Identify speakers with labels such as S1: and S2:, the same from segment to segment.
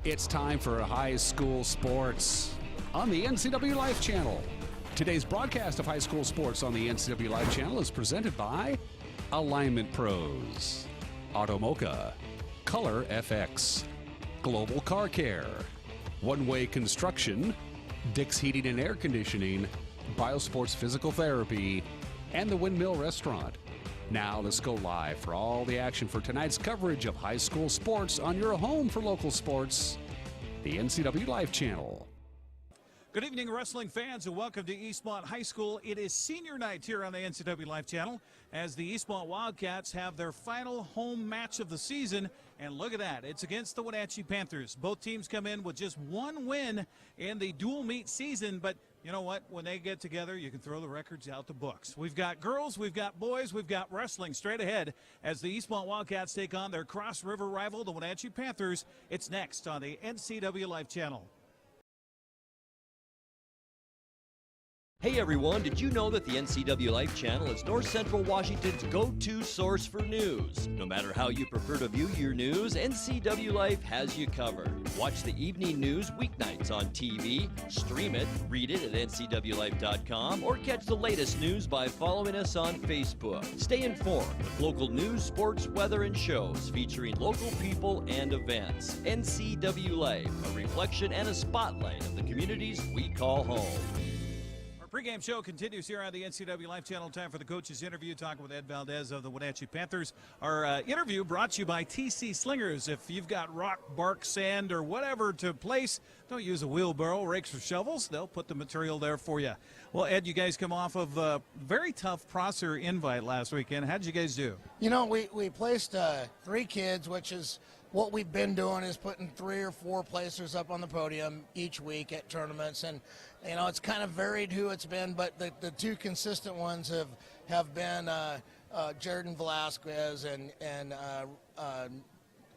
S1: It's time for high school sports on the NCWLIFE channel. Today's broadcast of high school sports on the NCWLIFE channel is presented by Alignment Pros, Automoca, Color FX, Global Car Care, One Way Construction, Dick's Heating and Air Conditioning, Biosports Physical Therapy, and the Windmill Restaurant. Now let's go live for all the action for tonight's coverage of high school sports on your home for local sports, the NCWLIFE channel.
S2: Good evening, wrestling fans, and welcome to Eastmont High School. It is senior night here on the NCWLIFE channel as the Eastmont Wildcats have their final home match of the season. And look at that, it's against the Wenatchee Panthers. Both teams come in with just one win in the dual meet season, but you know what? When they get together, you can throw the records out the books. We've got girls, we've got boys, we've got wrestling straight ahead as the Eastmont Wildcats take on their Cross River rival, the Wenatchee Panthers. It's next on the NCWLIFE channel.
S3: Hey everyone, did you know that the NCWLIFE channel is North Central Washington's go-to source for news? No matter how you prefer to view your news, NCWLIFE has you covered. Watch the evening news weeknights on TV, stream it, read it at ncwlife.com, or catch the latest news by following us on Facebook. Stay informed with local news, sports, weather, and shows featuring local people and events. NCWLIFE, a reflection and a spotlight of the communities we call home.
S2: Pre-game show continues here on the NCWLIFE channel. Time for the coach's interview, talking with Ed Valdez of the Wenatchee Panthers. Our interview brought to you by TC Slingers. If you've got rock, bark, sand, or whatever to place, don't use a wheelbarrow, rakes, or shovels. They'll put the material there for you. Well, Ed, you guys come off of a very tough Prosser invite last weekend. How did you guys do?
S4: You know, we placed 3 kids, which is what we've been doing, is putting 3 or 4 placers up on the podium each week at tournaments. And, you know, it's kind of varied who it's been, but the 2 consistent ones have been Jordan Velasquez and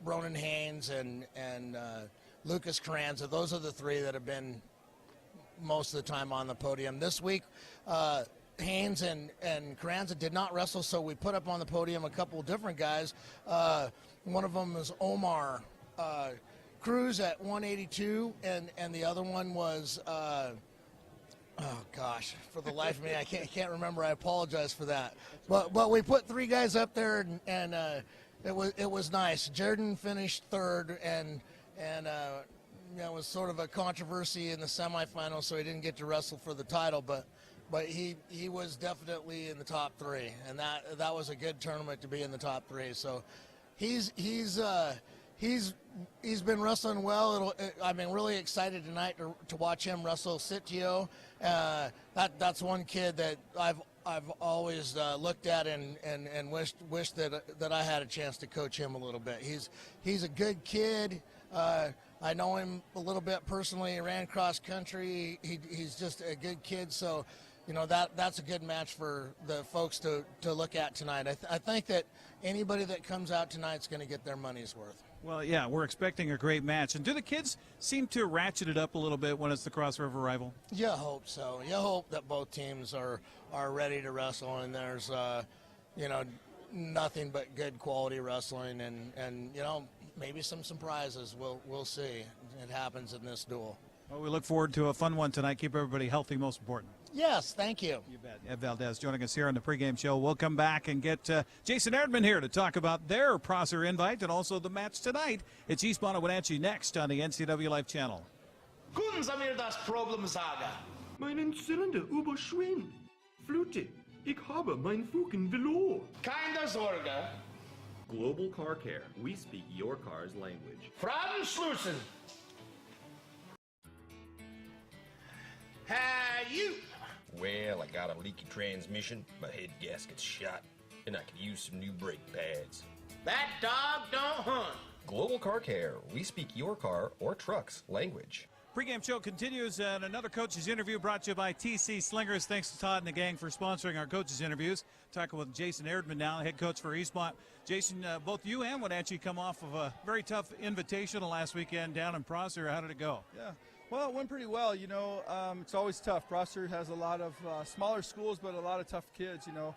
S4: Ronan Haynes and Lucas Carranza. Those are the 3 that have been most of the time on the podium. This week, Haynes and Carranza did not wrestle, so we put up on the podium a couple of different guys. One of them was Omar Cruz at 182, and the other one was, oh gosh, for the life of me, I can't remember. I apologize for that. But we put 3 guys up there, and it was nice. Jordan finished 3rd, and you know, it was sort of a controversy in the semifinals, so he didn't get to wrestle for the title, but he was definitely in the top 3, and that was a good tournament to be in the top 3. So he's been wrestling well. I'm really excited tonight to watch him wrestle Sitio. That's one kid that I've always looked at and wished that I had a chance to coach him a little bit. He's a good kid. I know him a little bit personally. He ran cross country. He's just a good kid. So, you know, that's a good match for the folks to look at tonight. I think that anybody that comes out tonight is going to get their money's worth.
S2: Well, yeah, we're expecting a great match. And do the kids seem to ratchet it up a little bit when it's the Cross River rival?
S4: You hope so. You hope that both teams are ready to wrestle, and there's, you know, nothing but good quality wrestling, and you know, maybe some surprises. We'll see. It happens in this duel.
S2: Well, we look forward to a fun one tonight. Keep everybody healthy, most important.
S4: Yes, thank you.
S2: You bet. Ed Valdez joining us here on the pregame show. We'll come back and get Jason Erdman here to talk about their Prosser invite and also the match tonight. It's Eastmont and Wenatchee next on the NCWLIFE channel.
S5: Können Sie mir das Problem sagen?
S6: Meinen Zylinder überschwimmt. Flute, ich habe mein Fugen verloren.
S5: Keine Sorge.
S7: Global Car Care. We speak your car's language.
S5: Fragen schließen. Hey, you.
S8: Well, I got a leaky transmission, my head gasket's shot, and I could use some new brake pads.
S5: That dog don't hunt.
S8: Global Car Care. We speak your car or truck's language.
S2: Pre-game show continues, and another coach's interview brought to you by TC Slingers. Thanks to Todd and the gang for sponsoring our coach's interviews. Talking with Jason Erdman now, head coach for Eastmont. Jason, both you and Wenatchee come off of a very tough invitational last weekend down in Prosser. How did it go?
S9: Yeah, well, it went pretty well. You know, it's always tough. Prosser has a lot of smaller schools, but a lot of tough kids, you know.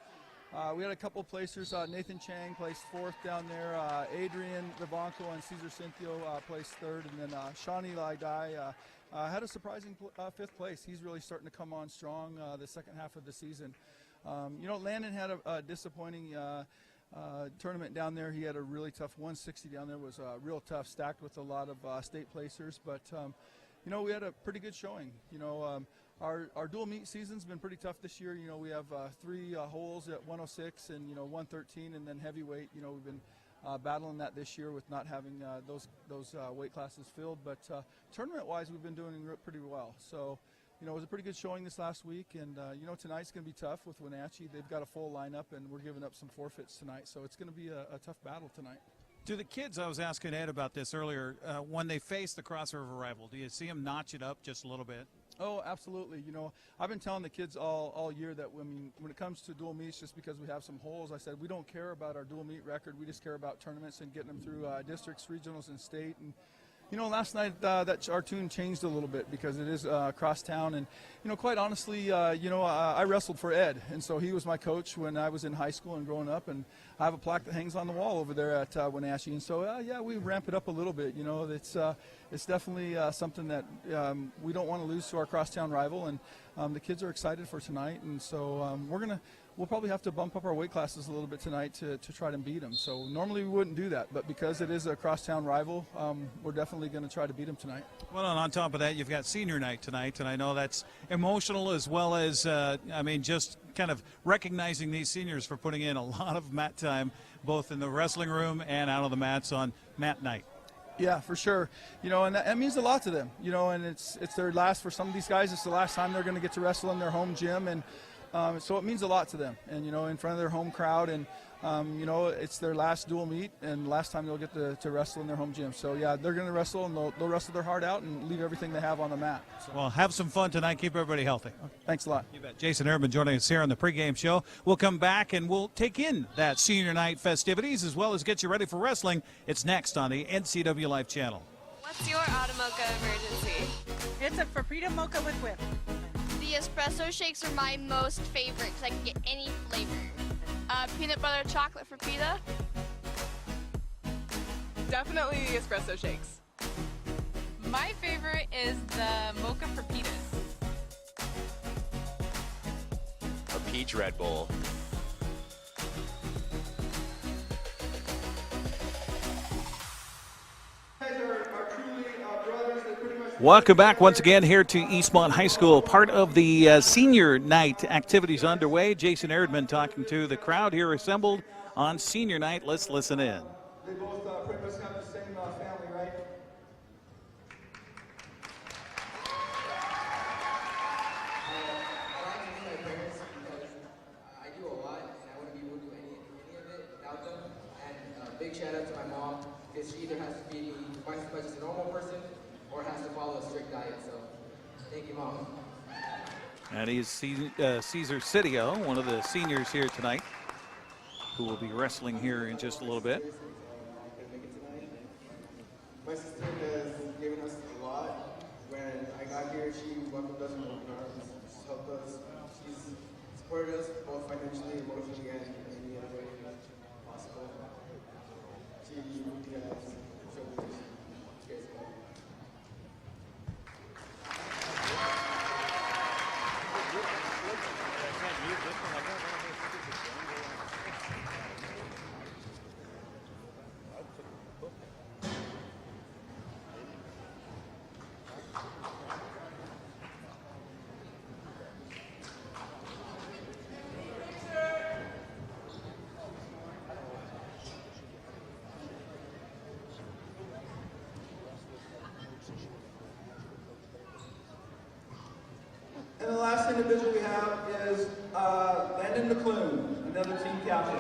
S9: We had a couple of placers. Nathan Chang placed 4th down there. Adrian Vivanco and Cesar Cinthio placed 3rd. And then Shawnee Laidai had a surprising 5th place. He's really starting to come on strong the second half of the season. Landon had a disappointing tournament down there. He had a really tough 160 down there. Was real tough, stacked with a lot of state placers. But, we had a pretty good showing. Our dual meet season's been pretty tough this year. We have 3 holes at 106 and 113, and then heavyweight. We've been battling that this year with not having those weight classes filled. But tournament-wise, we've been doing pretty well. So, it was a pretty good showing this last week, and tonight's going to be tough with Wenatchee. They've got a full lineup, and we're giving up some forfeits tonight. So it's going to be a tough battle tonight.
S2: Do the kids, I was asking Ed about this earlier, when they face the Cross River rival, do you see them notch it up just a little bit?
S9: Oh, absolutely. I've been telling the kids all year that when it comes to dual meets, just because we have some holes, I said we don't care about our dual meet record. We just care about tournaments and getting them through districts, regionals, and state. And last night our tune changed a little bit because it is across town. And quite honestly, I wrestled for Ed, and so he was my coach when I was in high school and growing up. And I have a plaque that hangs on the wall over there at Wenatchee. And so we ramp it up a little bit. It's definitely something that we don't want to lose to our crosstown rival, and the kids are excited for tonight. And so we'll probably have to bump up our weight classes a little bit tonight to try to beat them. So normally we wouldn't do that, but because it is a crosstown rival, we're definitely going to try to beat them tonight.
S2: Well, and on top of that, you've got senior night tonight, and I know that's emotional as well as, just kind of recognizing these seniors for putting in a lot of mat time, both in the wrestling room and out on the mats on mat night.
S9: Yeah, for sure. And that means a lot to them. And it's their last, for some of these guys, it's the last time they're going to get to wrestle in their home gym, and so it means a lot to them. And in front of their home crowd, and it's their last dual meet and last time they'll get to wrestle in their home gym. So yeah, they're going to wrestle, and they'll wrestle their heart out and leave everything they have on the mat. So.
S2: Well, have some fun tonight. Keep everybody healthy.
S9: Okay. Thanks a lot.
S2: You bet. Jason Erdman joining us here on the pregame show. We'll come back and we'll take in that senior night festivities as well as get you ready for wrestling. It's next on the NCWLIFE channel.
S10: What's your Automocha emergency?
S11: It's a Frappuccino mocha with whip.
S10: The espresso shakes are my most favorite because I can get any flavor. Peanut butter chocolate for pita.
S11: Definitely the espresso shakes. My favorite is the mocha for pitas.
S12: A peach Red Bull.
S2: Welcome back once again here to Eastmont High School, part of the senior night activities underway. Jason Erdman talking to the crowd here assembled on senior night. Let's listen in.
S9: They both pretty much have the same family, right?
S13: My parents, because I do a lot and I wouldn't be able to do any of it without them. And big shout out to my mom, because she either has to be twice as much as a normal person or has to follow a strict diet. So thank you, Mom.
S2: And he's Cesar Cinthio, one of the seniors here tonight, who will be wrestling here in just a little bit.
S13: My sister has given us a lot. When I got here, she welcomed us with open arms. She's helped us. She's supported us both financially, emotionally, and in any other way possible. She has showed me she cares about me.
S9: And the last individual we have is Landon McClune, another team captain.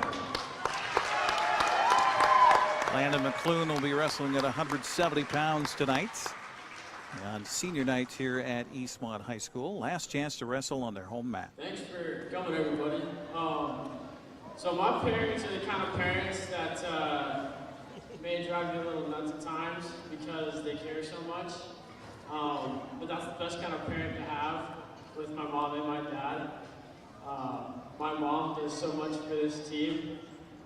S2: Landon McClune will be wrestling at 170 pounds tonight on senior night here at Eastmont High School. Last chance to wrestle on their home mat.
S14: Thanks for coming, everybody. So my parents are the kind of parents that may drive me a little nuts at times because they care so much. But that's the best kind of parent to have with my mom and my dad. My mom does so much for this team.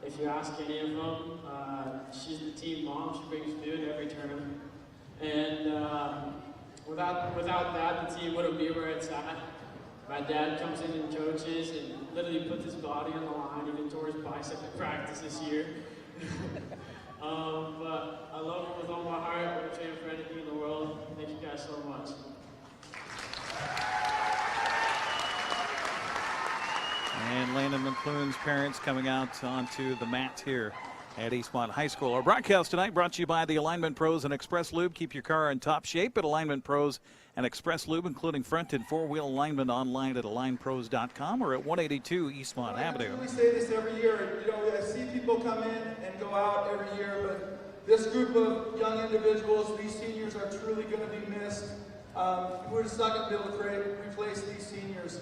S14: If you ask any of them, she's the team mom. She brings food every tournament. And without that, the team wouldn't be where it's at. My dad comes in and coaches and literally puts his body on the line. Even tore his bicep in practice this year. But I love him with all my heart. I would train for anything in the world. Thank you guys so much.
S2: And Landon McClune's parents coming out onto the mat here at Eastmont High School. Our broadcast tonight brought to you by the Alignment Pros and Express Lube. Keep your car in top shape at Alignment Pros and Express Lube, including front and four-wheel alignment online at alignpros.com or at 182 Eastmont Avenue.
S9: We say this every year. You know, I see people come in and go out every year, but this group of young individuals, these seniors, are truly going to be missed. We're just not going to be able to replace these seniors.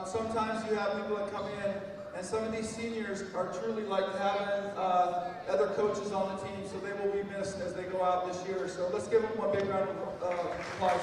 S9: Sometimes you have people that come in, and some of these seniors are truly like having other coaches on the team, so they will be missed as they go out this year. So let's give them one big round of applause.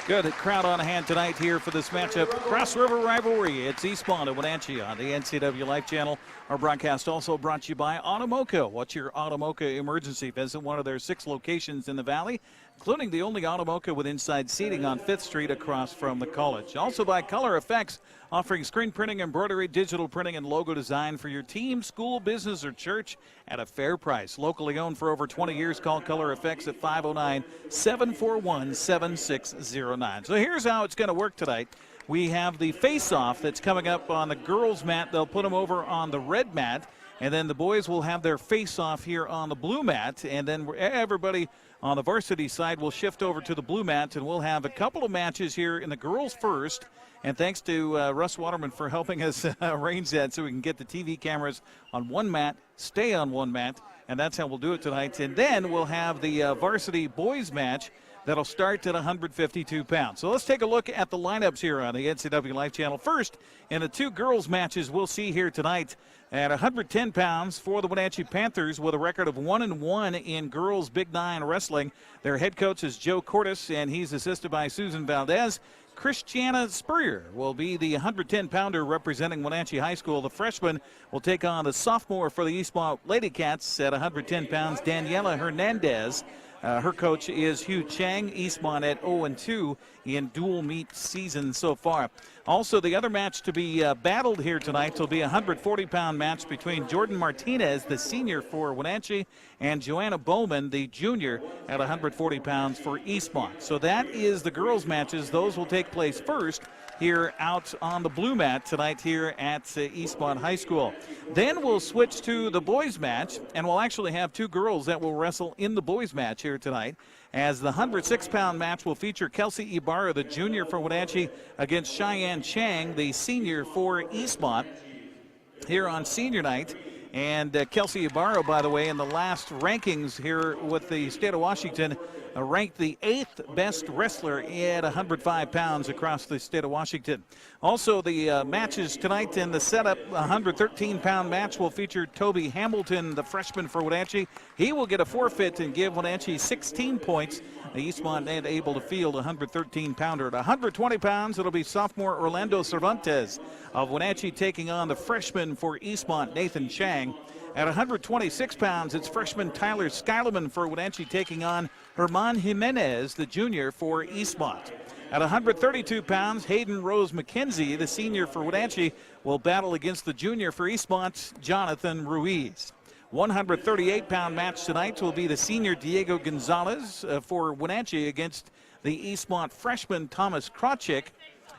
S2: Good crowd on hand tonight here for this matchup. Cross River rivalry. It's Eastmont and Wenatchee on the NCWLIFE channel. Our broadcast also brought to you by Automoca. What's your Automoca emergency? Visit one of their 6 locations in the valley, including the only Automoca with inside seating on 5th Street across from the college. Also by Color Effects, offering screen printing, embroidery, digital printing, and logo design for your team, school, business, or church at a fair price. Locally owned for over 20 years, call Color Effects at 509-741-7609. So here's how it's going to work tonight. We have the face-off that's coming up on the girls' mat. They'll put them over on the red mat, and then the boys will have their face-off here on the blue mat, and then everybody on the varsity side will shift over to the blue mat, and we'll have a couple of matches here in the girls first. And thanks to Russ Waterman for helping us arrange that so we can get the TV cameras on one mat, stay on one mat, and that's how we'll do it tonight. And then we'll have the varsity boys match that'll start at 152 pounds. So let's take a look at the lineups here on the NCWLIFE channel. First, in the 2 girls matches we'll see here tonight at 110 pounds for the Wenatchee Panthers with a record of 1-1 in girls Big 9 wrestling. Their head coach is Joe Cortis, and he's assisted by Susan Valdez. Christiana Spurrier will be the 110-pounder representing Wenatchee High School. The freshman will take on the sophomore for the Eastmont Lady Cats at 110 pounds, Daniela Hernandez. Her coach is Hugh Chang. Eastmont at 0-2 in dual meet season so far. Also, the other match to be battled here tonight will be a 140-pound match between Jordan Martinez, the senior for Wenatchee, and Joanna Bowman, the junior, at 140 pounds for Eastmont. So that is the girls' matches. Those will take place first here out on the blue mat tonight here at Eastmont High School. Then we'll switch to the boys match, and we'll actually have 2 girls that will wrestle in the boys match here tonight, as the 106-pound match will feature Kelsey Ibarra, the junior for Wenatchee, against Cheyenne Chang, the senior for Eastmont, here on senior night. And Kelsey Ibarra, by the way, in the last rankings here with the state of Washington, ranked the 8th best wrestler at 105 pounds across the state of Washington. Also, the matches tonight in the setup, 113-pound match will feature Toby Hamilton, the freshman for Wenatchee. He will get a forfeit and give Wenatchee 16 points. Eastmont ain't able to field a 113-pounder. At 120 pounds, it'll be sophomore Orlando Cervantes of Wenatchee taking on the freshman for Eastmont, Nathan Chang. At 126 pounds, it's freshman Tyler Skyleman for Wenatchee taking on Herman Jimenez, the junior for Eastmont. At 132 pounds, Hayden Rose McKenzie, the senior for Wenatchee, will battle against the junior for Eastmont, Jonathan Ruiz. 138-pound match tonight will be the senior Diego Gonzalez for Wenatchee against the Eastmont freshman Thomas Krawczyk.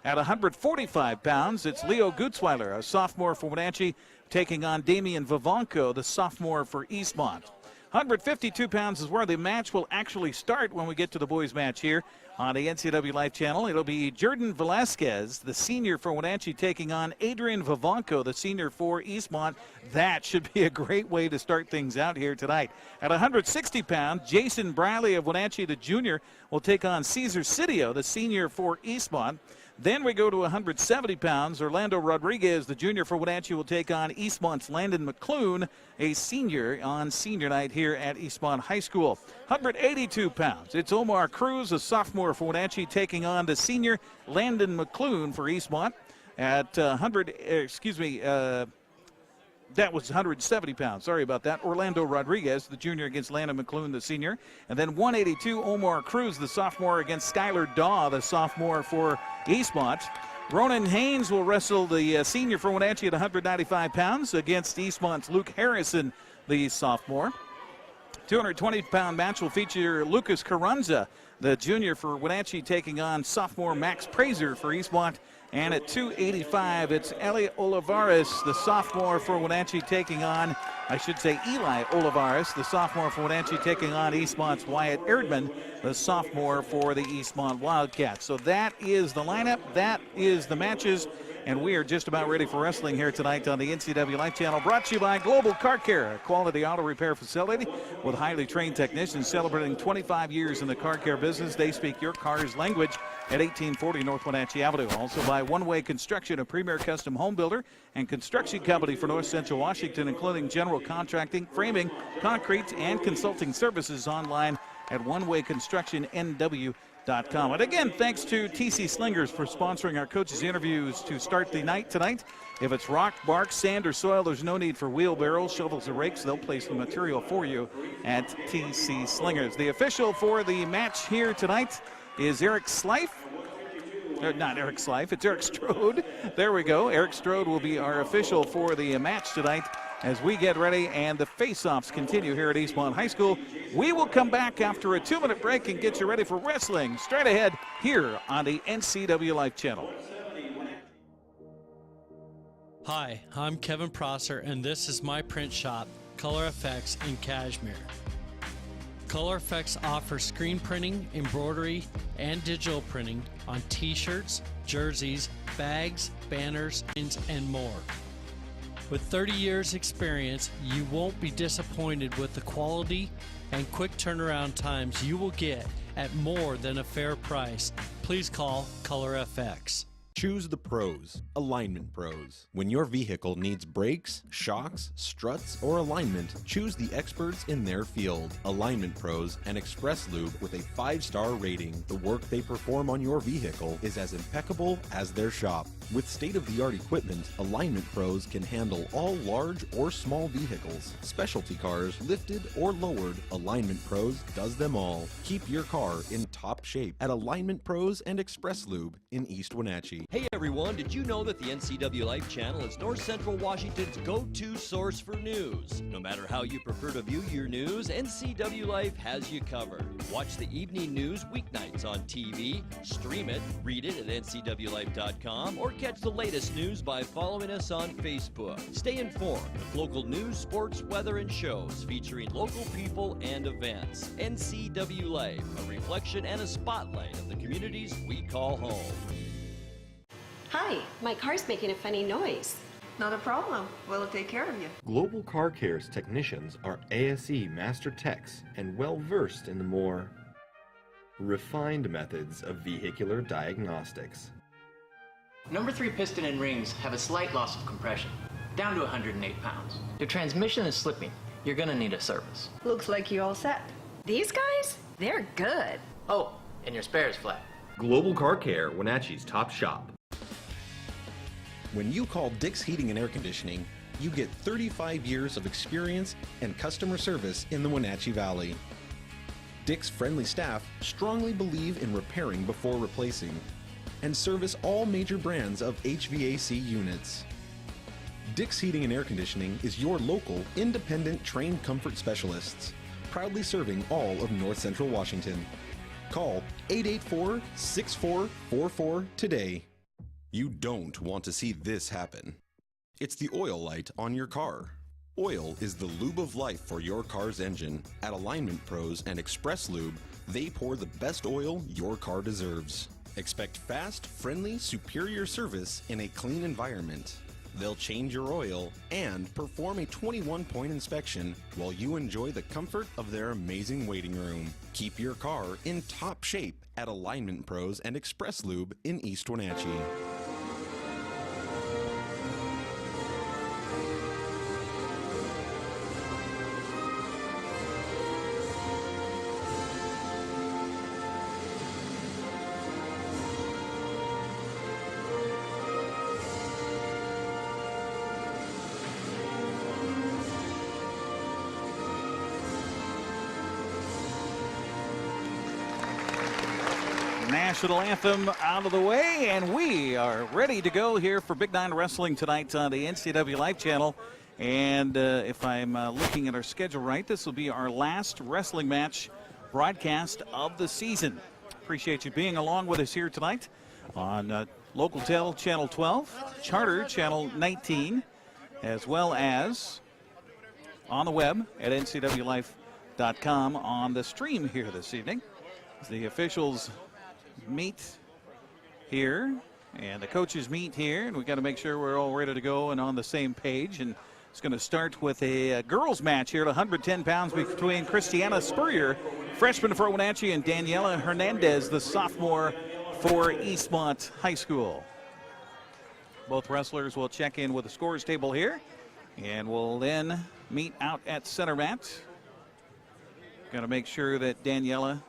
S2: At 145 pounds, it's Leo Gutzweiler, a sophomore for Wenatchee, taking on Damian Vivanco, the sophomore for Eastmont. 152 pounds is where the match will actually start when we get to the boys match here on the NCWLIFE channel. It'll be Jordan Velasquez, the senior for Wenatchee, taking on Adrian Vivanco, the senior for Eastmont. That should be a great way to start things out here tonight. At 160 pounds, Jason Briley of Wenatchee, the junior, will take on Cesar Sidio, the senior for Eastmont. Then we go to 170 pounds. Orlando Rodriguez, the junior for Wenatchee, will take on Eastmont's Landon McClune, a senior on senior night here at Eastmont High School. 182 pounds. It's Omar Cruz, a sophomore for Wenatchee, taking on the senior Landon McClune for Eastmont. at 100, that was 170 pounds. Sorry about that. Orlando Rodriguez, the junior, against Landon McClune, the senior. And then 182, Omar Cruz, the sophomore, against Skylar Daw, the sophomore for Eastmont. Ronan Haynes will wrestle the senior for Wenatchee at 195 pounds against Eastmont's Luke Harrison, the sophomore. 220-pound match will feature Lucas Carranza, the junior for Wenatchee, taking on sophomore Max Prazer for Eastmont. And at 285, it's Eli Olivares, the sophomore for Wenatchee, taking on, Eli Olivares, the sophomore for Wenatchee, taking on Eastmont's Wyatt Erdman, the sophomore for the Eastmont Wildcats. So that is the lineup, that is the matches, and we are just about ready for wrestling here tonight on the NCWLIFE channel, brought to you by Global Car Care, a quality auto repair facility with highly trained technicians celebrating 25 years in the car care business. They speak your car's language at 1840 North Wenatchee Avenue. Also by One Way Construction, a premier custom home builder and construction company for North Central Washington, including general contracting, framing, concrete, and consulting services online at onewayconstructionnw.com. And again, thanks to TC Slingers for sponsoring our coaches' interviews to start the night tonight. If it's rock, bark, sand, or soil, there's no need for wheelbarrows, shovels, or rakes. They'll place the material for you at TC Slingers. The official for the match here tonight is Eric Slife. Not Eric Slife, it's Eric Strode. There we go. Eric Strode will be our official for the match tonight as we get ready and the face-offs continue here at Eastmont High School. We will come back after a 2-minute break and get you ready for wrestling straight ahead here on the NCWLIFE channel.
S15: Hi, I'm Kevin Prosser, and this is my print shop, Color Effects in Cashmere. Color Effects offers screen printing, embroidery, and digital printing on t-shirts, jerseys, bags, banners, and more. With 30 years experience, you won't be disappointed with the quality and quick turnaround times you will get at more than a fair price. Please call Color FX.
S16: Choose the pros, Alignment Pros. When your vehicle needs brakes, shocks, struts, or alignment, choose the experts in their field. Alignment Pros and Express Lube with a 5-star rating. The work they perform on your vehicle is as impeccable as their shop. With state-of-the-art equipment, Alignment Pros can handle all large or small vehicles, specialty cars, lifted or lowered. Alignment Pros does them all. Keep your car in top shape at Alignment Pros and Express Lube in East Wenatchee.
S3: Hey everyone, did you know that the NCWLIFE channel is North Central Washington's go-to source for news? No matter how you prefer to view your news, NCWLIFE has you covered. Watch the evening news weeknights on TV, stream it, read it at NCWLIFE.com, or catch the latest news by following us on Facebook. Stay informed with local news, sports, weather, and shows featuring local people and events. NCWLIFE, a reflection and a spotlight of the communities we call home.
S17: Hi, my car's making a funny noise.
S18: Not a problem. We'll take care of you.
S7: Global Car Care's technicians are ASE Master Techs and well-versed in the more refined methods of vehicular diagnostics.
S19: Number 3 piston and rings have a slight loss of compression, down to 108 pounds. Your transmission is slipping. You're gonna need a service.
S18: Looks like you all set.
S17: These guys? They're good.
S19: Oh, and your spare is flat.
S7: Global Car Care, Wenatchee's top shop.
S16: When you call Dick's Heating and Air Conditioning, you get 35 years of experience and customer service in the Wenatchee Valley. Dick's friendly staff strongly believe in repairing before replacing and service all major brands of HVAC units. Dick's Heating and Air Conditioning is your local, independent, trained comfort specialists, proudly serving all of North Central Washington. Call 884-6444 today. You don't want to see this happen. It's the oil light on your car. Oil is the lube of life for your car's engine. At Alignment Pros and Express Lube, they pour the best oil your car deserves. Expect fast, friendly, superior service in a clean environment. They'll change your oil and perform a 21-point inspection while you enjoy the comfort of their amazing waiting room. Keep your car in top shape at Alignment Pros and Express Lube in East Wenatchee.
S2: National anthem out of the way, and we are ready to go here for Big Nine Wrestling tonight on the NCWLIFE channel. And if I'm looking at our schedule right, this will be our last wrestling match broadcast of the season. Appreciate you being along with us here tonight on Local Tel Channel 12, Charter Channel 19, as well as on the web at ncwlife.com on the stream here this evening. The officials meet here and the coaches meet here, and we got to make sure we're all ready to go and on the same page. And it's going to start with a girls match here at 110 pounds between Christiana Spurrier, freshman for Wenatchee, and Daniela Hernandez, the sophomore for Eastmont High School. Both wrestlers will check in with the scores table here, and we'll then meet out at center mat. Going to make sure that Daniela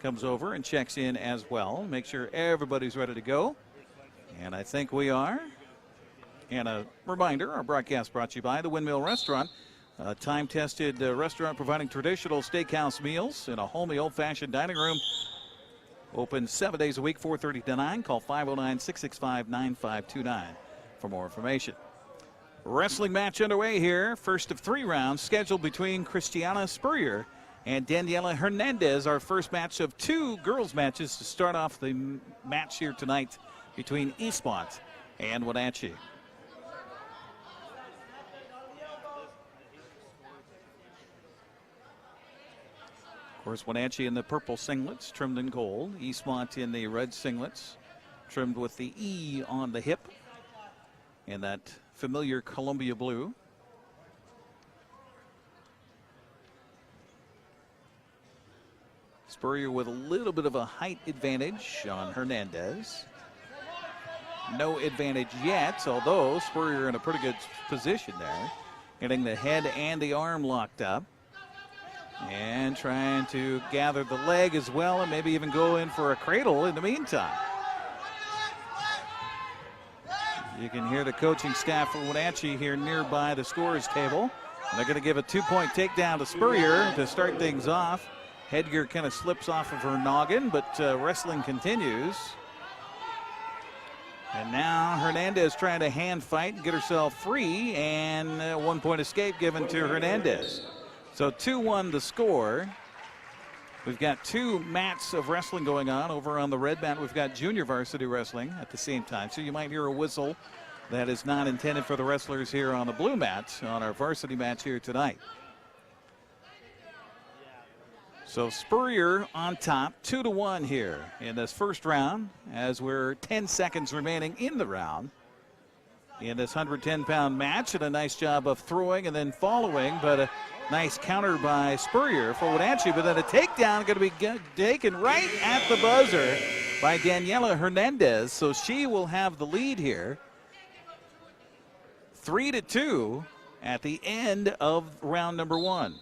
S2: comes over and checks in as well. Make sure everybody's ready to go. And I think we are. And a reminder, our broadcast brought to you by the Windmill Restaurant, a time-tested restaurant providing traditional steakhouse meals in a homey, old-fashioned dining room. Open 7 days a week, 4:30 to 9. Call 509-665-9529 for more information. Wrestling match underway here. First of 3 rounds scheduled between Christiana Spurrier and Daniela Hernandez, our first match of 2 girls matches to start off the match here tonight between Eastmont and Wenatchee. Of course, Wenatchee in the purple singlets, trimmed in gold. Eastmont in the red singlets, trimmed with the E on the hip and that familiar Columbia blue. Spurrier with a little bit of a height advantage on Hernandez. No advantage yet, although Spurrier in a pretty good position there. Getting the head and the arm locked up. And trying to gather the leg as well, and maybe even go in for a cradle in the meantime. You can hear the coaching staff for Wenatchee here nearby the scores table. And they're going to give a 2-point takedown to Spurrier to start things off. Headgear kind of slips off of her noggin, but wrestling continues. And now Hernandez trying to hand fight and get herself free, and 1-point escape given to Hernandez. So 2-1 the score. We've got 2 mats of wrestling going on. Over on the red mat, we've got junior varsity wrestling at the same time. So you might hear a whistle that is not intended for the wrestlers here on the blue mat on our varsity match here tonight. So Spurrier on top, 2-1 here in this first round, as we're 10 seconds remaining in the round in this 110-pound match. And a nice job of throwing and then following, but a nice counter by Spurrier for Wenatchee, but then a takedown going to be taken right at the buzzer by Daniela Hernandez. So she will have the lead here. 3-2 at the end of round number 1.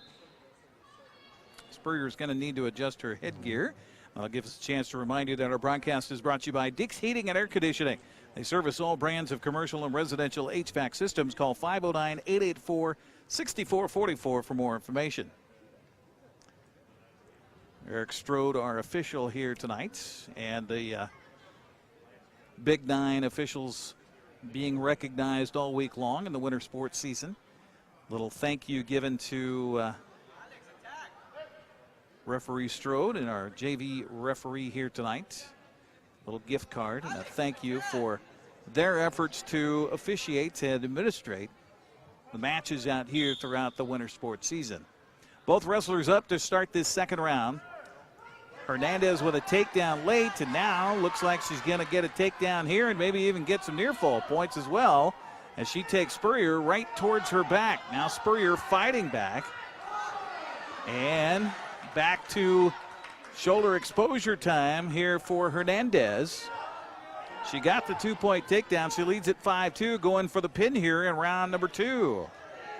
S2: Spurrier's going to need to adjust her headgear. I'll give us a chance to remind you that our broadcast is brought to you by Dick's Heating and Air Conditioning. They service all brands of commercial and residential HVAC systems. Call 509-884-6444 for more information. Eric Strode, our official here tonight, and the Big Nine officials being recognized all week long in the winter sports season. Little thank you given to referee Strode and our JV referee here tonight. Little gift card and a thank you for their efforts to officiate and administrate the matches out here throughout the winter sports season. Both wrestlers up to start this second round. Hernandez with a takedown late, and now looks like she's going to get a takedown here and maybe even get some near fall points as well, as she takes Spurrier right towards her back. Now Spurrier fighting back, and back to shoulder exposure time here for Hernandez. She got the 2-point takedown. She leads at 5-2, going for the pin here in round number 2.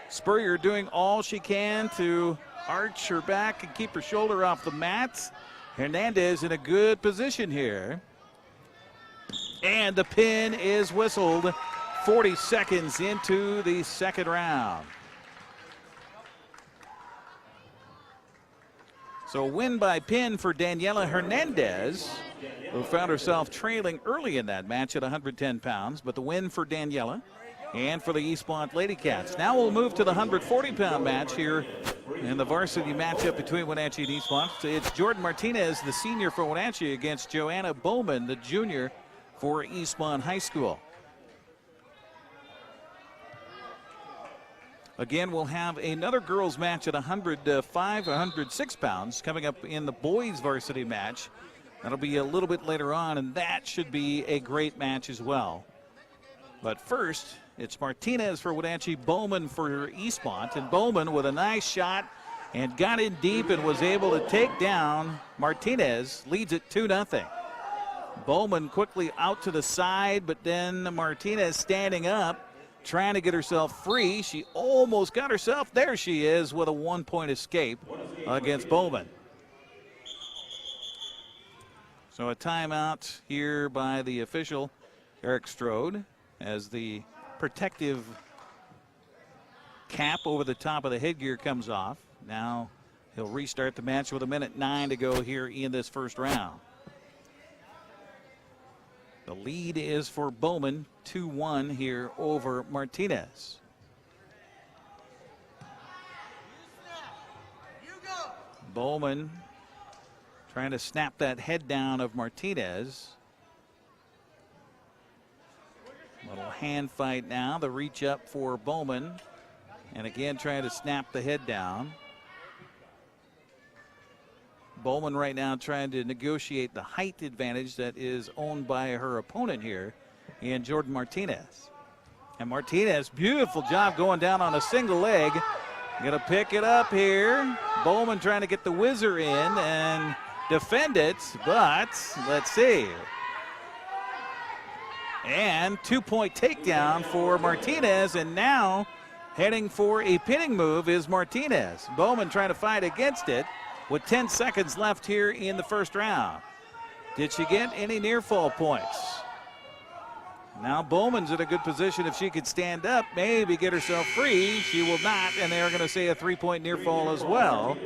S2: Spurrier doing all she can to arch her back and keep her shoulder off the mat. Hernandez in a good position here. And the pin is whistled 40 seconds into the second round. So win by pin for Daniela Hernandez. who found herself trailing early in that match at 110 pounds, but the win for Daniela and for the Eastmont Lady Cats. Now we'll move to the 140-pound match here in the varsity matchup between Wenatchee and Eastmont. It's Jordan Martinez, the senior for Wenatchee, against Joanna Bowman, the junior for Eastmont High School. Again, we'll have another girls match at 105, 106 pounds coming up in the boys varsity match. That'll be a little bit later on, and that should be a great match as well. But first, it's Martinez for Wenatchee, Bowman for Eastmont, and Bowman with a nice shot and got in deep and was able to take down Martinez, leads it 2-0. Bowman quickly out to the side, but then Martinez standing up, trying to get herself free. She almost got herself. There she is with a 1-point escape against Bowman. So a timeout here by the official, Eric Strode, as the protective cap over the top of the headgear comes off. Now he'll restart the match with 1:09 to go here in this first round. The lead is for Bowman, 2-1 here over Martinez. Bowman trying to snap that head down of Martinez. Little hand fight now, the reach up for Bowman. And again trying to snap the head down. Bowman right now trying to negotiate the height advantage that is owned by her opponent here in Jordan Martinez. And Martinez, beautiful job going down on a single leg. Gonna pick it up here. Bowman trying to get the whizzer in and defend it, but let's see. And 2-point takedown for Martinez, and now heading for a pinning move is Martinez. Bowman trying to fight against it with 10 seconds left here in the first round. Did she get any near fall points? Now Bowman's in a good position. If she could stand up, maybe get herself free. She will not, and they are going to say a 3-point near fall as well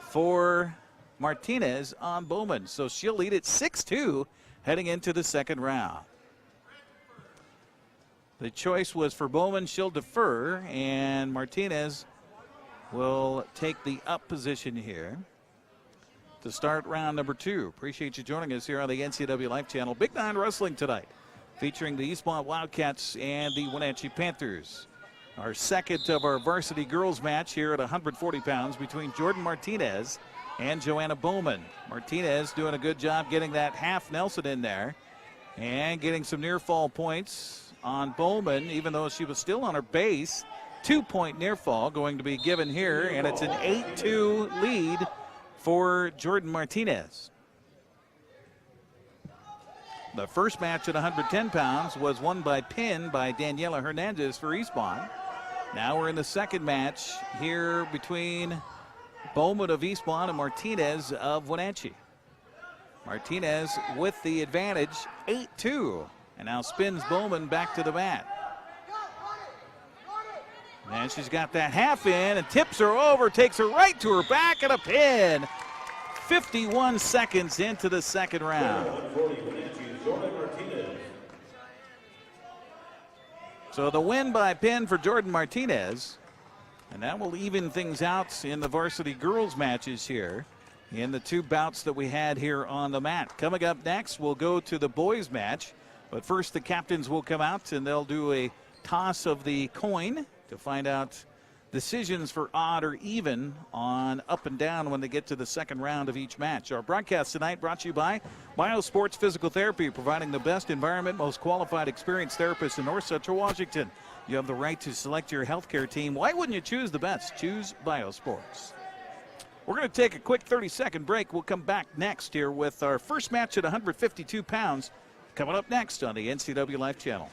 S2: for Martinez on Bowman. So she'll lead it 6-2 heading into the second round. The choice was for Bowman. She'll defer, and Martinez will take the up position here to start round number 2. Appreciate you joining us here on the NCWLIFE channel. Big Nine Wrestling tonight, featuring the Eastmont Wildcats and the Wenatchee Panthers. Our second of our varsity girls match here at 140 pounds between Jordan Martinez and Joanna Bowman. Martinez doing a good job getting that half Nelson in there and getting some near fall points on Bowman, even though she was still on her base. 2-point near fall going to be given here, and it's an 8-2 lead for Jordan Martinez. The first match at 110 pounds was won by pin by Daniela Hernandez for Eastmont. Now we're in the second match here between Bowman of Eastmont and Martinez of Wenatchee. Martinez with the advantage, 8-2, and now spins Bowman back to the mat. And she's got that half in and tips her over, takes her right to her back, and a pin. 51 seconds into the second round. So the win by pin for Jordan Martinez, and that will even things out in the varsity girls matches here in the 2 bouts that we had here on the mat. Coming up next, we'll go to the boys match, but first the captains will come out and they'll do a toss of the coin to find out decisions for odd or even on up and down when they get to the second round of each match. Our broadcast tonight brought to you by Biosports Physical Therapy, providing the best environment, most qualified, experienced therapists in North Central Washington. You have the right to select your healthcare team. Why wouldn't you choose the best? Choose Biosports. We're going to take a quick 30-second break. We'll come back next here with our first match at 152 pounds coming up next on the NCWLIFE channel.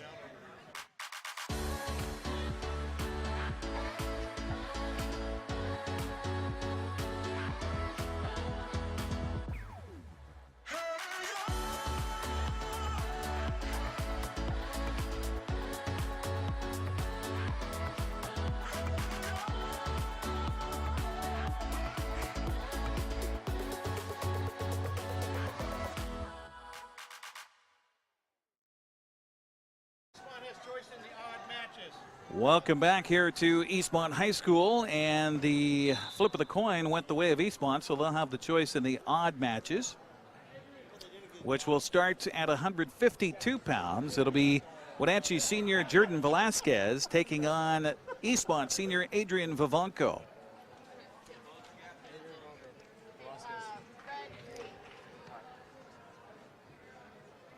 S2: Welcome back here to Eastmont High School, and the flip of the coin went the way of Eastmont, so they'll have the choice in the odd matches, which will start at 152 pounds. It'll be Wenatchee senior Jordan Velasquez taking on Eastmont senior Adrian Vivanco.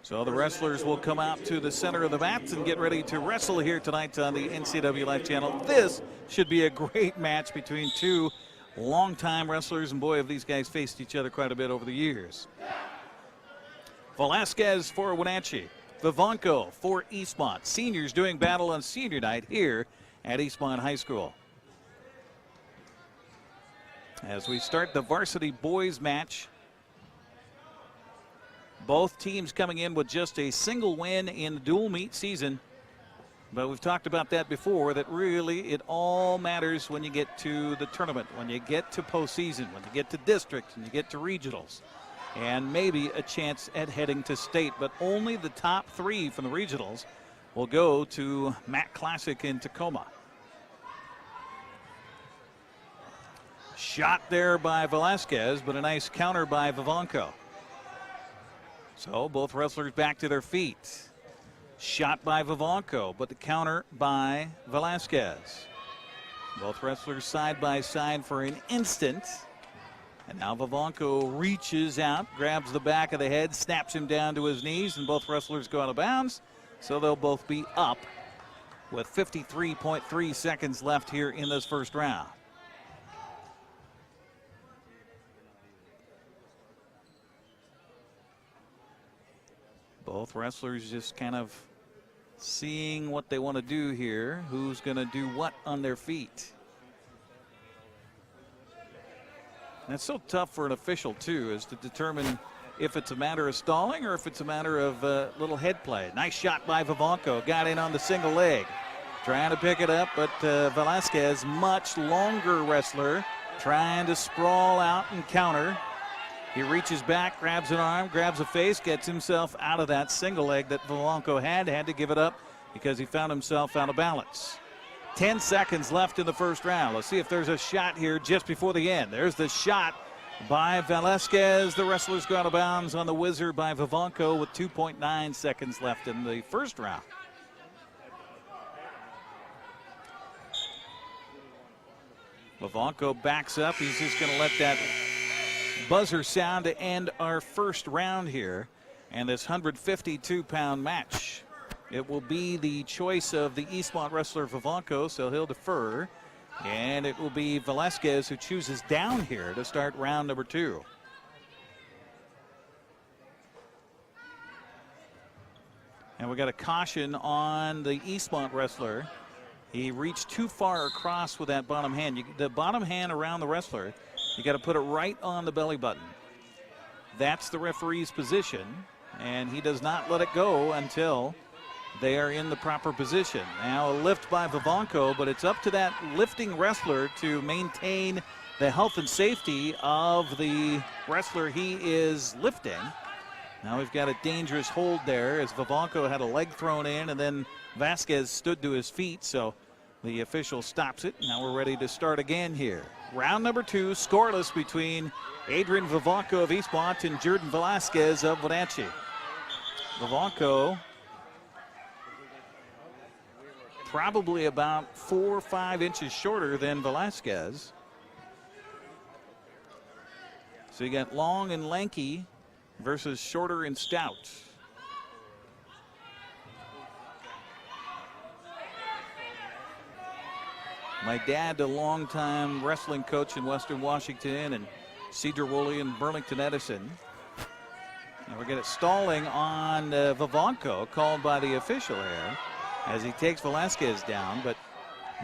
S2: So the wrestlers will come out to the center of the mat and get ready to wrestle here tonight on the NCWLIFE channel. This should be a great match between two longtime wrestlers, and boy, have these guys faced each other quite a bit over the years. Velasquez for Wenatchee, Vivanco for Eastmont. Seniors doing battle on senior night here at Eastmont High School. As we start the varsity boys match, both teams coming in with just a single win in the dual meet season. But we've talked about that before, that really it all matters when you get to the tournament, when you get to postseason, when you get to districts, and you get to regionals, and maybe a chance at heading to state. But only the top three from the regionals will go to MAC Classic in Tacoma. Shot there by Velasquez, but a nice counter by Vivanco. So both wrestlers back to their feet. Shot by Vivanco, but the counter by Velasquez. Both wrestlers side by side for an instant. And now Vivanco reaches out, grabs the back of the head, snaps him down to his knees, and both wrestlers go out of bounds. So they'll both be up with 53.3 seconds left here in this first round. Both wrestlers just kind of seeing what they want to do here. Who's going to do what on their feet. And it's so tough for an official, too, is to determine if it's a matter of stalling or if it's a matter of little head play. Nice shot by Vivanco. Got in on the single leg. Trying to pick it up, but Velasquez, much longer wrestler, trying to sprawl out and counter. He reaches back, grabs an arm, grabs a face, gets himself out of that single leg that Vivanco had to give it up because he found himself out of balance. 10 seconds left in the first round. Let's see if there's a shot here just before the end. There's the shot by Velasquez. The wrestlers go out of bounds on the whizzer by Vivanco with 2.9 seconds left in the first round. Vivanco backs up. He's just going to let that buzzer sound to end our first round here and this 152-pound match. It will be the choice of the Eastmont wrestler Vivanco, so he'll defer, and it will be Velasquez who chooses down here to start round number 2. And we got a caution on the Eastmont wrestler. He reached too far across with that bottom hand. The bottom hand around the wrestler, you got to put it right on the belly button. That's the referee's position, and he does not let it go until they are in the proper position. Now a lift by Vivanco, but it's up to that lifting wrestler to maintain the health and safety of the wrestler he is lifting. Now we've got a dangerous hold there as Vivanco had a leg thrown in, and then Vasquez stood to his feet, so the official stops it. Now we're ready to start again here. Round number 2, scoreless between Adrian Vivanco of Eastmont and Jordan Velasquez of Wenatchee. Vivanco probably about 4 or 5 inches shorter than Velasquez. So you got long and lanky versus shorter and stout. My dad, a longtime wrestling coach in Western Washington, and Cedar Woolley and Burlington Edison. And we're getting stalling on Vivanco, called by the official here, as he takes Velasquez down. But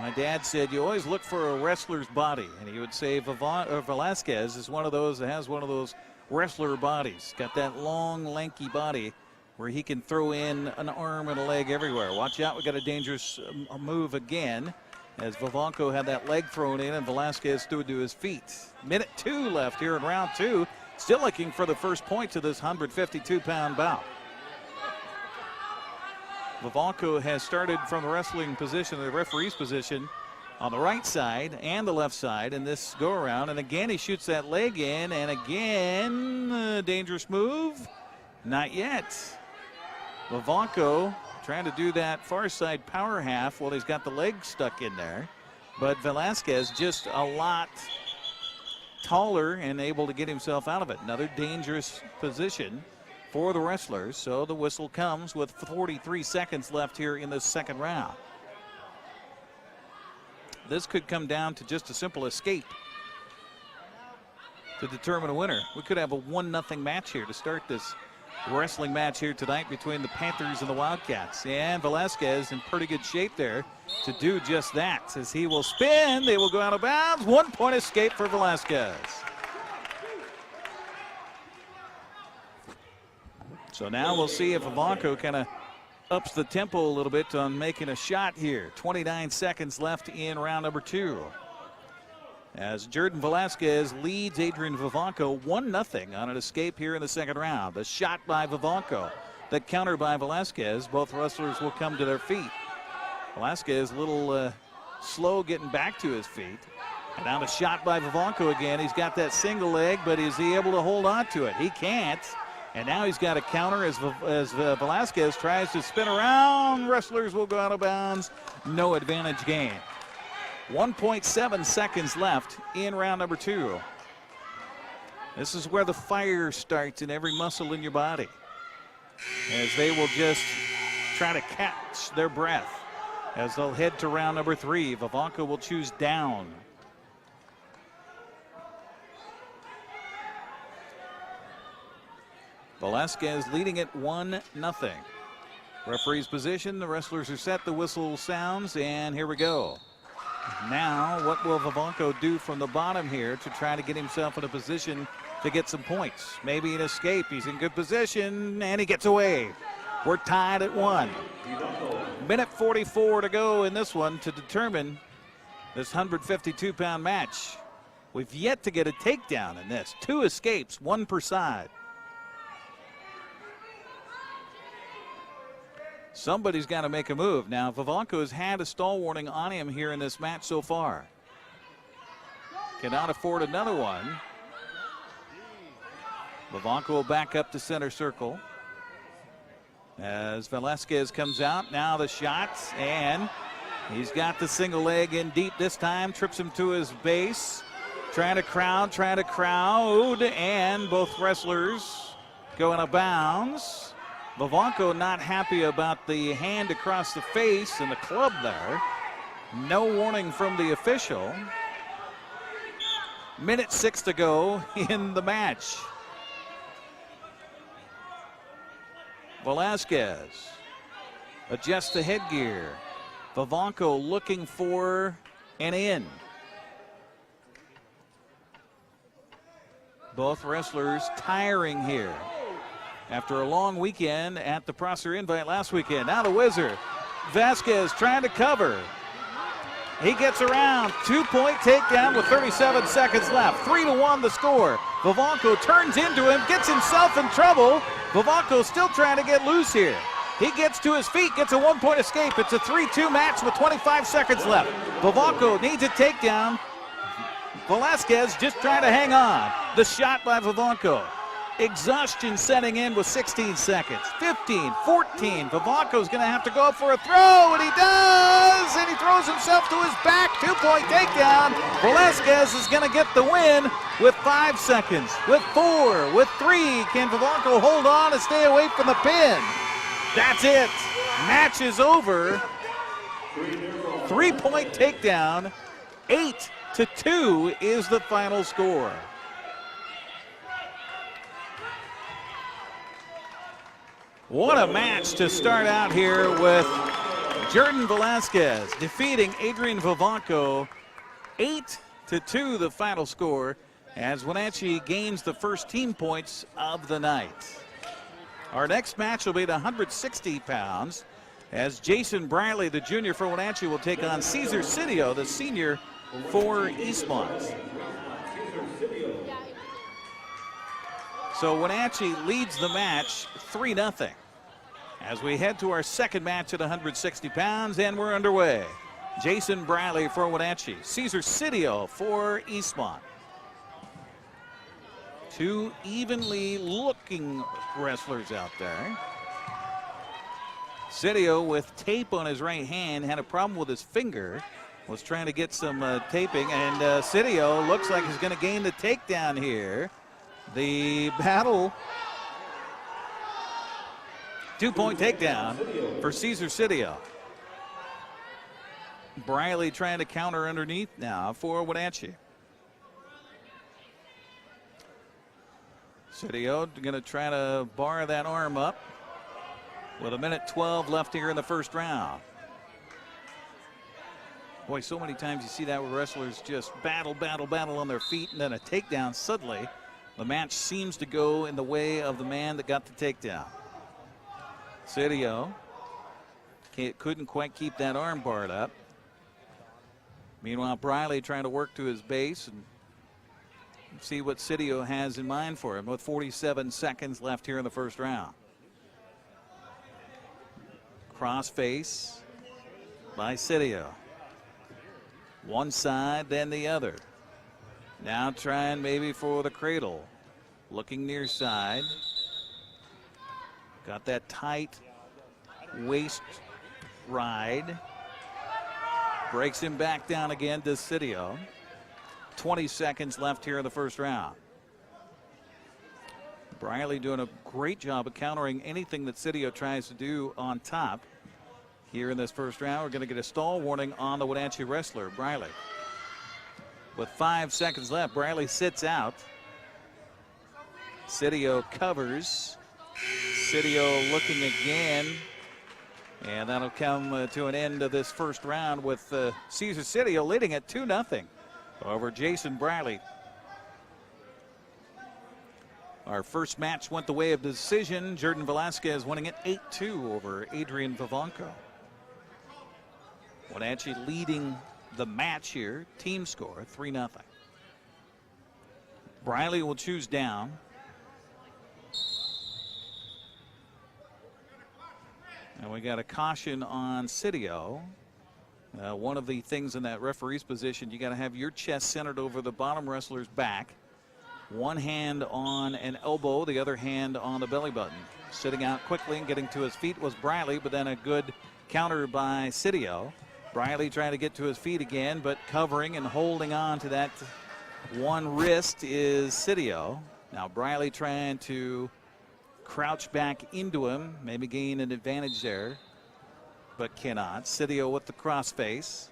S2: my dad said you always look for a wrestler's body, and he would say Velasquez is one of those that has one of those wrestler bodies. Got that long, lanky body where he can throw in an arm and a leg everywhere. Watch out, we got a dangerous move again, as Vivanco had that leg thrown in and Velasquez stood to his feet. Minute 2 left here in round 2. Still looking for the first point to this 152-pound bout. Vivanco has started from the wrestling position, the referee's position, on the right side and the left side in this go-around. And again, he shoots that leg in, and again, dangerous move. Not yet. Vivanco trying to do that far side power half while he's got the leg stuck in there. But Velasquez just a lot taller and able to get himself out of it. Another dangerous position for the wrestlers. So the whistle comes with 43 seconds left here in the second round. This could come down to just a simple escape to determine a winner. We could have a 1-0 match here to start this wrestling match here tonight between the Panthers and the Wildcats. And Velasquez in pretty good shape there to do just that. As he will spin, they will go out of bounds. 1-point escape for Velasquez. So now we'll see if Vivanco kind of ups the tempo a little bit on making a shot here. 29 seconds left in round number 2. As Jordan Velasquez leads Adrian Vivanco 1-0 on an escape here in the second round. The shot by Vivanco, the counter by Velasquez. Both wrestlers will come to their feet. Velasquez a little slow getting back to his feet. And now the shot by Vivanco again. He's got that single leg, but is he able to hold on to it? He can't. And now he's got a counter as Velasquez tries to spin around. Wrestlers will go out of bounds. No advantage gain. 1.7 seconds left in round number 2. This is where the fire starts in every muscle in your body, as they will just try to catch their breath as they'll head to round number 3. Vivanco will choose down. Velasquez leading it 1-0. Referee's position, the wrestlers are set, the whistle sounds, and here we go. Now, what will Vivanco do from the bottom here to try to get himself in a position to get some points? Maybe an escape. He's in good position, and he gets away. We're tied at 1. Minute 44 to go in this one to determine this 152-pound match. We've yet to get a takedown in this. 2 escapes, 1 per side. Somebody's got to make a move. Now, Vivanco has had a stall warning on him here in this match so far. Cannot afford another one. Vivanco will back up to center circle as Velasquez comes out. Now the shots, and he's got the single leg in deep this time. Trips him to his base. Trying to crowd, and both wrestlers go out of bounds. Vivanco not happy about the hand across the face and the club there. No warning from the official. Minute 6 to go in the match. Velasquez adjusts the headgear. Vivanco looking for an in. Both wrestlers tiring here after a long weekend at the Prosser Invite last weekend. Now the Wizard. Vasquez trying to cover. He gets around. 2-point takedown with 37 seconds left. 3-1 the score. Vivanco turns into him, gets himself in trouble. Vivanco still trying to get loose here. He gets to his feet, gets a 1-point escape. It's a 3-2 match with 25 seconds left. Vivanco needs a takedown. Velasquez just trying to hang on. The shot by Vivanco. Exhaustion setting in with 16 seconds. 15, 14. Vivanco's going to have to go up for a throw, and he does! And he throws himself to his back. 2-point takedown. Velasquez is going to get the win with 5 seconds. With 4, with 3. Can Vivanco hold on and stay away from the pin? That's it. Match is over. 3-point takedown. 8-2 is the final score. What a match to start out here with Jordan Velasquez defeating Adrian Vivanco. 8-2 the final score as Wenatchee gains the first team points of the night. Our next match will be at 160 pounds as Jason Briley, the junior for Wenatchee, will take on Cesar Sidio, the senior for Eastmont. So Wenatchee leads the match 3-0. as we head to our second match at 160 pounds, and we're underway. Jason Briley for Wenatchee, Cesar Sidio for Eastmont. Two evenly looking wrestlers out there. Sidio with tape on his right hand, had a problem with his finger, was trying to get some taping, and Sidio looks like he's going to gain the takedown here. The battle, 2-point takedown for Cesar Sidio. Briley trying to counter underneath now for Wenatchee. Sidio going to try to bar that arm up with 1:12 left here in the first round. Boy, so many times you see that where wrestlers just battle on their feet, and then a takedown. Suddenly, the match seems to go in the way of the man that got the takedown. Sidio couldn't quite keep that arm barred up. Meanwhile, Briley trying to work to his base and see what Sidio has in mind for him with 47 seconds left here in the first round. Cross face by Sidio. One side, then the other. Now trying maybe for the cradle. Looking near side. Got that tight waist ride. Breaks him back down again to Sidio. 20 seconds left here in the first round. Briley doing a great job of countering anything that Sidio tries to do on top. Here in this first round, we're going to get a stall warning on the Wenatchee wrestler, Briley. With 5 seconds left, Briley sits out. Sidio covers. Sidio looking again. And that'll come to an end of this first round with Cesar Sidio leading at 2-0 over Jason Briley. Our first match went the way of the decision. Jordan Velasquez winning it 8-2 over Adrian Vivanco. Wenatchee leading the match here. Team score 3-0. Briley will choose down. And we got a caution on Sidio. One of the things in that referee's position, you got to have your chest centered over the bottom wrestler's back. One hand on an elbow, the other hand on the belly button. Sitting out quickly and getting to his feet was Briley, but then a good counter by Sidio. Briley trying to get to his feet again, but covering and holding on to that one wrist is Sidio. Now Briley trying to crouch back into him, maybe gain an advantage there, but cannot. Sidio with the crossface.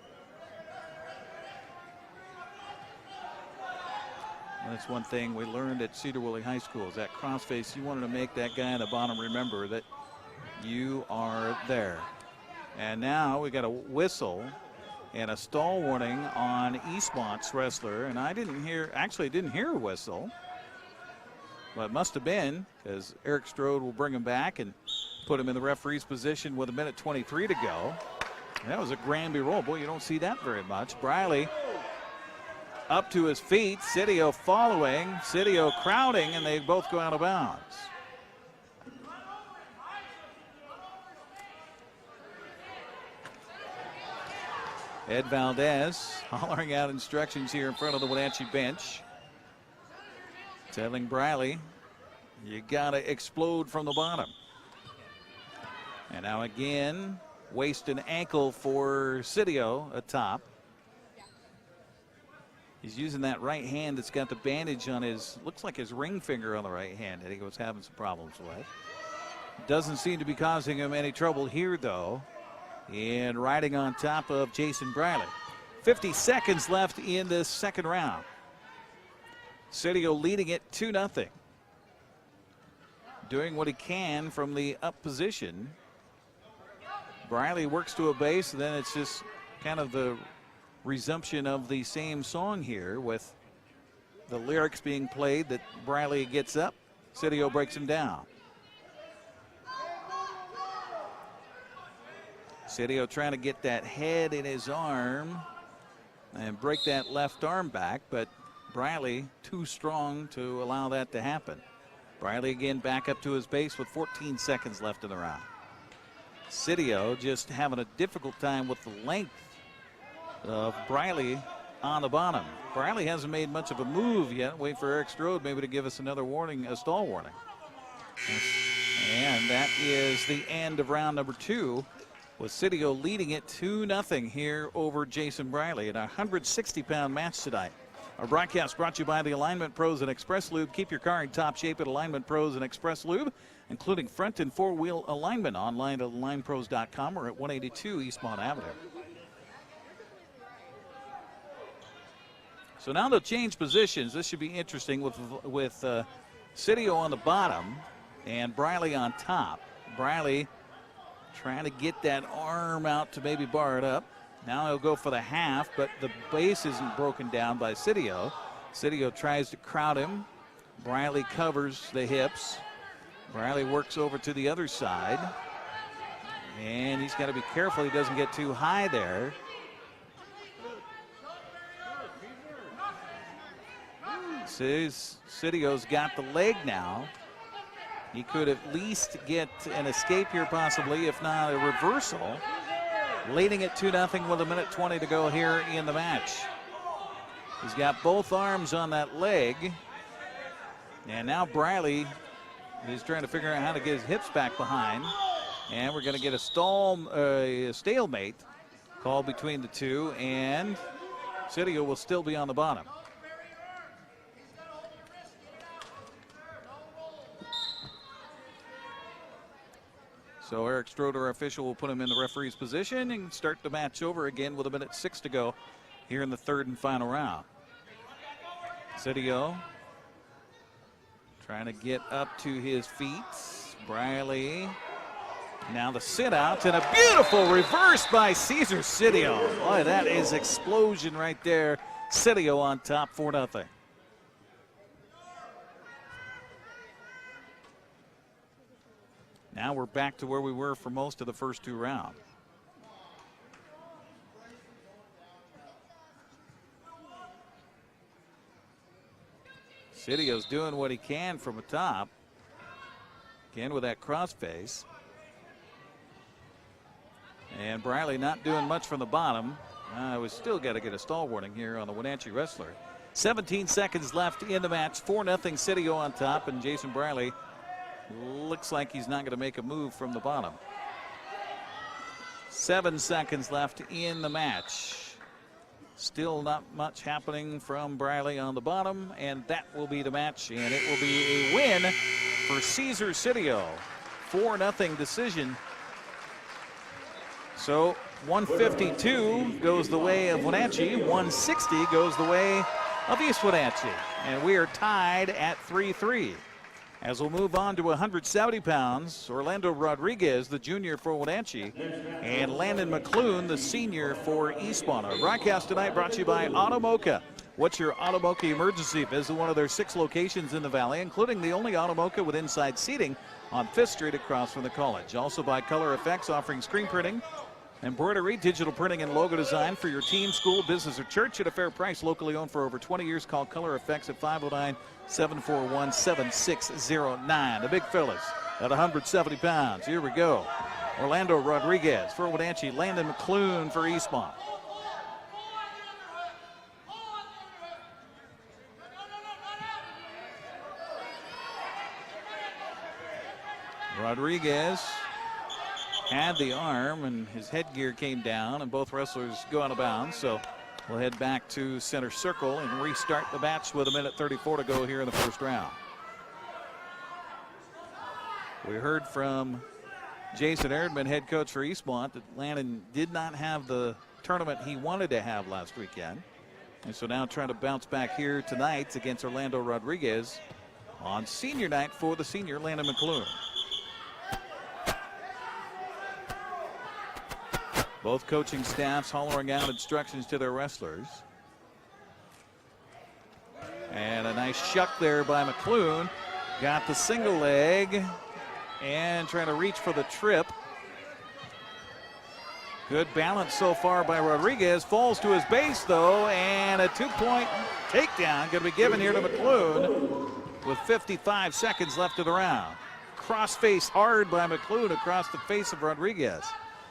S2: That's one thing we learned at Cedar Woolley High School is that crossface. You wanted to make that guy in the bottom remember that you are there. And now we got a whistle and a stall warning on Eastmont's wrestler. And I didn't hear a whistle. But it must have been, because Eric Strode will bring him back and put him in the referee's position with 1:23 to go. That was a Granby roll. Boy, you don't see that very much. Briley up to his feet. Sidio following. Sidio crowding, and they both go out of bounds. Ed Valdez hollering out instructions here in front of the Wenatchee bench. Telling Briley, you got to explode from the bottom. And now again, waist and ankle for Sidio atop. He's using that right hand that's got the bandage on his, looks like his ring finger on the right hand that he was having some problems with. Doesn't seem to be causing him any trouble here, though. And riding on top of Jason Briley. 50 seconds left in this second round. Sidio leading it 2-0. Doing what he can from the up position. Briley works to a base, and then it's just kind of the resumption of the same song here with the lyrics being played that Briley gets up. Sidio breaks him down. Sidio trying to get that head in his arm and break that left arm back, but Briley too strong to allow that to happen. Briley again back up to his base with 14 seconds left in the round. Sidio just having a difficult time with the length of Briley on the bottom. Briley hasn't made much of a move yet. Wait for Eric Strode maybe to give us another warning, a stall warning. And that is the end of round number 2, with Sidio leading it 2-0 here over Jason Briley in a 160-pound match tonight. Our broadcast brought to you by the Alignment Pros and Express Lube. Keep your car in top shape at Alignment Pros and Express Lube, including front and four-wheel alignment. Online at alignpros.com or at 182 Eastmont Avenue. So now they'll change positions. This should be interesting with Sidio on the bottom and Briley on top. Briley trying to get that arm out to maybe bar it up. Now he'll go for the half, but the base isn't broken down by Sidio. Sidio tries to crowd him. Briley covers the hips. Briley works over to the other side. And he's got to be careful he doesn't get too high there. Sidio's got the leg now. He could at least get an escape here possibly, if not a reversal. Leading it 2-0 with 1:20 to go here in the match. He's got both arms on that leg. And now Briley is trying to figure out how to get his hips back behind. And we're going to get a stalemate called between the two. And Sidio will still be on the bottom. So Eric Strode, our official, will put him in the referee's position and start the match over again with 1:06 to go here in the third and final round. Sidio trying to get up to his feet. Briley. Now the sit out and a beautiful reverse by Cesar Sidio. Boy, that is explosion right there. Sidio on top, 4-0. Now we're back to where we were for most of the first two rounds. Sidio's doing what he can from the top. Again with that crossface. And Briley not doing much from the bottom. We still got to get a stall warning here on the Wenatchee wrestler. 17 seconds left in the match. 4-0 Sidio on top, and Jason Briley looks like he's not going to make a move from the bottom. 7 seconds left in the match. Still not much happening from Briley on the bottom, and that will be the match, and it will be a win for Cesar Sidio. 4-0 decision. So 152 goes the way of Wenatchee, 160 goes the way of East Wenatchee, and we are tied at 3-3. As we'll move on to 170 pounds, Orlando Rodriguez, the junior for Wenatchee, and Landon McClune, the senior for Eastmont. Our broadcast tonight brought to you by Automoca. What's your Automoca emergency? Visit one of their 6 locations in the valley, including the only Automoca with inside seating on 5th Street across from the college. Also by Color Effects, offering screen printing, embroidery, digital printing, and logo design for your team, school, business, or church at a fair price. Locally owned for over 20 years. Call Color Effects at 509-741-7609. The big fellas at 170 pounds. Here we go. Orlando Rodriguez for Wenatchee. Landon McClune for Eastmont. Rodriguez had the arm and his headgear came down, and both wrestlers go out of bounds. So we'll head back to center circle and restart the match with 1:34 to go here in the first round. We heard from Jason Erdman, head coach for Eastmont, that Landon did not have the tournament he wanted to have last weekend. And so now trying to bounce back here tonight against Orlando Rodriguez on senior night for the senior Landon McClune. Both coaching staffs hollering out instructions to their wrestlers. And a nice shuck there by McClune. Got the single leg and trying to reach for the trip. Good balance so far by Rodriguez. Falls to his base though, and a 2-point takedown going to be given here to McClune with 55 seconds left of the round. cross-face hard by McClune across the face of Rodriguez.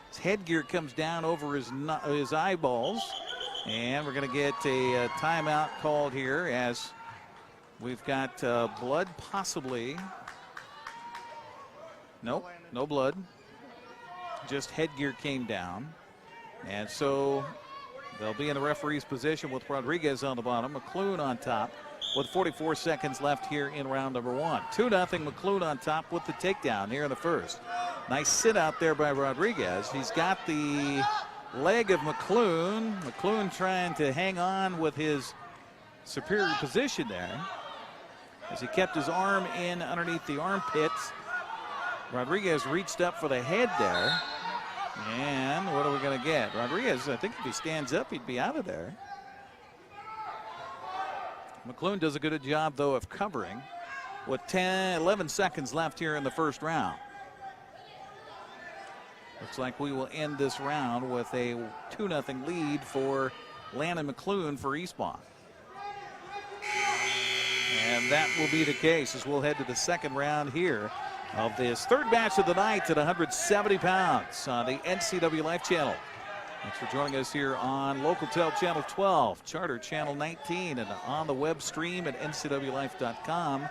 S2: His headgear comes down over his eyeballs. And we're going to get a timeout called here as we've got blood possibly. Nope, no blood. Just headgear came down. And so they'll be in the referee's position with Rodriguez on the bottom, McClune on top with 44 seconds left here in round number 1. 2-0 McClune on top with the takedown here in the first. Nice sit out there by Rodriguez. He's got the leg of McClune. McClune trying to hang on with his superior position there as he kept his arm in underneath the armpits. Rodriguez reached up for the head there. And what are we going to get? Rodriguez, I think if he stands up, he'd be out of there. McClune does a good job, though, of covering with 11 seconds left here in the first round. Looks like we will end this round with a 2-0 lead for Landon McClune for Eastmont. And that will be the case as we'll head to the second round here of this third match of the night at 170 pounds on the NCWLIFE channel. Thanks for joining us here on Localtel Channel 12, Charter Channel 19, and on the web stream at ncwlife.com.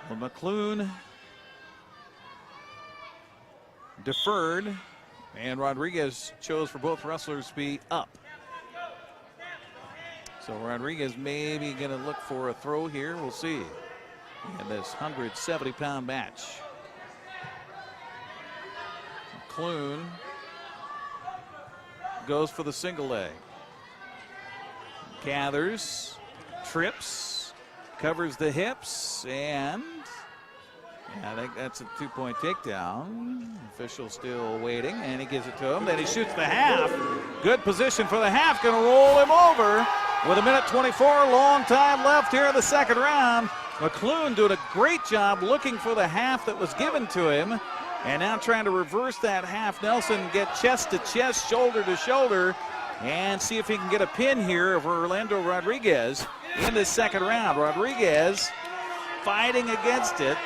S2: Well, McClune deferred, and Rodriguez chose for both wrestlers to be up. So Rodriguez maybe going to look for a throw here. We'll see in this 170-pound match. McClune goes for the single leg. Gathers, trips, covers the hips, and I think that's a 2-point takedown. Official still waiting, and he gives it to him. Then he shoots the half. Good position for the half. Going to roll him over with 1:24. Long time left here in the second round. McClune doing a great job looking for the half that was given to him. And now trying to reverse that half. Nelson get chest to chest, shoulder to shoulder, and see if he can get a pin here of Orlando Rodriguez in the second round. Rodriguez fighting against it.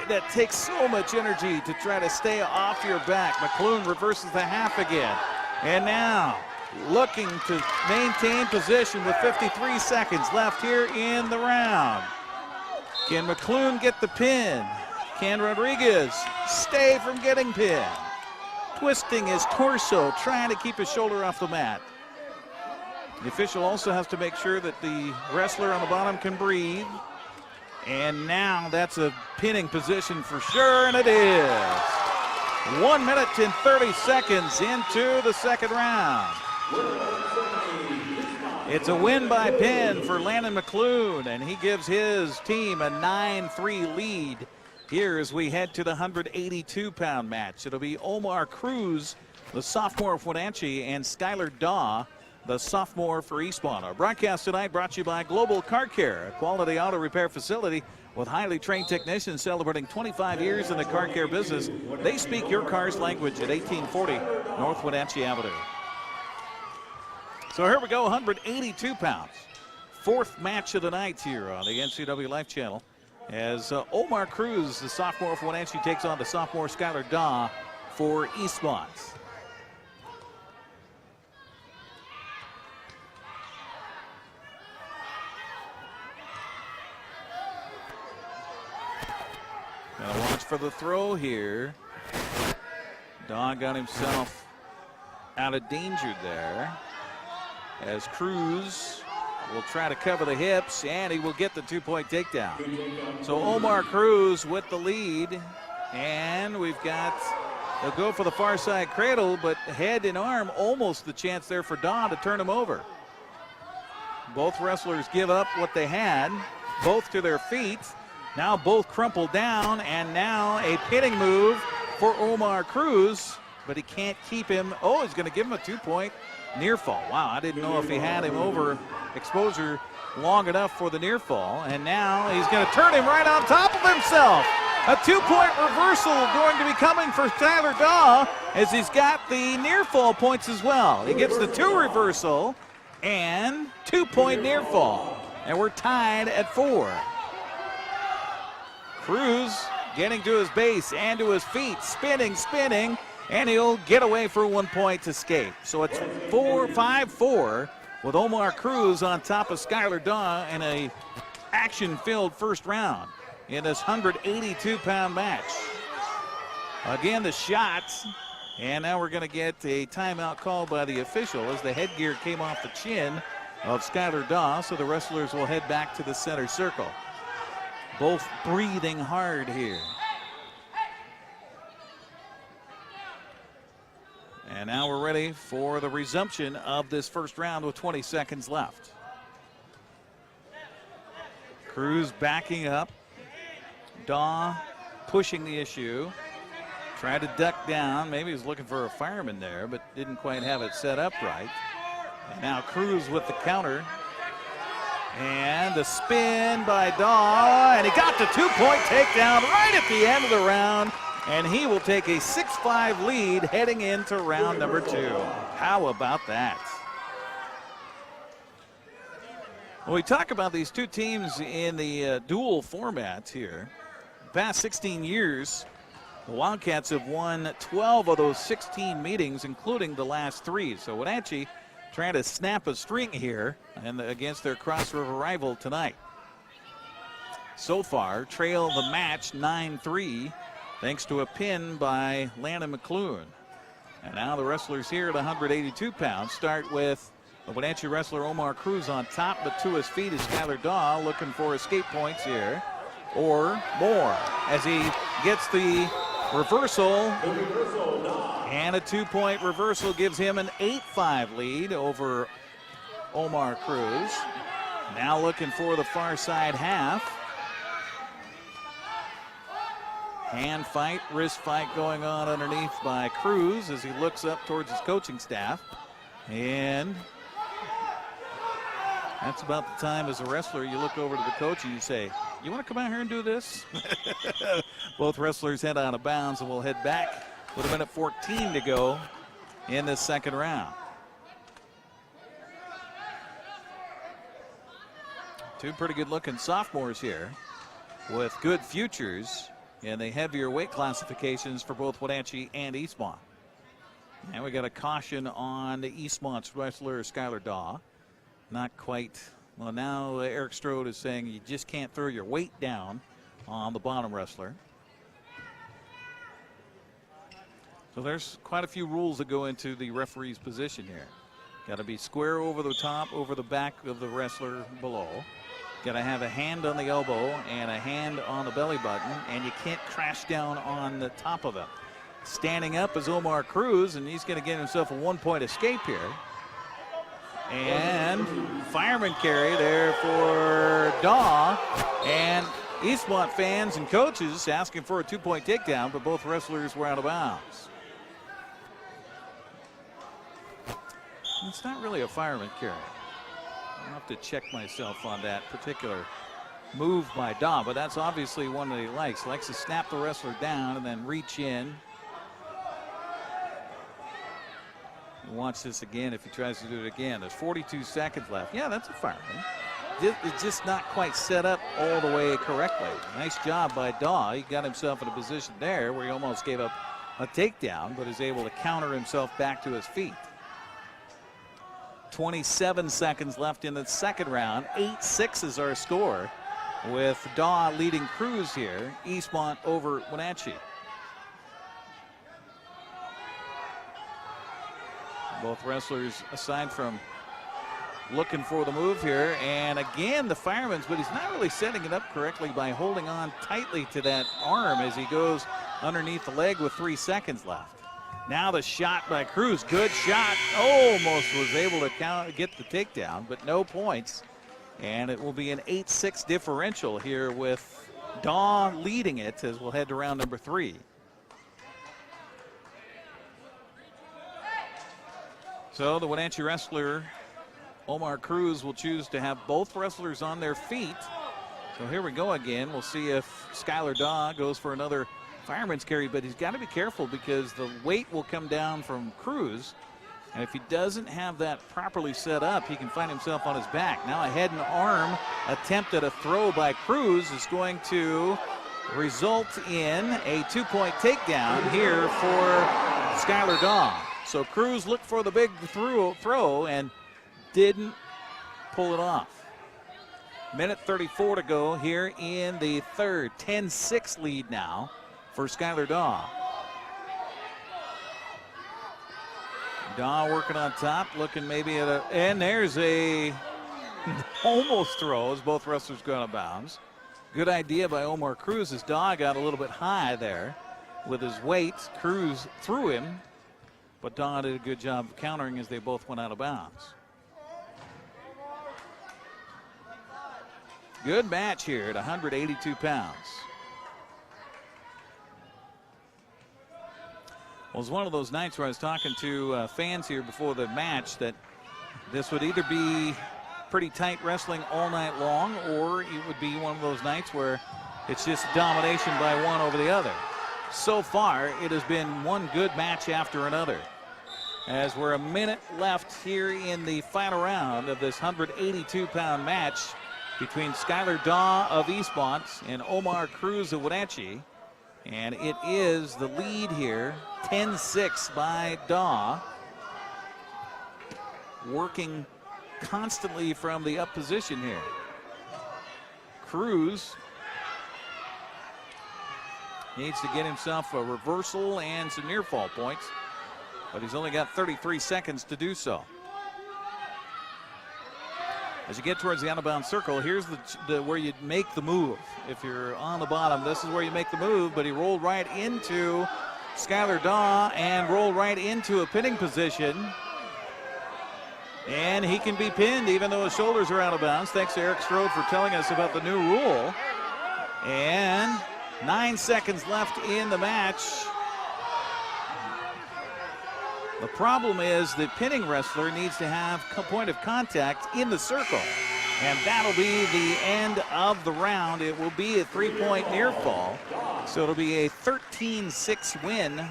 S2: That takes so much energy to try to stay off your back. McClune reverses the half again. And now looking to maintain position with 53 seconds left here in the round. Can McClune get the pin? Can Rodriguez stay from getting pinned? Twisting his torso, trying to keep his shoulder off the mat. The official also has to make sure that the wrestler on the bottom can breathe. And now that's a pinning position for sure, and it is. 1 minute and 30 seconds into the second round. It's a win by pin for Landon McClune, and he gives his team a 9-3 lead here as we head to the 182-pound match. It'll be Omar Cruz, the sophomore of Wenatchee, and Skylar Daw, the sophomore for Eastmont. Our broadcast tonight brought to you by Global Car Care, a quality auto repair facility with highly trained technicians celebrating 25 years in the car care business. They speak your car's language at 1840 North Wenatchee Avenue. So here we go, 182 pounds. Fourth match of the night here on the NCWLIFE channel as Omar Cruz, the sophomore for Wenatchee, takes on the sophomore Skylar Daw for Eastmont. Gonna watch for the throw here. Daw got himself out of danger there as Cruz will try to cover the hips, and he will get the 2-point takedown. So Omar Cruz with the lead, and we've got, they'll go for the far side cradle, but head and arm, almost the chance there for Daw to turn him over. Both wrestlers give up what they had, both to their feet. Now both crumple down, and now a pinning move for Omar Cruz, but he can't keep him. Oh, he's going to give him a 2-point near fall. Wow, I didn't know if he had him over exposure long enough for the near fall, and now he's going to turn him right on top of himself. A 2-point reversal going to be coming for Skylar Daw as he's got the near fall points as well. He gets the 2 reversal and 2-point near fall. and we're tied at 4. Cruz getting to his base and to his feet, spinning, and he'll get away for a 1-point escape. So it's 5-4 with Omar Cruz on top of Skylar Daw in a action-filled first round in this 182-pound match. Again, the shots, and now we're going to get a timeout called by the official as the headgear came off the chin of Skylar Daw, so the wrestlers will head back to the center circle. Both breathing hard here. And now we're ready for the resumption of this first round with 20 seconds left. Cruz backing up. Daw pushing the issue. Tried to duck down. Maybe he was looking for a fireman there, but didn't quite have it set up right. And now Cruz with the counter. And the spin by Daw. And he got the 2-point takedown right at the end of the round. And he will take a 6-5 lead heading into round number 2. How about that? When we talk about these two teams in the dual format here, the past 16 years, the Wildcats have won 12 of those 16 meetings, including the last 3. So Wenatchee trying to snap a string here and against their Cross River rival tonight. So far, trail the match 9-3. Thanks to a pin by Landon McClune. And now the wrestlers here at 182 pounds start with the Wenatchee wrestler Omar Cruz on top, but to his feet is Skylar Daw looking for escape points here or more as he gets the reversal. And a 2-point reversal gives him an 8-5 lead over Omar Cruz. Now looking for the far side half. Hand fight, wrist fight going on underneath by Cruz as he looks up towards his coaching staff. And that's about the time as a wrestler you look over to the coach and you say, you want to come out here and do this? Both wrestlers head out of bounds, and we'll head back with 1:14 to go in this second round. Two pretty good looking sophomores here with good futures in the heavier weight classifications for both Wenatchee and Eastmont. And we got a caution on the Eastmont's wrestler Skylar Daw. Not quite. Well, now Eric Strode is saying you just can't throw your weight down on the bottom wrestler. So there's quite a few rules that go into the referee's position here. Got to be square over the top, over the back of the wrestler below. Got to have a hand on the elbow and a hand on the belly button, and you can't crash down on the top of it. Standing up is Omar Cruz, and he's going to get himself a 1-point escape here. And fireman carry there for Daw, and Eastmont fans and coaches asking for a 2-point takedown, but both wrestlers were out of bounds. It's not really a fireman carry. I'll have to check myself on that particular move by Daw, but that's obviously one that he likes. Likes to snap the wrestler down and then reach in. Watch this again if he tries to do it again. There's 42 seconds left. Yeah, that's a fireman. It's just not quite set up all the way correctly. Nice job by Daw. He got himself in a position there where he almost gave up a takedown, but is able to counter himself back to his feet. 27 seconds left in the second round. 8-6 is our score, with Daw leading Cruz here. Eastmont over Wenatchee. Both wrestlers, aside from looking for the move here, and again the fireman's, but he's not really setting it up correctly by holding on tightly to that arm as he goes underneath the leg with 3 seconds left. Now the shot by Cruz, good shot, almost was able to get the takedown, but no points. And it will be an 8-6 differential here with Daw leading it as we'll head to round number 3. So the Wenatchee wrestler, Omar Cruz, will choose to have both wrestlers on their feet. So here we go again. We'll see if Skylar Daw goes for another fireman's carry, but he's got to be careful because the weight will come down from Cruz. And if he doesn't have that properly set up, he can find himself on his back. Now a head and arm attempt at a throw by Cruz is going to result in a 2-point takedown here for Skylar Daw. So Cruz looked for the big throw and didn't pull it off. Minute 34 to go here in the third. 10-6 lead now for Skylar Daw. Daw working on top, looking maybe at a, and there's a almost throw as both wrestlers go out of bounds. Good idea by Omar Cruz as Daw got a little bit high there with his weight. Cruz threw him, but Daw did a good job of countering as they both went out of bounds. Good match here at 182 pounds. Well, it was one of those nights where I was talking to fans here before the match that this would either be pretty tight wrestling all night long, or it would be one of those nights where it's just domination by one over the other. So far, it has been one good match after another. As we're a minute left here in the final round of this 182-pound match between Skylar Daw of Eastmont and Omar Cruz of Wenatchee. And it is the lead here, 10-6 by Daw. Working constantly from the up position here. Cruz needs to get himself a reversal and some near fall points, but he's only got 33 seconds to do so. As you get towards the out-of-bounds circle, here's the where you make the move. If you're on the bottom, this is where you make the move, but he rolled right into Skylar Daw and rolled right into a pinning position. And he can be pinned even though his shoulders are out of bounds. Thanks to Eric Strode for telling us about the new rule. And 9 seconds left in the match. The problem is the pinning wrestler needs to have a point of contact in the circle. And that'll be the end of the round. It will be a 3-point near fall. So it'll be a 13-6 win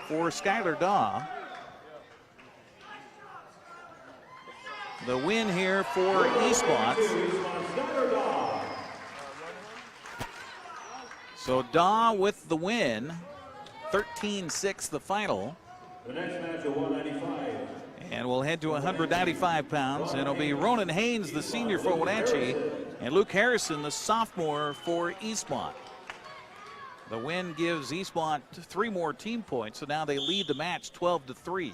S2: for Skylar Daw. The win here for Eastmont. So Daw with the win. 13-6 the final.
S20: The next match at 195.
S2: And we'll head to 195 pounds. And it'll be Ronan Haynes, the senior for Wenatchee, and Luke Harrison, the sophomore for Eastmont. The win gives Eastmont 3 more team points, so now they lead the match 12-3.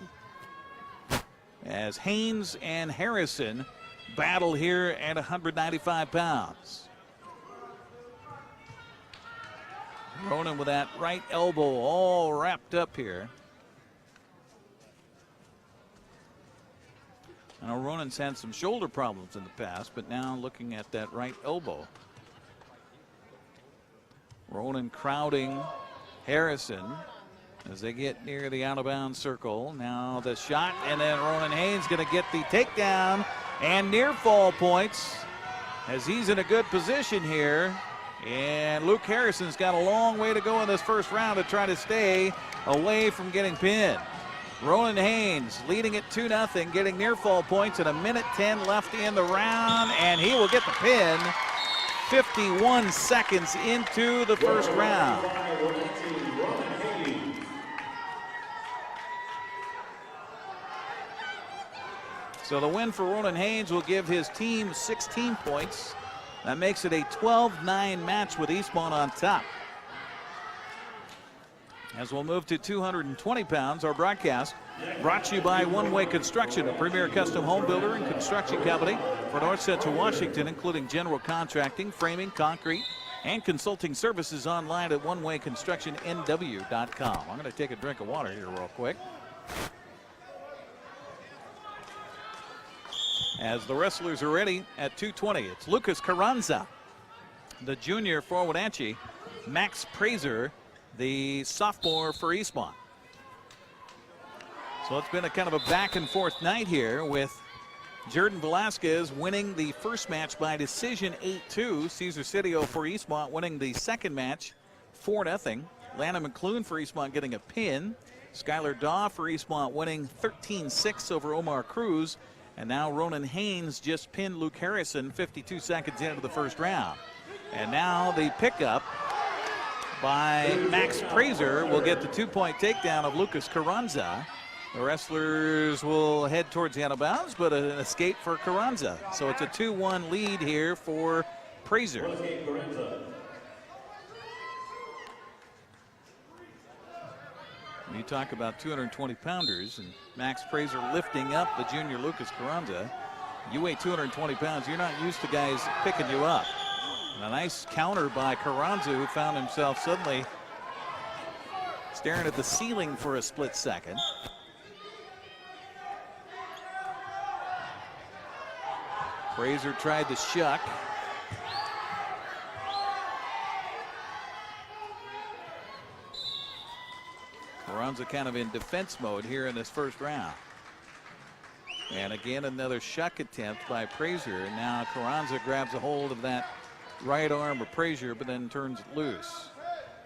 S2: As Haynes and Harrison battle here at 195 pounds. Ronan with that right elbow all wrapped up here. Now Ronan's had some shoulder problems in the past, but now looking at that right elbow. Ronan crowding Harrison as they get near the out-of-bounds circle. Now the shot, and then Ronan Haynes going to get the takedown and near fall points as he's in a good position here. And Luke Harrison's got a long way to go in this first round to try to stay away from getting pinned. Ronan Haynes leading it 2-0, getting near fall points at 1:10 left in the round, and he will get the pin 51 seconds into the first round. So the win for Ronan Haynes will give his team 16 points. That makes it a 12-9 match with Eastmont on top. As we'll move to 220 pounds, our broadcast brought to you by One Way Construction, a premier custom home builder and construction company for North Central Washington, including general contracting, framing, concrete, and consulting services online at onewayconstructionnw.com. I'm going to take a drink of water here real quick. As the wrestlers are ready at 220, it's Lucas Carranza, the junior for Wenatchee, Max Prazer, the sophomore for Eastmont. So it's been a kind of a back and forth night here with Jordan Velasquez winning the first match by decision 8-2. Cesar Sidio for Eastmont winning the second match 4-0. Lana McClune for Eastmont getting a pin. Skylar Daw for Eastmont winning 13-6 over Omar Cruz. And now Ronan Haynes just pinned Luke Harrison 52 seconds into the first round. And now the pickup by Max Prazer will get the 2-point takedown of Lucas Carranza. The wrestlers will head towards the out of bounds, but an escape for Carranza. So it's a 2-1 lead here for Prazer. You talk about 220-pounders and Max Prazer lifting up the junior Lucas Carranza. You weigh 220 pounds, you're not used to guys picking you up. And a nice counter by Carranza, who found himself suddenly staring at the ceiling for a split second. Prazer tried to shuck. Carranza kind of in defense mode here in this first round. And again, another shuck attempt by Prazer. And now Carranza grabs a hold of that right arm of Prazer, but then turns it loose.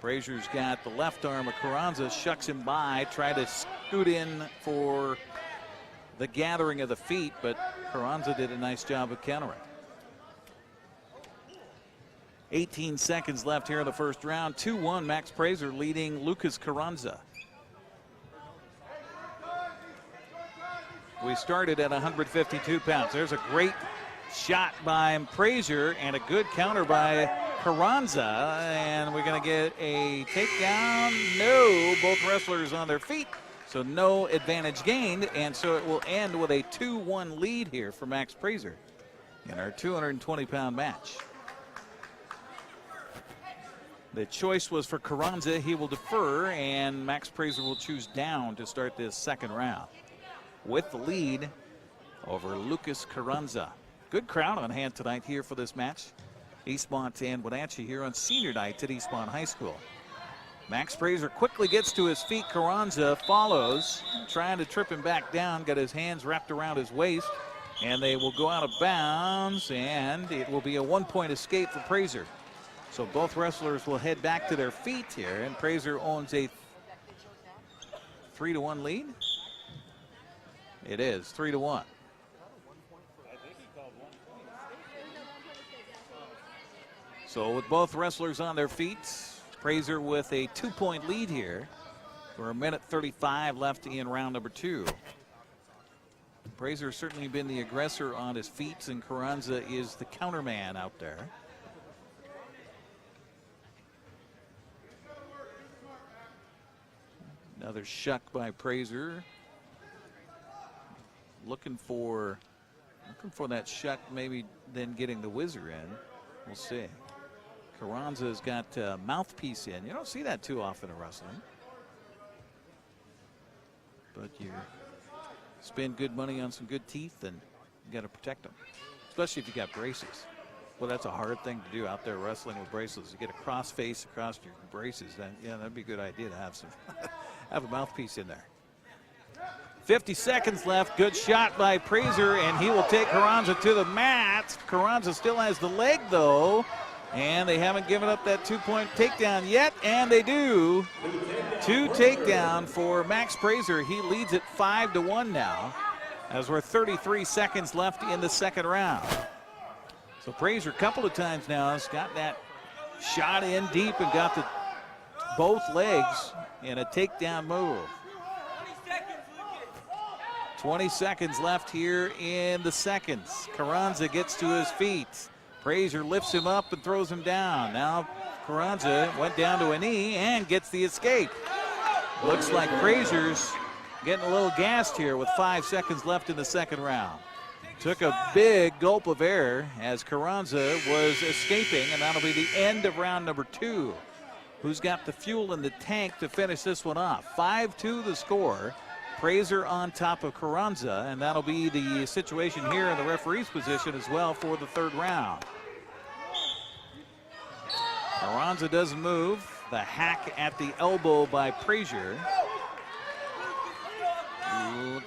S2: Prazer's got the left arm of Carranza, shucks him by, tried to scoot in for the gathering of the feet, but Carranza did a nice job of countering. 18 seconds left here in the first round. 2-1, Max Prazer leading Lucas Carranza. We started at 152 pounds. There's a great shot by Prazer and a good counter by Carranza. And we're going to get a takedown. No, both wrestlers on their feet. So no advantage gained. And so it will end with a 2-1 lead here for Max Prazer in our 220-pound match. The choice was for Carranza. He will defer, and Max Prazer will choose down to start this second round with the lead over Lucas Carranza. Good crowd on hand tonight here for this match. Eastmont and Wenatchee here on senior night at Eastmont High School. Max Prazer quickly gets to his feet. Carranza follows, trying to trip him back down, got his hands wrapped around his waist, and they will go out of bounds, and it will be a 1-point escape for Prazer. So both wrestlers will head back to their feet here, and Prazer owns a 3-1 lead. It is 3-1. So with both wrestlers on their feet, Prazer with a 2-point lead here for 1:35 left in round number 2. Prazer certainly been the aggressor on his feet, and Carranza is the counterman out there. Another shuck by Prazer. Looking for that shuck, maybe then getting the whizzer in. We'll see. Carranza's got a mouthpiece in. You don't see that too often in wrestling. But you spend good money on some good teeth, and you got to protect them, especially if you got braces. Well, that's a hard thing to do out there wrestling with braces. You get a cross face across your braces. Then, yeah, that'd be a good idea to have some have a mouthpiece in there. 50 seconds left. Good shot by Prazer, and he will take Carranza to the mat. Carranza still has the leg, though, and they haven't given up that 2-point takedown yet, and they do. 2 takedown for Max Prazer. He leads it 5-1 now, as we're 33 seconds left in the second round. So Prazer a couple of times now has got that shot in deep and got the both legs in a takedown move. 20 seconds left here in the seconds. Carranza gets to his feet. Prazer lifts him up and throws him down. Now Carranza went down to a knee and gets the escape. Looks like Prazer's getting a little gassed here with 5 seconds left in the second round. Took a big gulp of air as Carranza was escaping, and that'll be the end of round number 2. Who's got the fuel in the tank to finish this one off? 5-2 the score. Prazer on top of Carranza, and that'll be the situation here in the referee's position as well for the third round. Carranza doesn't move. The hack at the elbow by Prazer.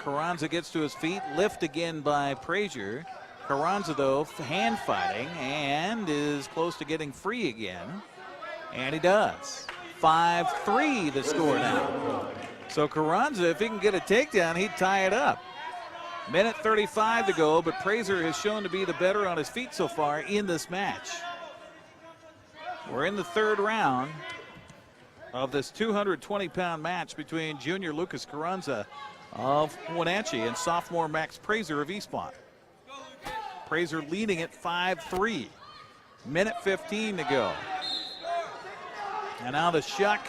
S2: Carranza gets to his feet. Lift again by Prazer. Carranza, though, hand fighting and is close to getting free again. And he does. 5-3 the score now. So Carranza, if he can get a takedown, he'd tie it up. Minute 35 to go, but Prazer has shown to be the better on his feet so far in this match. We're in the third round of this 220-pound match between junior Lucas Carranza of Wenatchee and sophomore Max Prazer of Eastmont. Prazer leading at 5-3. Minute 15 to go. And now the shuck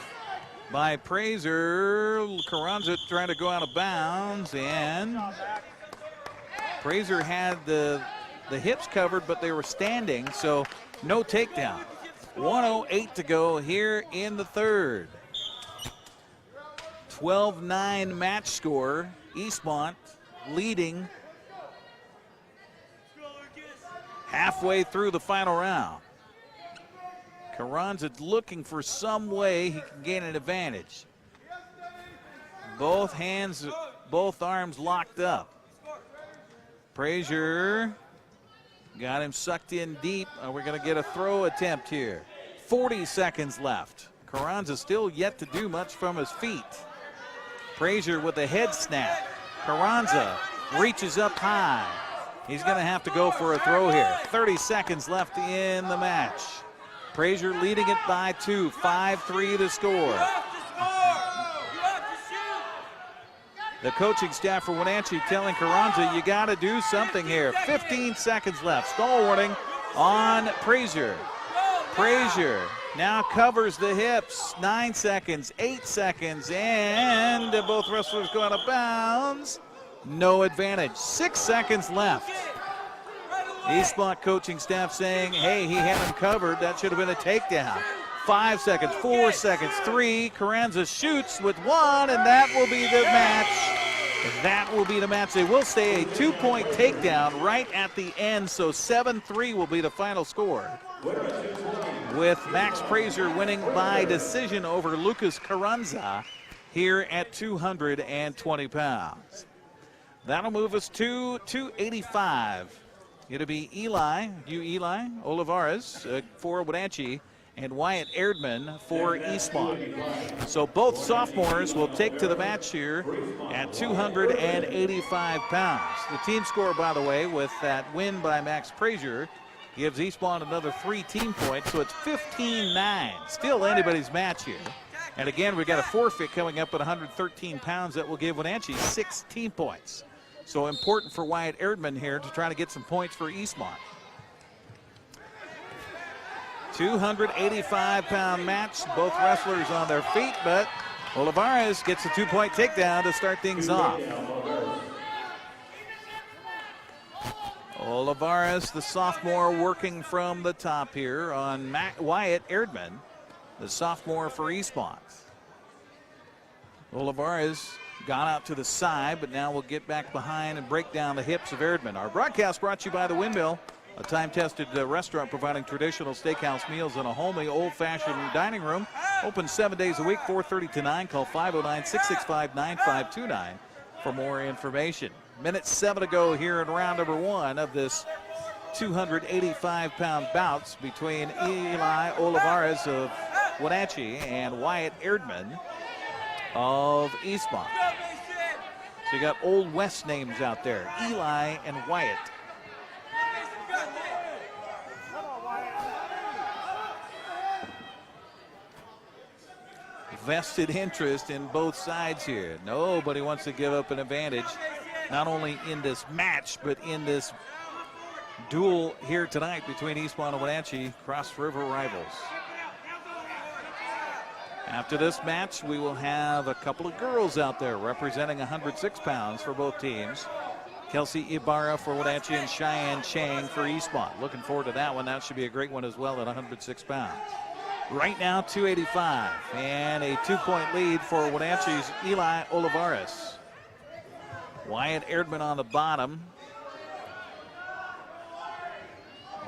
S2: by Prazer. Carranza trying to go out of bounds, and Prazer had the hips covered, but they were standing, so no takedown. 1:08 to go here in the third. 12-9 match score. Eastmont leading halfway through the final round. Carranza looking for some way he can gain an advantage. Both hands, both arms locked up. Prazer got him sucked in deep. We're going to get a throw attempt here. 40 seconds left. Carranza still yet to do much from his feet. Prazer with a head snap. Carranza reaches up high. He's going to have to go for a throw here. 30 seconds left in the match. Prazer leading it by 2. 5-3 to score. The coaching staff for Wenatchee telling Carranza, you got to do something here. 15 seconds left. Stall warning on Prazer. Prazer now covers the hips. 9 seconds, 8 seconds, and both wrestlers go out of bounds. No advantage. 6 seconds left. Eastmont coaching staff saying, hey, he had him covered. That should have been a takedown. 5 seconds, 4 seconds, 3. Carranza shoots with 1, and that will be the match. That will be the match. They will say a 2-point takedown right at the end, so 7-3 will be the final score, with Max Prazer winning by decision over Lucas Carranza here at 220 pounds. That'll move us to 285. It'll be Eli Olivares for Wenatchee, and Wyatt Erdman for Eastmont. So both sophomores will take to the match here at 285 pounds. The team score, by the way, with that win by Max Prazer, gives Eastmont another 3 team points, so it's 15-9. Still anybody's match here. And again, we've got a forfeit coming up at 113 pounds that will give Wenatchee 6 team points. So important for Wyatt Erdman here to try to get some points for Eastmont. 285-pound match, both wrestlers on their feet, but Olivares gets a 2-point takedown to start things off. Olivares, the sophomore, working from the top here on Wyatt Erdman, the sophomore for Eastmont. Olivares got out to the side, but now we'll get back behind and break down the hips of Erdman. Our broadcast brought to you by The Windmill, a time-tested restaurant providing traditional steakhouse meals in a homely, old-fashioned dining room. Open 7 days a week, 4:30 to 9. Call 509-665-9529 for more information. Minute 7 to go here in round number 1 of this 285-pound bouts between Eli Olivares of Wenatchee and Wyatt Erdman of Eastmont. So you got Old West names out there, Eli and Wyatt. Vested interest in both sides here. Nobody wants to give up an advantage, not only in this match, but in this duel here tonight between Eastmont and Wenatchee, Cross River rivals. After this match, we will have a couple of girls out there representing 106 pounds for both teams. Kelsey Ibarra for Wenatchee and Cheyenne Chang for Eastmont. Looking forward to that one. That should be a great one as well at 106 pounds. Right now, 285, and a 2-point lead for Wenatchee's Eli Olivares. Wyatt Erdman on the bottom.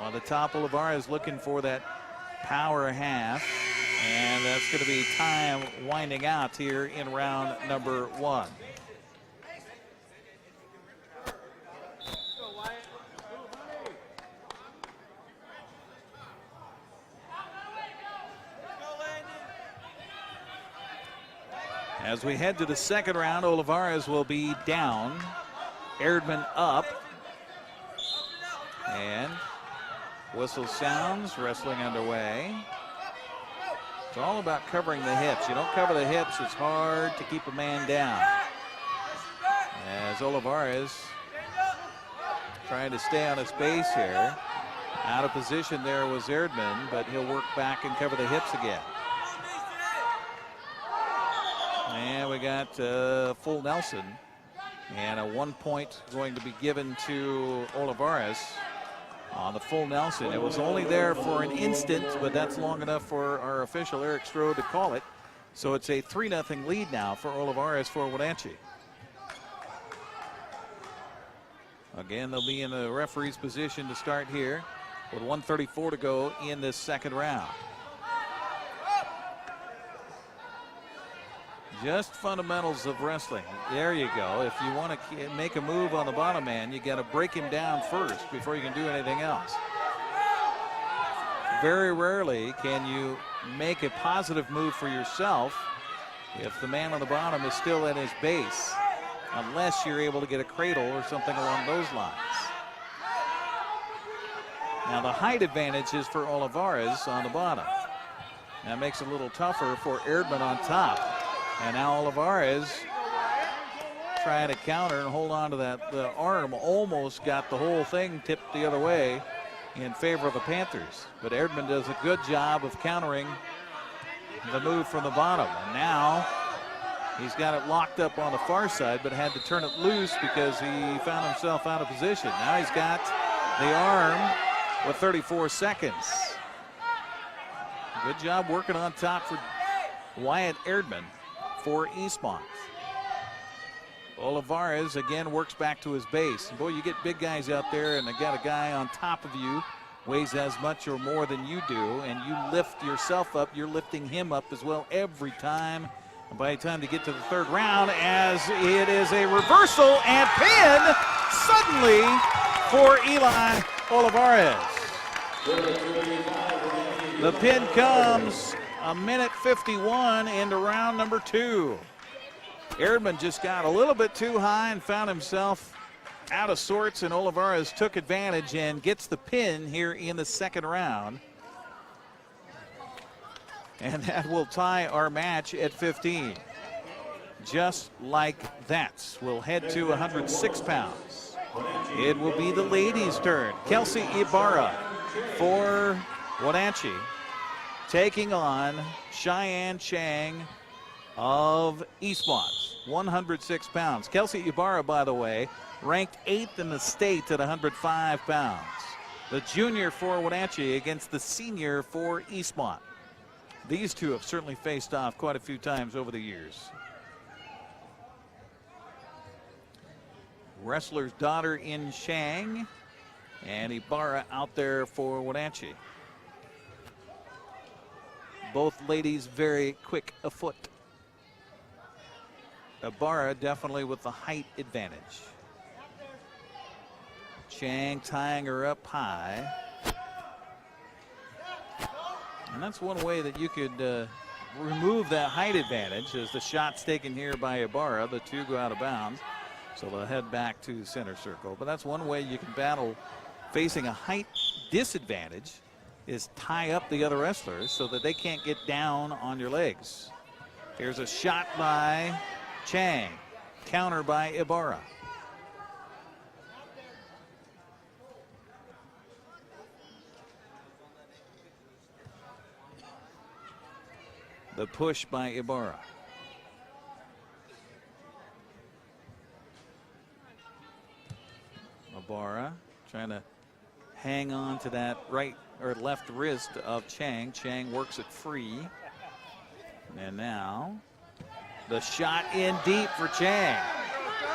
S2: On the top, Olivares looking for that power half, and that's going to be time winding out here in round number 1. As we head to the second round, Olivares will be down. Erdman up. And whistle sounds, wrestling underway. It's all about covering the hips. You don't cover the hips, it's hard to keep a man down. As Olivares trying to stay on his base here. Out of position there was Erdman, but he'll work back and cover the hips again. And we got full Nelson. And a 1 point going to be given to Olivares on the full Nelson. It was only there for an instant, but that's long enough for our official Eric Strode to call it. So it's a 3-0 lead now for Olivares for Wenatchee. Again, they'll be in the referee's position to start here with 1:34 to go in this second round. Just fundamentals of wrestling. There you go. If you want to make a move on the bottom man, you got to break him down first before you can do anything else. Very rarely can you make a positive move for yourself if the man on the bottom is still at his base, unless you're able to get a cradle or something along those lines. Now the height advantage is for Olivares on the bottom. That makes it a little tougher for Erdman on top. And now Olivares trying to counter and hold on to that. The arm almost got the whole thing tipped the other way in favor of the Panthers. But Erdman does a good job of countering the move from the bottom. And now he's got it locked up on the far side, but had to turn it loose because he found himself out of position. Now he's got the arm with 34 seconds. Good job working on top for Wyatt Erdman for Eastmont. Olivares again works back to his base. Boy, you get big guys out there and they got a guy on top of you, weighs as much or more than you do, and you lift yourself up, you're lifting him up as well every time. And by the time to get to the third round, as it is a reversal and pin suddenly for Eli Olivares. The pin comes a minute 51 into round number 2. Erdman just got a little bit too high and found himself out of sorts, and Olivares took advantage and gets the pin here in the second round. And that will tie our match at 15. Just like that. We'll head to 106 pounds. It will be the ladies' turn. Kelsey Ibarra for Wenatchee taking on Cheyenne Chang of Eastmont, 106 pounds. Kelsey Ibarra, by the way, ranked 8th in the state at 105 pounds. The junior for Wenatchee against the senior for Eastmont. These two have certainly faced off quite a few times over the years. Wrestler's daughter in Chang, and Ibarra out there for Wenatchee. Both ladies very quick afoot. Ibarra definitely with the height advantage. Chang tying her up high. And that's one way that you could remove that height advantage, as the shot's taken here by Ibarra. The two go out of bounds, so they'll head back to center circle. But that's one way you can battle facing a height disadvantage, is tie up the other wrestlers so that they can't get down on your legs. Here's a shot by Chang, counter by Ibarra. The push by Ibarra. Ibarra trying to hang on to that right or left wrist of Chang. Chang works it free. And now the shot in deep for Chang.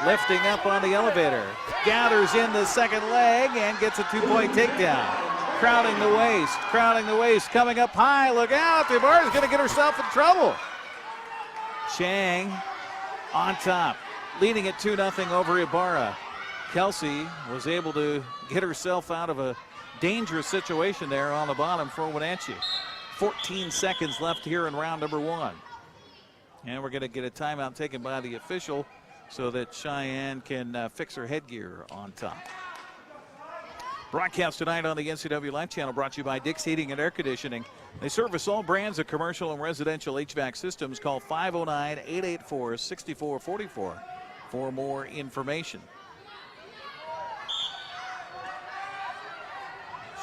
S2: Lifting up on the elevator. Gathers in the second leg and gets a 2-point takedown. Crowding the waist, coming up high. Look out, Ibarra's going to get herself in trouble. Chang on top, leading it 2-0 over Ibarra. Kelsey was able to get herself out of a dangerous situation there on the bottom for Wenatchee. 14 seconds left here in round number 1. And we're going to get a timeout taken by the official so that Cheyenne can fix her headgear on top. Broadcast tonight on the NCW Life channel brought to you by Dick's Heating and Air Conditioning. They service all brands of commercial and residential HVAC systems. Call 509-884-6444 for more information.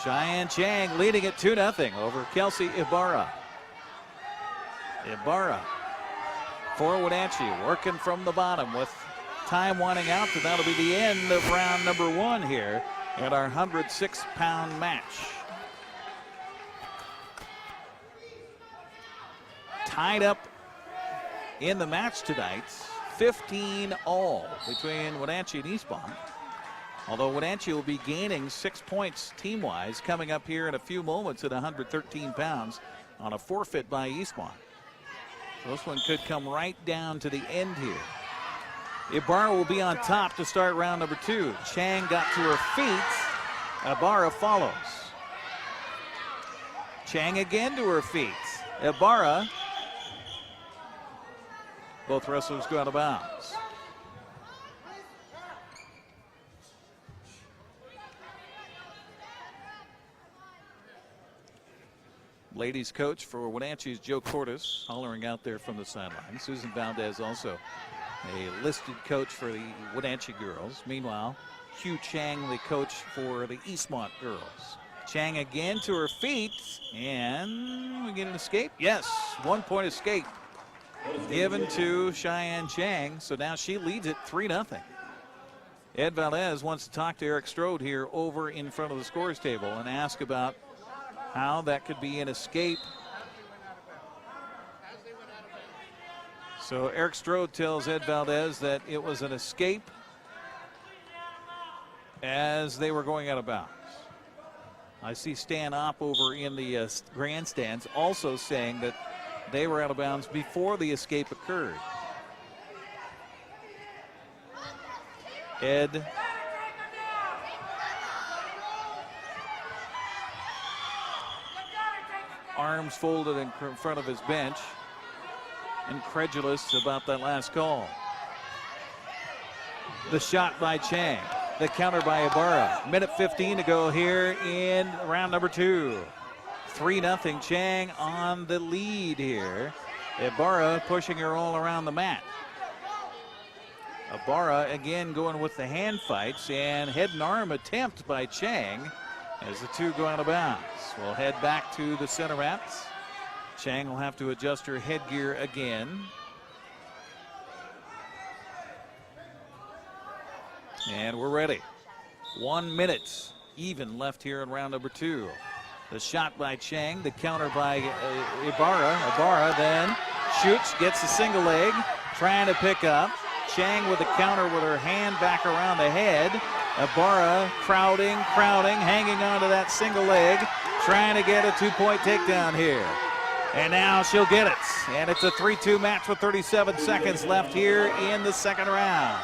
S2: Cheyenne Chang leading it 2-0 over Kelsey Ibarra. Ibarra for Wenatchee, working from the bottom with time winding out, and that'll be the end of round number 1 here at our 106-pound match. Tied up in the match tonight, 15 all between Wenatchee and Eastmont. Although Wenatchee will be gaining 6 points team-wise coming up here in a few moments at 113 pounds on a forfeit by Eastmont. So this one could come right down to the end here. Ibarra will be on top to start round number 2. Chang got to her feet. Ibarra follows. Chang again to her feet. Ibarra. Both wrestlers go out of bounds. Ladies coach for Wenatchee's Joe Cordes hollering out there from the sideline. Susan Valdez also a listed coach for the Wenatchee girls. Meanwhile, Hugh Chang, the coach for the Eastmont girls. Chang again to her feet, and we get an escape. Yes, 1 point escape given to Cheyenne Chang, so now she leads it 3-0. Ed Valdez wants to talk to Eric Strode here over in front of the scores table and ask about how that could be an escape. So Eric Strode tells Ed Valdez that it was an escape as they were going out of bounds. I see Stan Opp over in the grandstands also saying that they were out of bounds before the escape occurred. Ed arms folded in front of his bench, incredulous about that last call. The shot by Chang, the counter by Ibarra. Minute 15 to go here in round number 2. 3-0 Chang on the lead here. Ibarra pushing her all around the mat. Ibarra again going with the hand fights, and head and arm attempt by Chang as the two go out of bounds. We'll head back to the center mats. Chang will have to adjust her headgear again. And we're ready. 1 minute even left here in round number 2. The shot by Chang, the counter by Ibarra. Ibarra then shoots, gets a single leg, trying to pick up. Chang with a counter with her hand back around the head. Ibarra crowding, hanging on to that single leg, trying to get a 2-point takedown here. And now she'll get it. And it's a 3-2 match with 37 seconds left here in the second round.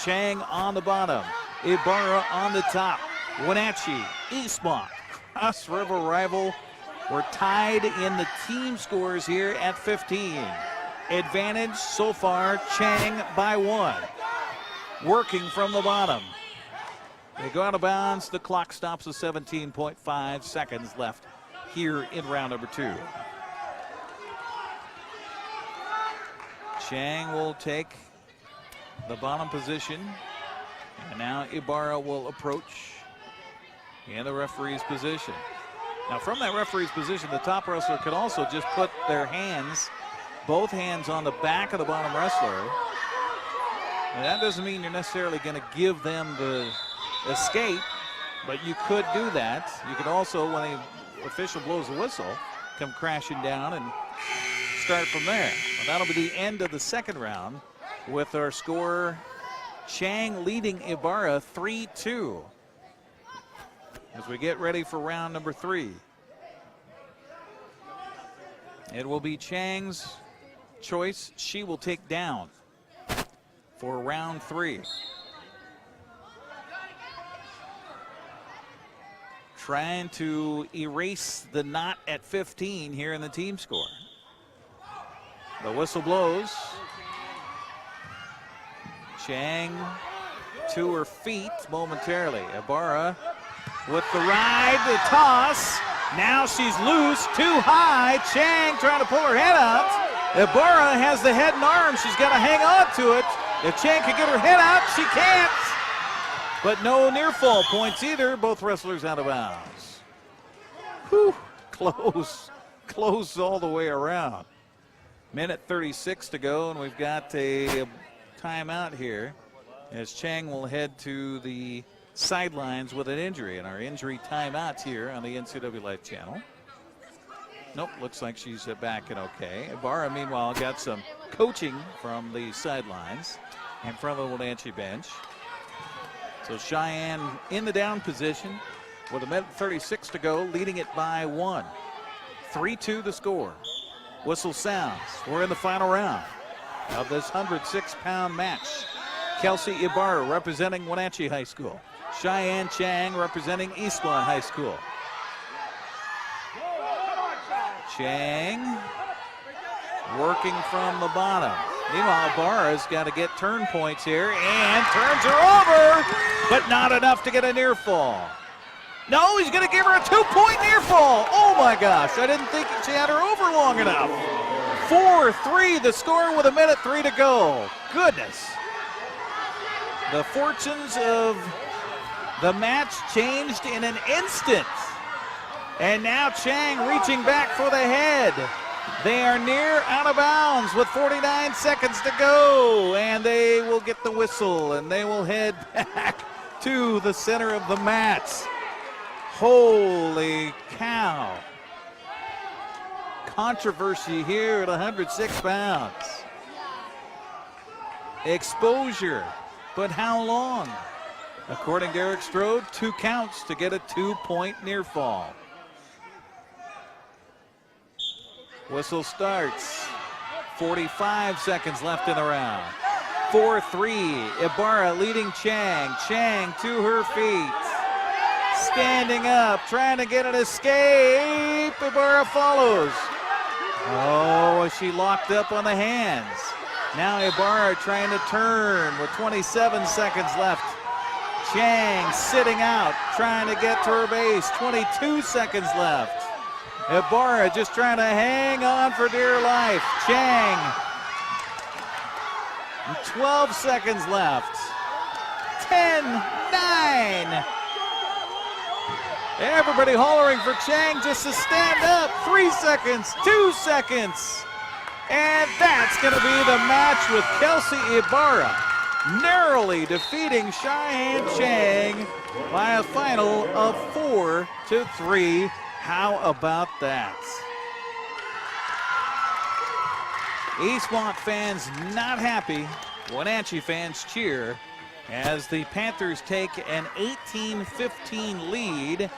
S2: Chang on the bottom, Ibarra on the top. Wenatchee, Eastmont, Cross River rival. We're tied in the team scores here at 15. Advantage so far, Chang by 1. Working from the bottom. They go out of bounds. The clock stops with 17.5 seconds left here in round number 2. Chang will take the bottom position. And now Ibarra will approach in the referee's position. Now from that referee's position, the top wrestler could also just put their hands, both hands on the back of the bottom wrestler. And that doesn't mean you're necessarily going to give them the escape, but you could do that. You could also, when the official blows the whistle, come crashing down and start from there. Well, that'll be the end of the second round with our score Chang leading Ibarra 3-2 as we get ready for round number 3. It will be Chang's choice. She will take down for round 3. Trying to erase the knot at 15 here in the team score. The whistle blows. Chang to her feet momentarily. Ibarra with the ride, the toss. Now she's loose, too high. Chang trying to pull her head out. Ibarra has the head and arm. She's got to hang on to it. If Chang can get her head out, she can't. But no near fall points either. Both wrestlers out of bounds. Whew, close all the way around. Minute 36 to go, and we've got a timeout here as Chang will head to the sidelines with an injury, and our injury timeouts here on the NCWLIFE channel. Nope, looks like she's back and okay. Ibarra, meanwhile, got some coaching from the sidelines and from the Wenatchee bench. So Cheyenne in the down position with a minute 36 to go, leading it by 1. 3-2 the score. Whistle sounds. We're in the final round of this 106-pound match. Kelsey Ibarra representing Wenatchee High School. Cheyenne Chang representing Eastmont High School. Chang working from the bottom. Meanwhile, Ibarra's got to get turn points here and turns her over, but not enough to get a near fall. No, he's going to give her a 2-point near fall. Oh my gosh, I didn't think she had her over long enough. 4-3 the score with a minute 3 to go. Goodness. The fortunes of the match changed in an instant. And now Chang reaching back for the head. They are near out of bounds with 49 seconds to go. And they will get the whistle and they will head back to the center of the mat. Holy cow. Controversy here at 106 pounds. Exposure, but how long? According to Eric Strode, 2 counts to get a 2-point near fall. Whistle starts. 45 seconds left in the round. 4-3, Ibarra leading Chang. Chang to her feet. Standing up, trying to get an escape. Ibarra follows. Oh, she locked up on the hands. Now Ibarra trying to turn with 27 seconds left. Chang sitting out, trying to get to her base. 22 seconds left. Ibarra just trying to hang on for dear life. Chang. 12 seconds left. 10, 9. Everybody hollering for Chang just to stand up. 3 seconds, 2 seconds. And that's going to be the match with Kelsey Ibarra narrowly defeating Cheyenne Chang by a final of 4-3. How about that? Eastmont fans not happy. Wenatchee fans cheer as the Panthers take an 18-15 lead,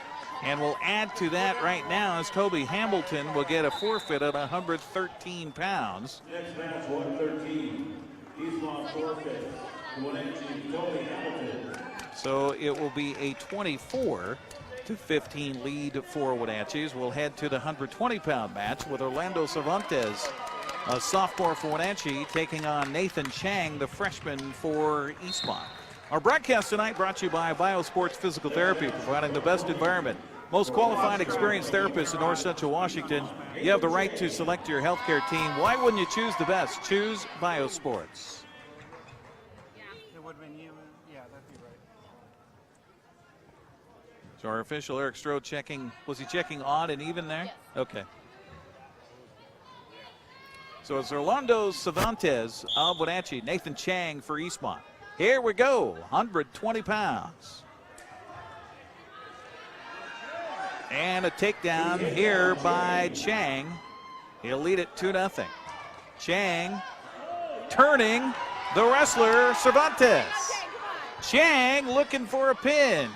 S2: and will add to that right now as Kobe Hamilton will get a forfeit at 113 pounds.
S20: Next match, 113. Eastmont forfeit. Wenatchee, Kobe Hamilton.
S2: So it will be a 24-15 lead for Wenatchee's. We'll head to the 120-pound match with Orlando Cervantes, a sophomore for Wenatchee, taking on Nathan Chang, the freshman for Eastmont. Our broadcast tonight brought to you by BioSports Physical Therapy, providing the best environment, most qualified, experienced therapists in North Central Washington. You have the right to select your healthcare team. Why wouldn't you choose the best? Choose BioSports.
S21: It would have been you. Yeah, that'd be right.
S2: So our official Eric Strode checking. Was he checking odd and even there? Yes. Okay. So it's Orlando Cervantes of Wenatchee, Nathan Chang for Eastmont. Here we go, 120 pounds. And a takedown here by Chang. He'll lead it 2-0. Chang turning the wrestler Cervantes. Chang looking for a pin.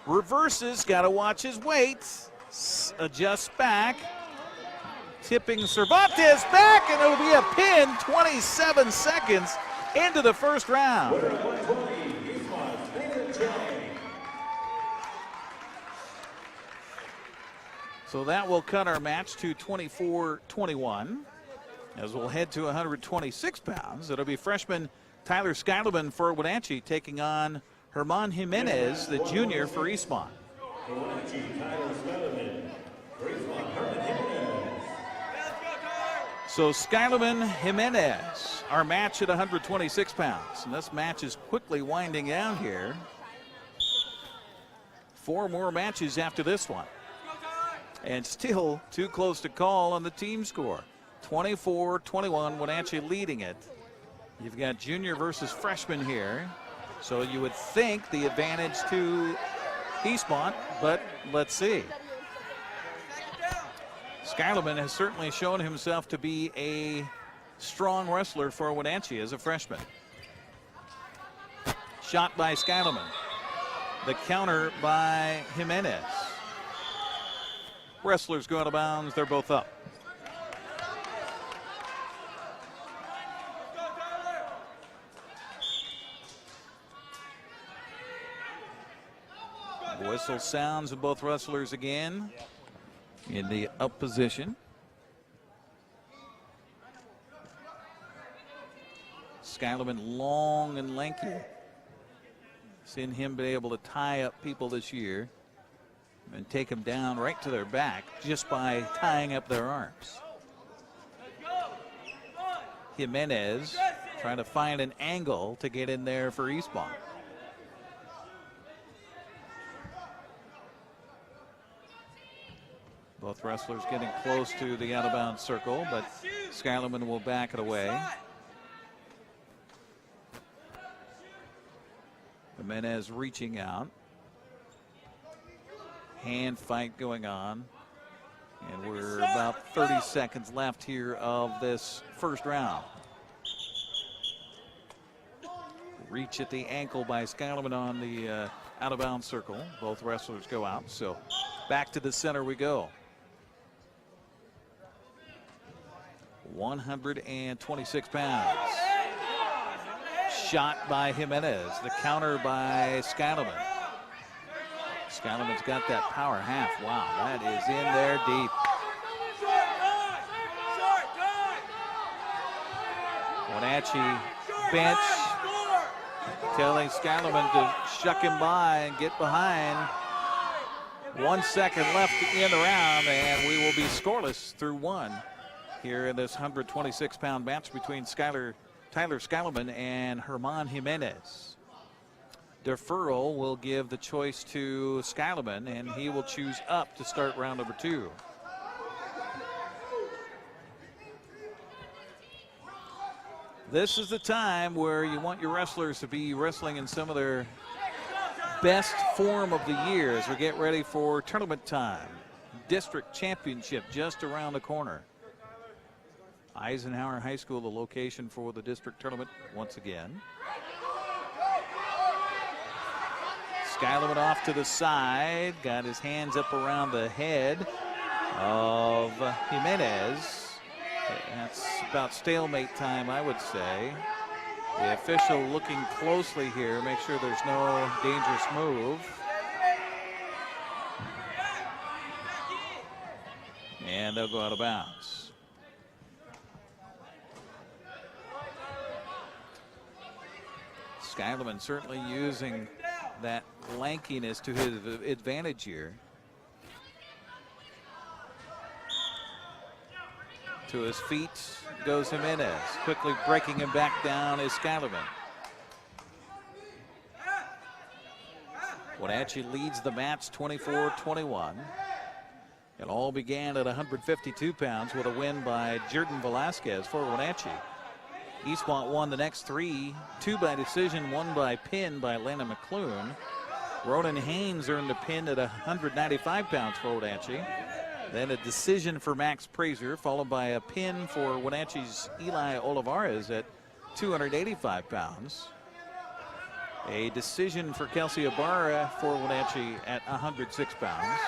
S2: Reverses, got to watch his weight. Adjusts back. Tipping Cervantes back, and it'll be a pin. 27 seconds into the first round. So that will cut our match to 24-21. As we'll head to 126 pounds, it'll be freshman Tyler Skyleman for Wenatchee taking on Herman Jimenez, the junior for Eastmont. So Skyleman Jimenez, our match at 126 pounds. And this match is quickly winding down here. 4 more matches after this one. And still too close to call on the team score. 24-21, Wenatchee leading it. You've got junior versus freshman here. So you would think the advantage to Eastmont, but let's see. Skyleman has certainly shown himself to be a strong wrestler for Wenatchee as a freshman. Shot by Skyleman. The counter by Jimenez. Wrestlers go out of bounds. They're both up. Whistle sounds of both wrestlers again in the up position. Skyleman long and lanky. Seen him be able to tie up people this year and take them down right to their back just by tying up their arms. Jimenez trying to find an angle to get in there for Eastmont. Both wrestlers getting close to the out-of-bounds circle, but Skyleman will back it away. Jimenez reaching out. Hand fight going on. And we're about 30 seconds left here of this first round. Reach at the ankle by Skyleman on the out-of-bounds circle. Both wrestlers go out, so back to the center we go. 126 pounds. Shot by Jimenez. The counter by Skyleman. Skyleman's got that power half. Wow, that is in there deep. Wenatchee bench telling Skyleman to shuck him by and get behind. 1 second left in the round, and we will be scoreless through 1 here in this 126-pound match between Tyler Skyleman and Herman Jimenez. Deferral will give the choice to Skyleman, and he will choose up to start round number 2. This is the time where you want your wrestlers to be wrestling in some of their best form of the year as we get ready for tournament time. District championship just around the corner. Eisenhower High School, the location for the district tournament once again. Skyleman off to the side, got his hands up around the head of Jimenez. That's about stalemate time, I would say. The official looking closely here, make sure there's no dangerous move. And they'll go out of bounds. Skyleman certainly using that lankiness to his advantage here. To his feet goes Jimenez. Quickly breaking him back down is Skyleman. Wenatchee leads the match 24-21. It all began at 152 pounds with a win by Jordan Velasquez for Wenatchee. Eastmont won the next 3, 2 by decision, 1 by pin by Lana McClune. Ronan Haynes earned a pin at 195 pounds for Wenatchee. Then a decision for Max Prazer, followed by a pin for Wenatchee's Eli Olivares at 285 pounds. A decision for Kelsey Ibarra for Wenatchee at 106 pounds.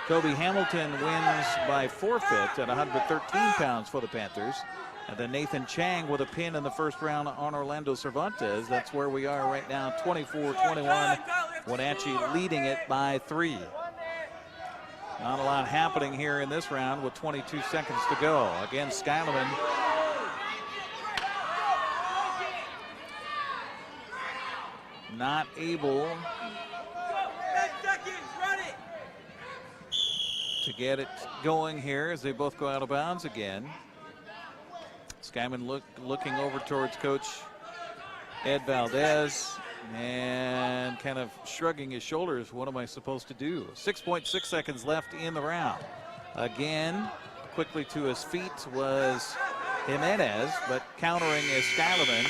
S2: Kobe Hamilton wins by forfeit at 113 pounds for the Panthers. And then Nathan Chang with a pin in the first round on Orlando Cervantes. That's where we are right now, 24-21. Wenatchee leading it by 3. Not a lot happening here in this round with 22 seconds to go. Again, Skyleman not able to get it going here as they both go out of bounds again. Skyman looking over towards Coach Ed Valdez and kind of shrugging his shoulders. What am I supposed to do? 6.6 seconds left in the round. Again, quickly to his feet was Jimenez, but countering is Skyleman.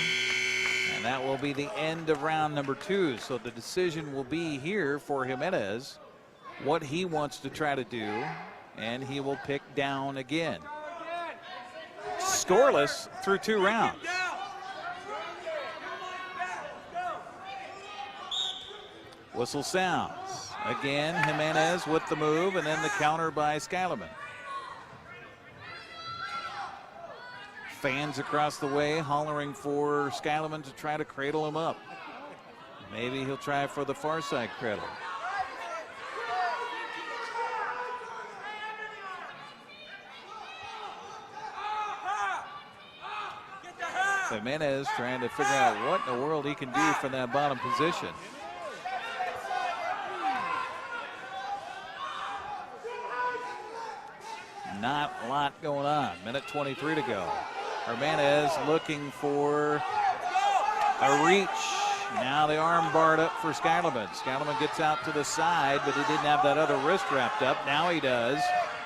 S2: And that will be the end of round number 2. So the decision will be here for Jimenez, what he wants to try to do, and he will pick down again. Scoreless through 2 rounds. Whistle sounds. Again, Jimenez with the move, and then the counter by Skyleman. Fans across the way hollering for Skyleman to try to cradle him up. Maybe he'll try for the far side cradle. Jimenez trying to figure out what in the world he can do from that bottom position. Not a lot going on. Minute 23 to go. Jimenez looking for a reach. Now the arm barred up for Skyleman. Skyleman gets out to the side, but he didn't have that other wrist wrapped up. Now he does.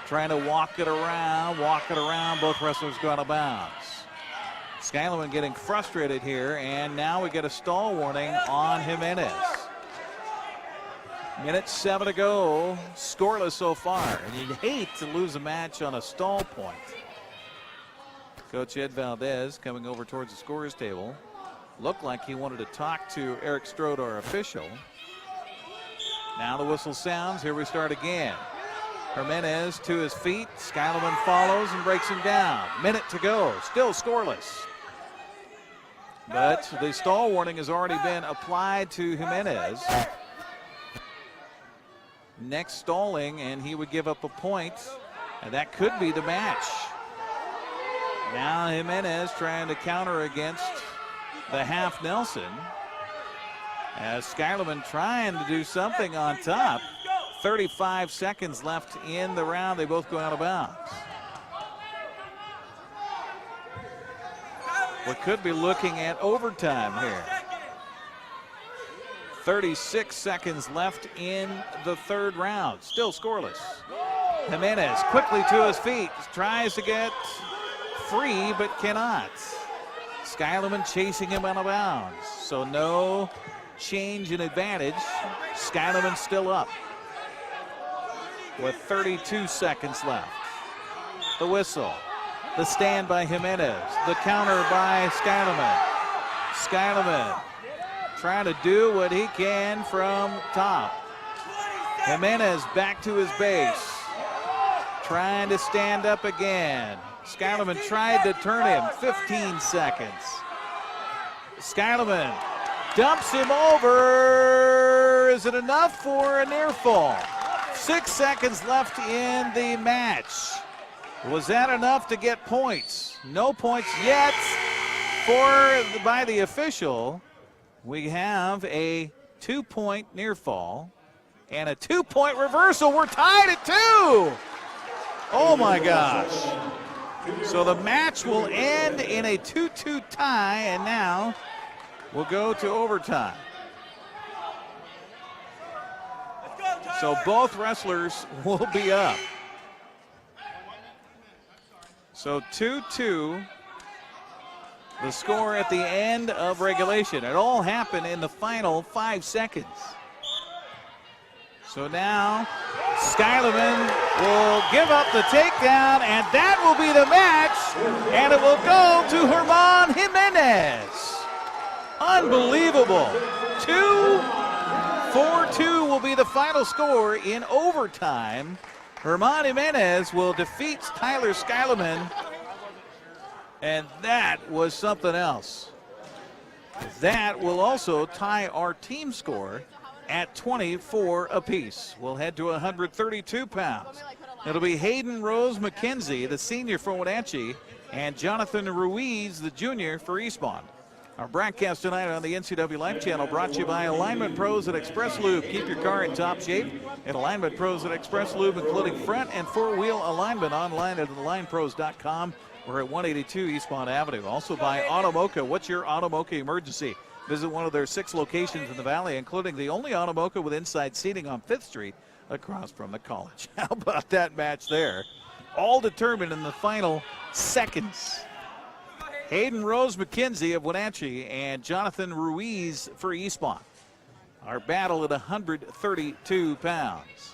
S2: Trying to walk it around. Both wrestlers go out of bounds. Skyleman getting frustrated here, and now we get a stall warning on Jimenez. Minute 7 to go, scoreless so far, and you'd hate to lose a match on a stall point. Coach Ed Valdez coming over towards the scorer's table. Looked like he wanted to talk to Eric Strode, our official. Now the whistle sounds, here we start again. Jimenez to his feet, Skyleman follows and breaks him down. Minute to go, still scoreless. But the stall warning has already been applied to Jimenez. Next stalling, and he would give up a point, and that could be the match. Now Jimenez trying to counter against the half Nelson, as Skyleman trying to do something on top. 35 seconds left in the round. They both go out of bounds. We could be looking at overtime here. 36 seconds left in the 3rd round. Still scoreless. Jimenez quickly to his feet. Tries to get free, but cannot. Skyleman chasing him out of bounds. So no change in advantage. Skyleman still up with 32 seconds left. The whistle. The stand by Jimenez. The counter by Skyleman. Skyleman trying to do what he can from top. Jimenez back to his base. Trying to stand up again. Skyleman tried to turn him. 15 seconds. Skyleman dumps him over. Is it enough for a near fall? 6 seconds left in the match. Was that enough to get points? No points yet by the official. We have a 2-point near fall and a 2-point reversal. We're tied at 2. Oh my gosh. So the match will end in a 2-2 tie, and now we'll go to overtime. So both wrestlers will be up. So 2-2, the score at the end of regulation. It all happened in the final 5 seconds. So now Skyleman will give up the takedown, and that will be the match, and it will go to Germán Jimenez. Unbelievable. 4-2 will be the final score in overtime. Germán Jimenez will defeat Tyler Skyleman, and that was something else. That will also tie our team score at 24 apiece. We'll head to 132 pounds. It'll be Hayden Rose McKenzie, the senior for Wenatchee, and Jonathan Ruiz, the junior for Eastmont. Our broadcast tonight on the NCW Life channel brought to you by Alignment Pros at Express Lube. Keep your car in top shape at Alignment Pros at Express Lube, including front and four-wheel alignment online at alignpros.com. We're at 182 Eastmont Avenue. Also by Automoca. What's your Automoca emergency? Visit one of their 6 locations in the valley, including the only Automoca with inside seating on 5th Street across from the college. How about that match there? All determined in the final seconds. Hayden Rose McKenzie of Wenatchee and Jonathan Ruiz for Eastmont. Our battle at 132 pounds.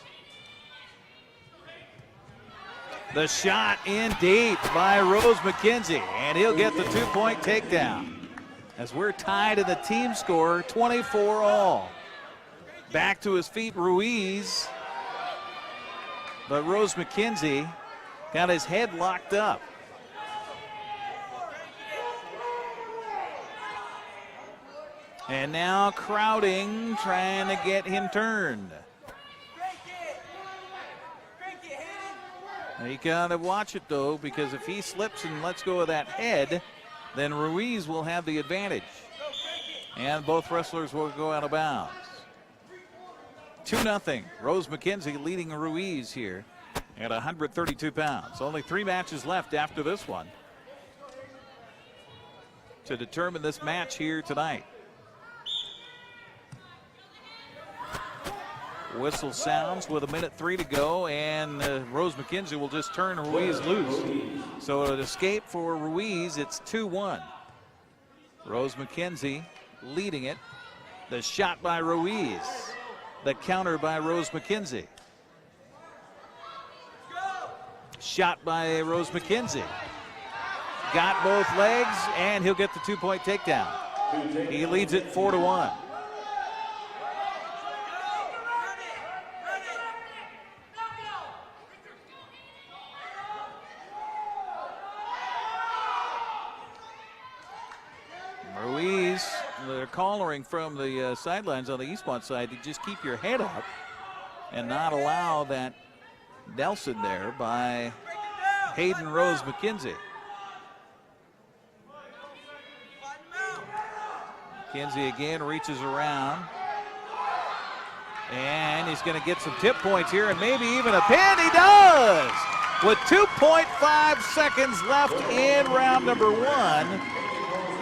S2: The shot in deep by Rose McKenzie, and he'll get the 2-point takedown. As we're tied in the team score, 24-all. Back to his feet, Ruiz. But Rose McKenzie got his head locked up. And now crowding, trying to get him turned. Now you gotta watch it though, because if he slips and lets go of that head, then Ruiz will have the advantage. And both wrestlers will go out of bounds. 2-0. Rose McKenzie leading Ruiz here at 132 pounds. Only 3 matches left after this one to determine this match here tonight. Whistle sounds with 1:03 to go, and Rose McKenzie will just turn Ruiz loose. So an escape for Ruiz, it's 2-1. Rose McKenzie leading it. The shot by Ruiz. The counter by Rose McKenzie. Shot by Rose McKenzie. Got both legs, and he'll get the 2-point takedown. He leads it 4-1. Ruiz, they're calling from the sidelines on the Eastmont side to just keep your head up and not allow that Nelson there by Hayden Rose McKenzie. McKenzie again reaches around. And he's going to get some tip points here and maybe even a pin. He does! With 2.5 seconds left in round number 1.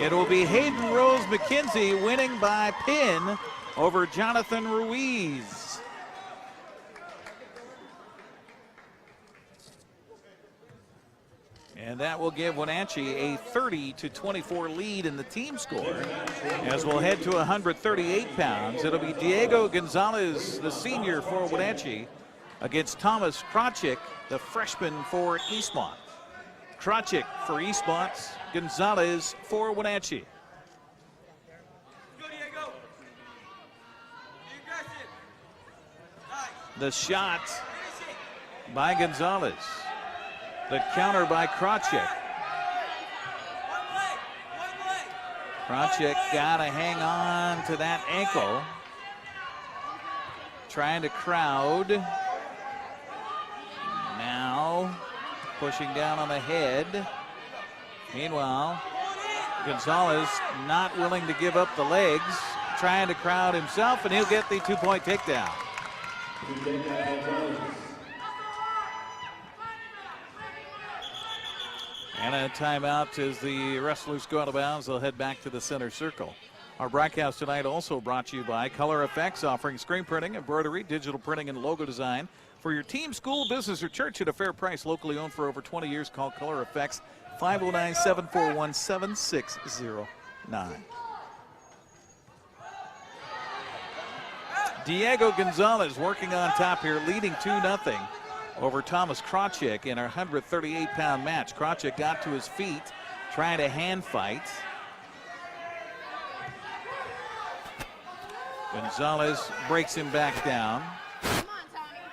S2: It will be Hayden Rose McKenzie winning by pin over Jonathan Ruiz. And that will give Wenatchee a 30-24 lead in the team score. As we'll head to 138 pounds, it'll be Diego Gonzalez, the senior for Wenatchee, against Thomas Krachik, the freshman for Eastmont. Krachik for Eastmont, Gonzalez for Wenatchee. The shot by Gonzalez. The counter by Krachik. Krachik got to hang on to that ankle. Trying to crowd. Now pushing down on the head. Meanwhile, Gonzalez not willing to give up the legs, trying to crowd himself, and he'll get the 2-point takedown. And a timeout as the wrestlers go out of bounds. They'll head back to the center circle. Our broadcast tonight also brought to you by Color Effects, offering screen printing, embroidery, digital printing, and logo design for your team, school, business, or church at a fair price. Locally owned for over 20 years. Call Color Effects, 509-741-7609. Diego Gonzalez working on top here, leading 2-0 over Thomas Krachik in our 138-pound match. Krachik got to his feet, trying to hand fight. Gonzalez breaks him back down.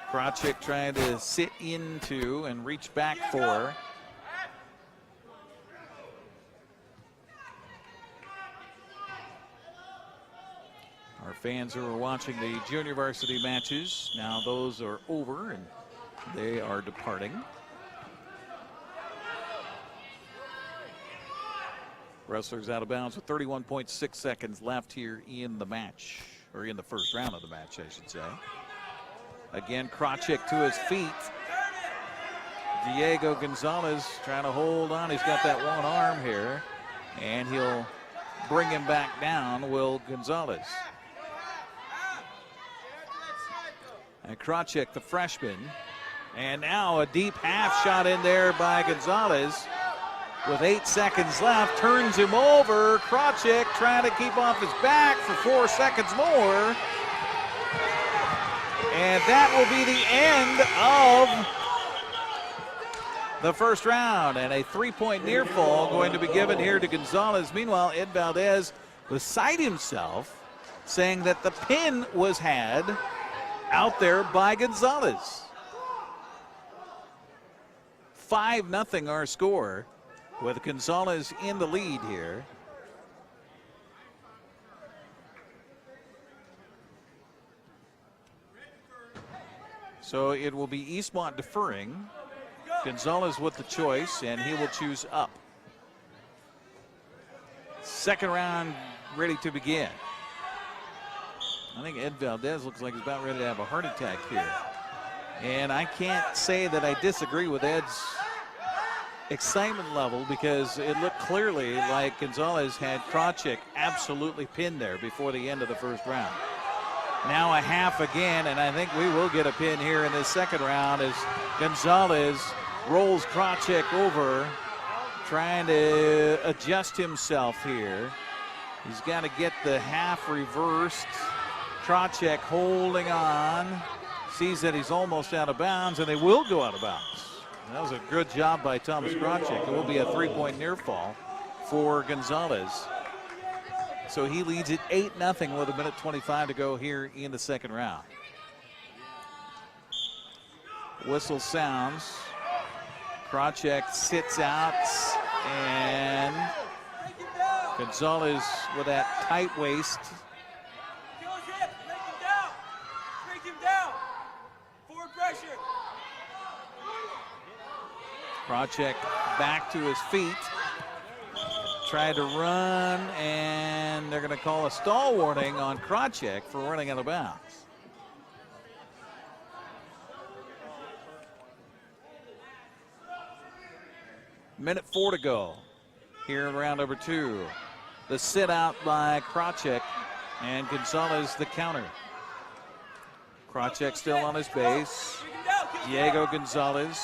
S2: Krachik trying to sit into and reach back for. Our fans who are watching the junior varsity matches, now those are over and they are departing. Wrestlers out of bounds with 31.6 seconds left here in the match, or in the first round of the match, I should say. Again, Krawczyk to his feet. Diego Gonzalez trying to hold on. He's got that one arm here, and he'll bring him back down, Will Gonzalez. And Krawczyk, the freshman. And now a deep half shot in there by Gonzalez. With 8 seconds left, turns him over. Krawczyk trying to keep off his back for 4 seconds more. And that will be the end of the first round. And a 3-point near fall going to be given here to Gonzalez. Meanwhile, Ed Valdez beside himself, saying that the pin was had out there by Gonzalez. 5-0 our score, with Gonzalez in the lead here. So it will be Eastmont deferring. Gonzalez with the choice, and he will choose up. Second round ready to begin. I think Ed Valdez looks like he's about ready to have a heart attack here. And I can't say that I disagree with Ed's excitement level, because it looked clearly like Gonzalez had Krawczyk absolutely pinned there before the end of the first round. Now a half again, and I think we will get a pin here in this second round as Gonzalez rolls Krawczyk over, trying to adjust himself here. He's got to get the half reversed. Krawczyk holding on, sees that he's almost out of bounds, and they will go out of bounds. That was a good job by Thomas Krawczyk. It will be a 3-point near fall for Gonzalez. So he leads it 8-0 with 1:25 to go here in the second round. Whistle sounds. Krawczyk sits out, and Gonzalez with that tight waist. Krawczyk back to his feet. Tried to run, and they're going to call a stall warning on Krawczyk for running out of bounds. Minute 4 to go here in round number 2. The sit out by Krawczyk, and Gonzalez the counter. Krawczyk still on his base. Diego Gonzalez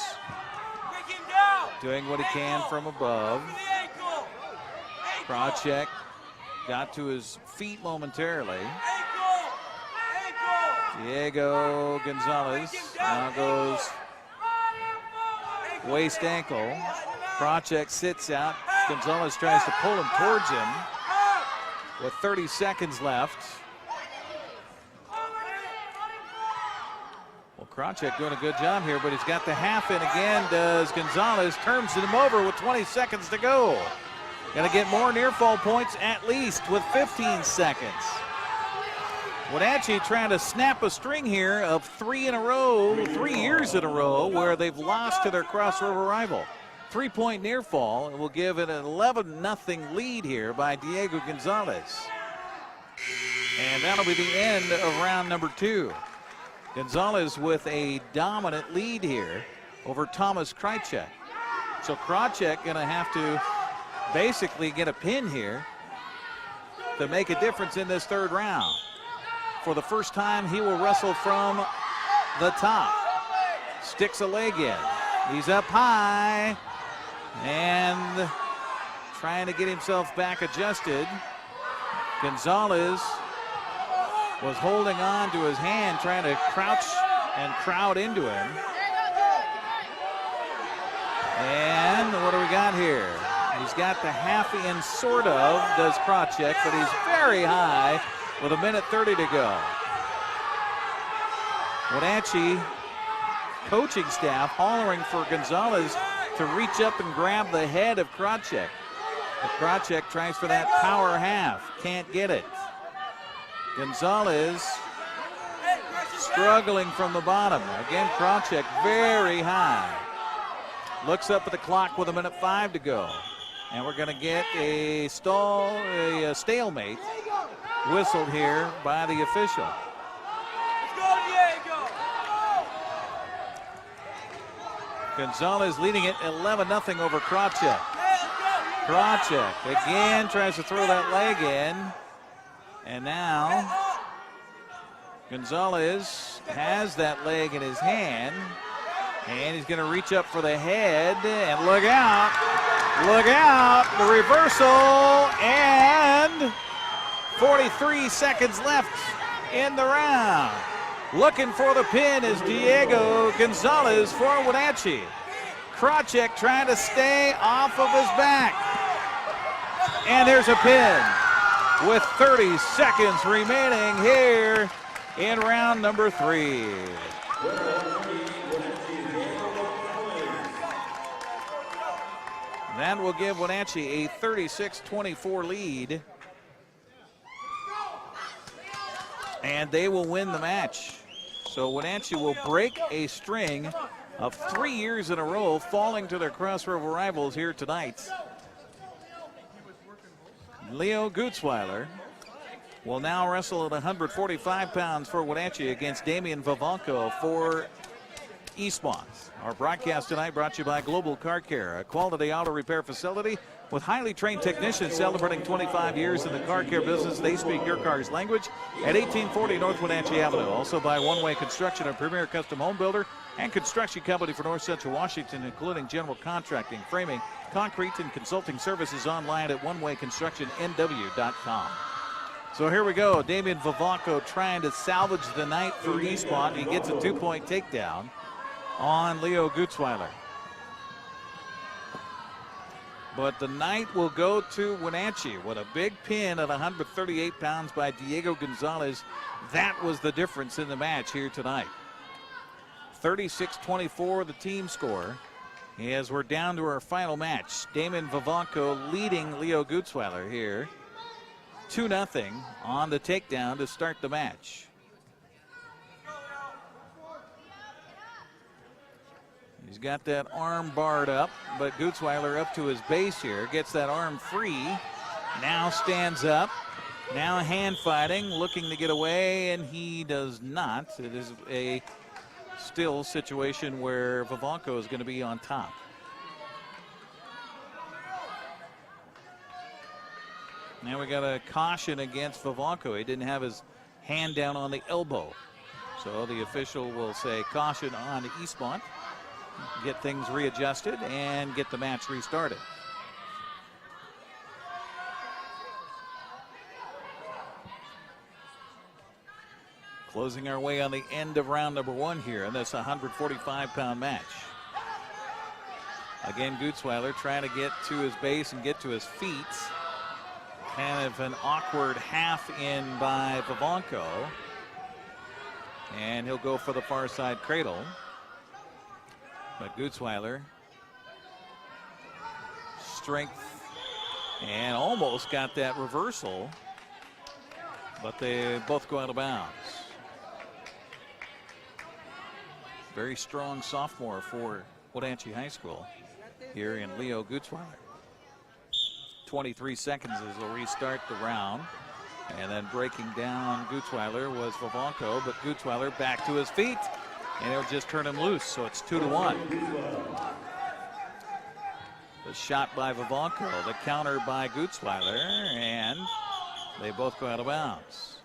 S2: doing what he can from above. Krawczyk got to his feet momentarily. Diego Gonzalez now goes waist ankle. Krawczyk sits out. Gonzalez tries to pull him towards him with 30 seconds left. Well, Krawczyk doing a good job here, but he's got the half in again. Does Gonzalez, turns him over with 20 seconds to go. Going to get more near fall points at least with 15 seconds. Wenatchee trying to snap a string here of 3 years in a row where they've lost to their Cross River rival. 3-point near fall, and will give it an 11-0 lead here by Diego Gonzalez. And that'll be the end of round number 2. Gonzalez with a dominant lead here over Thomas Krawczyk. So Krawczyk going to have to basically get a pin here to make a difference in this third round. For the first time, he will wrestle from the top. Sticks a leg in. He's up high and trying to get himself back adjusted. Gonzalez was holding on to his hand, trying to crouch and crowd into him. And what do we got here? He's got the half in, sort of, does Krawczyk, but he's very high with 1:30 to go. Wenatchee coaching staff hollering for Gonzalez to reach up and grab the head of Krawczyk. But Krawczyk tries for that power half, can't get it. Gonzalez struggling from the bottom. Again, Krawczyk very high. Looks up at the clock with 1:05 to go. And we're going to get a stalemate whistled here by the official. Gonzalez leading it 11-0 over Krawczyk. Krawczyk again tries to throw that leg in. And now Gonzalez has that leg in his hand. And he's going to reach up for the head. And look out. Look out. The reversal. And 43 seconds left in the round. Looking for the pin is Diego Gonzalez for Wenatchee. Krawczyk trying to stay off of his back. And there's a pin with 30 seconds remaining here in round number 3. That will give Wenatchee a 36-24 lead. And they will win the match. So Wenatchee will break a string of 3 years in a row, falling to their Cross River rivals here tonight. Leo Gutzweiler will now wrestle at 145 pounds for Wenatchee against Damian Vivanco for Eastmont. Our broadcast tonight brought to you by Global Car Care, a quality auto repair facility with highly trained technicians celebrating 25 years in the car care business. They speak your car's language at 1840 North Wenatchee Avenue. Also by One Way Construction, a premier custom home builder and construction company for North Central Washington, including general contracting, framing, concrete, and consulting services online at onewayconstructionnw.com. So here we go. Damian Vivanco trying to salvage the night for Eastmont. He gets a 2-point takedown on Leo Gutzweiler. But the night will go to Wenatchee with a big pin at 138 pounds by Diego Gonzalez. That was the difference in the match here tonight. 36-24 the team score as we're down to our final match. Damian Vivanco leading Leo Gutzweiler here 2-0 on the takedown to start the match. He's got that arm barred up, but Gutzweiler up to his base here, gets that arm free, now stands up, now hand fighting, looking to get away, and he does not. It is a still situation where Vivanco is going to be on top. Now we got a caution against Vivanco. He didn't have his hand down on the elbow. So the official will say caution on Eastmont. Get things readjusted and get the match restarted. Closing our way on the end of round number 1 here in this 145-pound match. Again, Gutzweiler trying to get to his base and get to his feet. Kind of an awkward half in by Vivanco. And he'll go for the far side cradle. But Gutzweiler, strength, and almost got that reversal, but they both go out of bounds. Very strong sophomore for Wenatchee High School here in Leo Gutzweiler. 23 seconds as they'll restart the round. And then breaking down Gutzweiler was Vivanco, but Gutzweiler back to his feet. And he'll just turn him loose, so it's 2-1. The shot by Vivanco, the counter by Gutzweiler, and they both go out of bounds.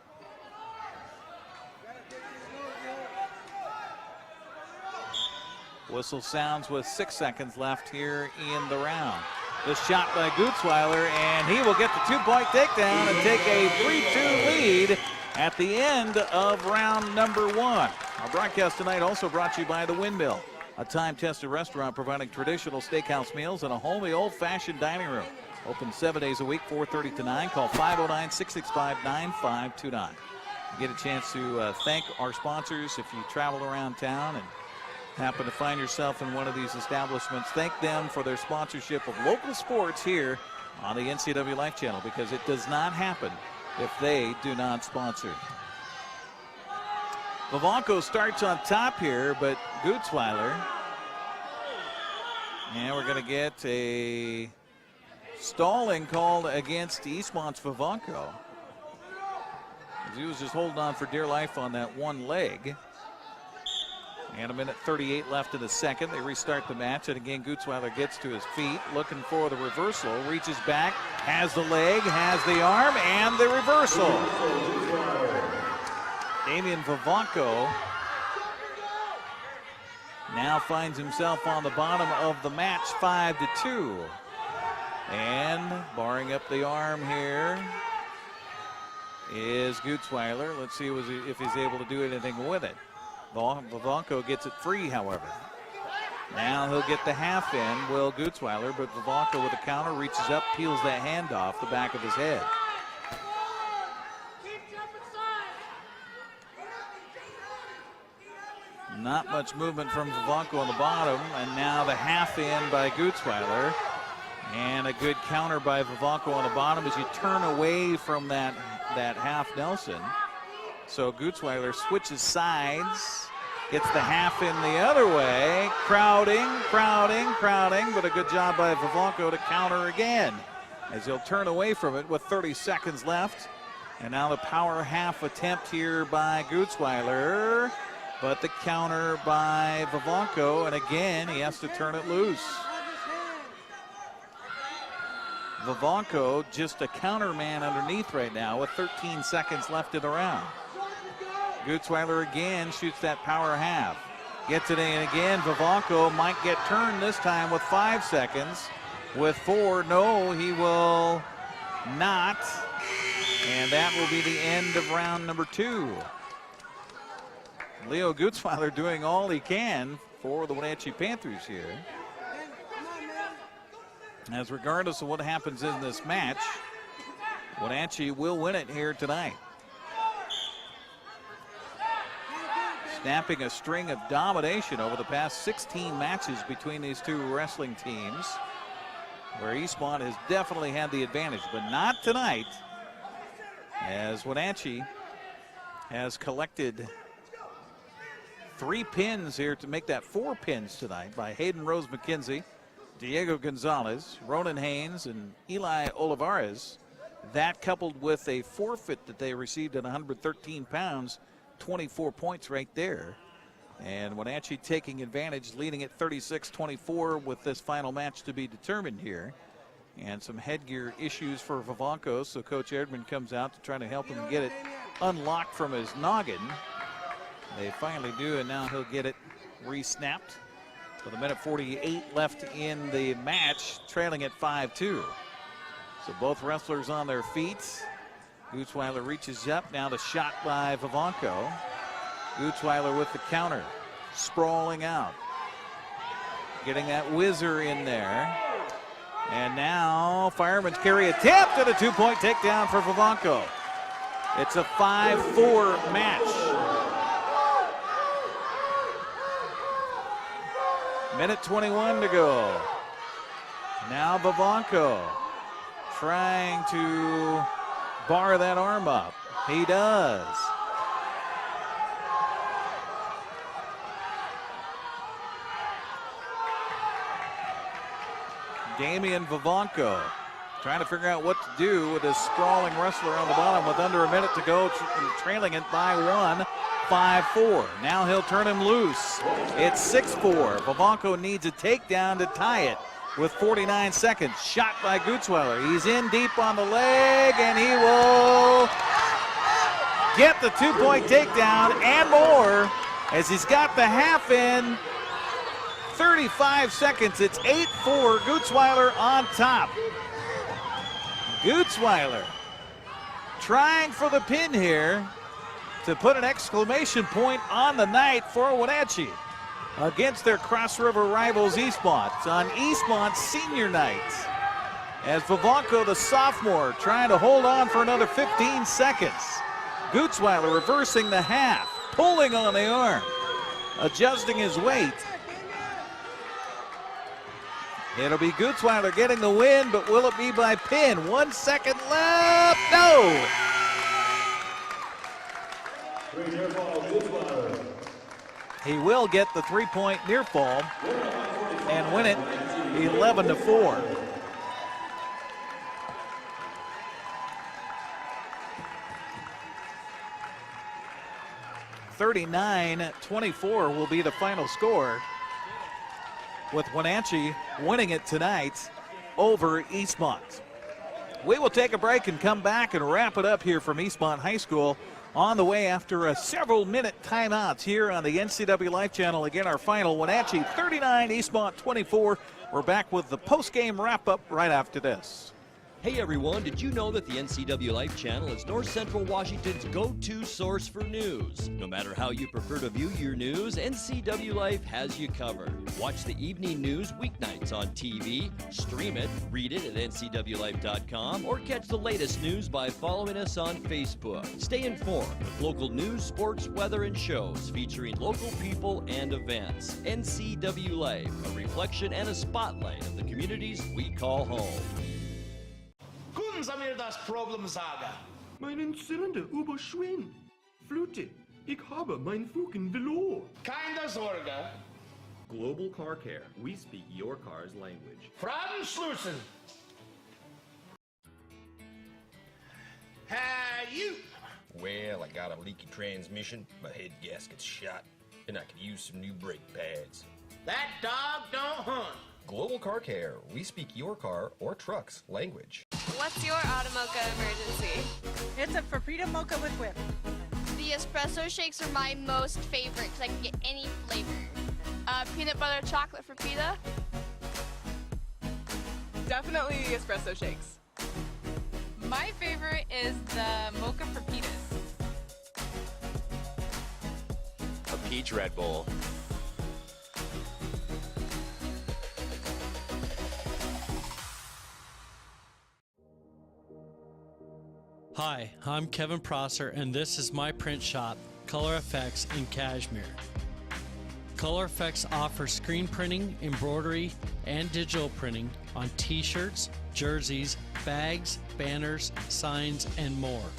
S2: Whistle sounds with 6 seconds left here in the round. The shot by Gutzweiler, and he will get the 2-point takedown and take a 3-2 lead at the end of round number 1. Our broadcast tonight also brought to you by The Windmill, a time-tested restaurant providing traditional steakhouse meals and a homey old-fashioned dining room. Open 7 days a week, 4:30 to 9. Call 509-665-9529. You get a chance to thank our sponsors if you travel around town and happen to find yourself in one of these establishments. Thank them for their sponsorship of local sports here on the NCWLIFE channel, because it does not happen if they do not sponsor. Vivanco starts on top here, but Gutzweiler, and we're going to get a Stalling called against Eastmont's Vivanco. He was just holding on for dear life on that one leg. And a minute 38 left in the second. They restart the match, and again, Gutzweiler gets to his feet, looking for the reversal, reaches back, has the leg, has the arm, and the reversal. Damian Vivanco now finds himself on the bottom of the match, 5-2. And barring up the arm here is Gutzweiler. Let's see if he's able to do anything with it. Vivanco gets it free, however. Now he'll get the half in, will Gutzweiler, but Vivanco with a counter reaches up, peels that hand off the back of his head. Not much movement from Vivanco on the bottom, and now the half in by Gutzweiler. And a good counter by Vivanco on the bottom as you turn away from that half Nelson. So Gutzweiler switches sides, gets the half in the other way, crowding, but a good job by Vivanco to counter again as he'll turn away from it with 30 seconds left. And now the power half attempt here by Gutzweiler, but the counter by Vivanco, and again he has to turn it loose. Vivanco just a counter man underneath right now with 13 seconds left in the round. Gutzweiler again shoots that power half. Gets it in again. Vivanco might get turned this time with 5 seconds. With 4, no, he will not. And that will be the end of round number 2. Leo Gutzweiler doing all he can for the Wenatchee Panthers here. As regardless of what happens in this match, Wenatchee will win it here tonight. Snapping a string of domination over the past 16 matches between these two wrestling teams, where Eastmont has definitely had the advantage, but not tonight, as Wenatchee has collected 3 pins here to make that 4 pins tonight by Hayden Rose McKenzie, Diego Gonzalez, Ronan Haynes, and Eli Olivares. That coupled with a forfeit that they received at 113 pounds, 24 points right there. And Wenatchee taking advantage, leading at 36-24 with this final match to be determined here. And some headgear issues for Vivanco, so Coach Erdman comes out to try to help him get it unlocked from his noggin. They finally do, and now he'll get it re-snapped. With a minute 48 left in the match, trailing at 5-2. So both wrestlers on their feet. Gutzweiler reaches up, now the shot by Vivanco. Gutzweiler with the counter, sprawling out. Getting that whizzer in there. And now fireman's carry attempt and a 2-point takedown for Vivanco. It's a 5-4 match. Minute 21 to go. Now Vivanco trying to bar that arm up. He does. Damian Vivanco trying to figure out what to do with his sprawling wrestler on the bottom with under a minute to go, trailing it by 1. 5-4. Now he'll turn him loose. It's 6-4. Vivanco needs a takedown to tie it with 49 seconds. Shot by Gutzweiler. He's in deep on the leg, and he will get the 2-point takedown and more as he's got the half in. 35 seconds. It's 8-4. Gutzweiler on top. Gutzweiler trying for the pin here to put an exclamation point on the night for Wenatchee against their Cross River rivals Eastmont. It's on Eastmont's senior night as Vivanco, the sophomore, trying to hold on for another 15 seconds. Gutzweiler reversing the half, pulling on the arm, adjusting his weight. It'll be Gutzweiler getting the win, but will it be by pin? 1 second left. No! He will get the 3-point near fall and win it 11-4. 39-24 will be the final score, with Wenatchee winning it tonight over Eastmont. We will take a break and come back and wrap it up here from Eastmont High School on the way after a several-minute timeouts here on the NCWLIFE channel. Again, our final, Wenatchee 39, Eastmont 24. We're back with the post-game wrap-up right after this.
S3: Hey everyone, did you know that the NCWLIFE channel is North Central Washington's go-to source for news? No matter how you prefer to view your news, NCWLIFE has you covered. Watch the evening news weeknights on TV, stream it, read it at ncwlife.com, or catch the latest news by following us on Facebook. Stay informed with local news, sports, weather, and shows featuring local people and events. NCWLIFE, a reflection and a spotlight of the communities we call home.
S5: Guten Sie mir das Problem sagen?
S6: Meinen Zylinder überschwimmt. Flute, ich habe mein Fugen verloren.
S5: Keine Sorge.
S7: Global Car Care. We speak your car's language.
S5: Fragen Schlussen. Hey, you.
S8: Well, I got a leaky transmission, my head gasket's shot, and I could use some new brake pads.
S5: That dog don't hunt.
S8: Global Car Care. We speak your car or truck's language.
S10: What's your automocha emergency?
S18: It's a Paprika mocha with whip.
S10: The espresso shakes are my most favorite because I can get any flavor. Peanut butter chocolate for pita.
S11: Definitely espresso shakes. My favorite is the mocha for pitas.
S12: A peach Red Bull.
S15: Hi, I'm Kevin Prosser, and this is my print shop, Color Effects in Cashmere. Color Effects offers screen printing, embroidery, and digital printing on t-shirts, jerseys, bags, banners, signs, and more.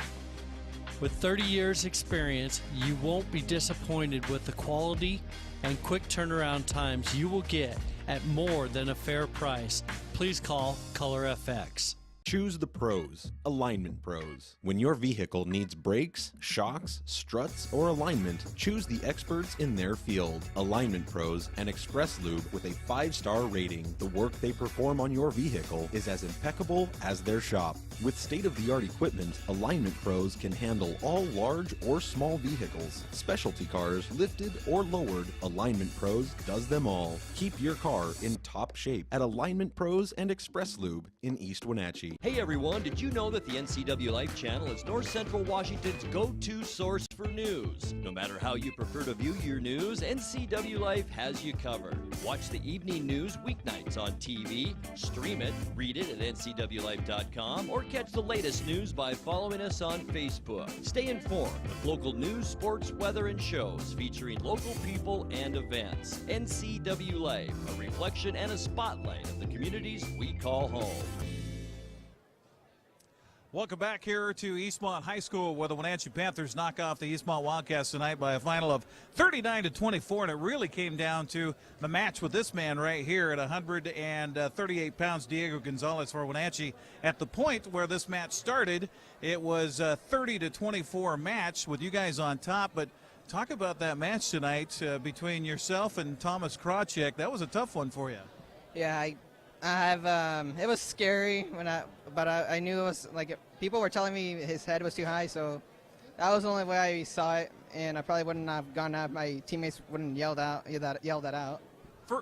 S15: With 30 years experience, you won't be disappointed with the quality and quick turnaround times you will get at more than a fair price. Please call Color FX.
S16: Choose the pros, Alignment Pros. When your vehicle needs brakes, shocks, struts, or alignment, choose the experts in their field. Alignment Pros and Express Lube with a 5-star rating. The work they perform on your vehicle is as impeccable as their shop. With state-of-the-art equipment, Alignment Pros can handle all large or small vehicles, specialty cars, lifted or lowered. Alignment Pros does them all. Keep your car in top shape at Alignment Pros and Express Lube in East Wenatchee.
S3: Hey everyone, did you know that the NCWLIFE channel is North Central Washington's go-to source for news? No matter how you prefer to view your news, NCWLIFE has you covered. Watch the evening news weeknights on TV, stream it, read it at ncwlife.com, or catch the latest news by following us on Facebook. Stay informed with local news, sports, weather, and shows featuring local people and events. NCWLIFE, a reflection and a spotlight of the communities we call home.
S2: Welcome back here to Eastmont High School, where the Wenatchee Panthers knock off the Eastmont Wildcats tonight by a final of 39-24, and it really came down to the match with this man right here at 138 pounds, Diego Gonzalez for Wenatchee. At the point where this match started, it was a 30-24 match with you guys on top, but talk about that match tonight between yourself and Thomas Krawczyk. That was a tough one for you.
S1: Yeah, it was scary but I knew it was like people were telling me his head was too high, so that was the only way I saw it, and I probably wouldn't have gone out. My teammates wouldn't yell that out.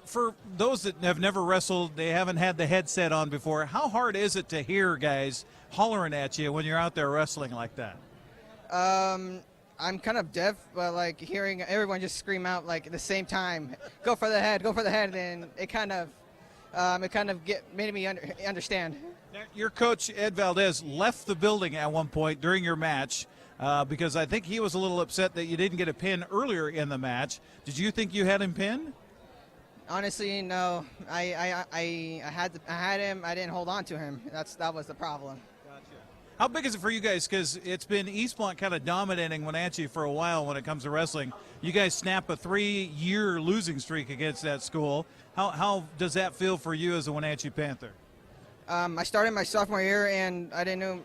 S2: For those that have never wrestled, they haven't had the headset on before. How hard is it to hear guys hollering at you when you're out there wrestling like that?
S1: I'm kind of deaf, but like hearing everyone just scream out like at the same time, "Go for the head, go for the head!" and it kind of made me understand.
S2: Your coach, Ed Valdez, left the building at one point during your match because I think he was a little upset that you didn't get a pin earlier in the match. Did you think you had him pinned?
S1: Honestly, no. I had him. I didn't hold on to him. That was the problem.
S2: How big is it for you guys? Because it's been Eastmont kind of dominating Wenatchee for a while when it comes to wrestling. You guys snap a 3-year losing streak against that school. How does that feel for you as a Wenatchee Panther?
S1: I started my sophomore year, and I didn't know.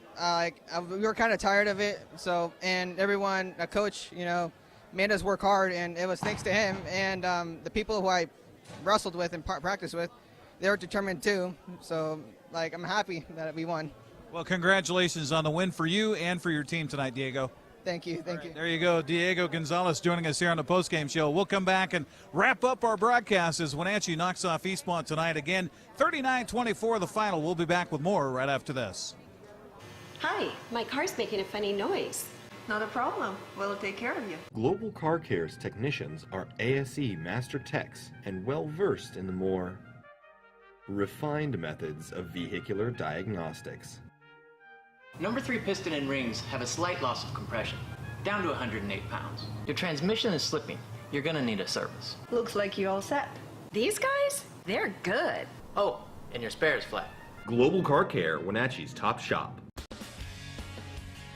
S1: We were kind of tired of it. So, and everyone, a coach, made us work hard, and it was thanks to him and the people who I wrestled with and practiced with. They were determined too. So, like, I'm happy that we won.
S2: Well, congratulations on the win for you and for your team tonight, Diego.
S1: Thank you. Thank you.
S2: There you go, Diego Gonzalez joining us here on the postgame show. We'll come back and wrap up our broadcast as Wenatchee knocks off Eastmont tonight. Again, 39-24 the final. We'll be back with more right after this.
S17: Hi, my car's making a funny noise.
S18: Not a problem. We'll take care of you.
S7: Global Car Care's technicians are ASE Master Techs and well versed in the more refined methods of vehicular diagnostics.
S19: Number 3 piston and rings have a slight loss of compression, down to 108 pounds. Your transmission is slipping. You're gonna need a service.
S18: Looks like you all set.
S17: These guys? They're good.
S19: Oh, and your spare is flat.
S7: Global Car Care, Wenatchee's top shop.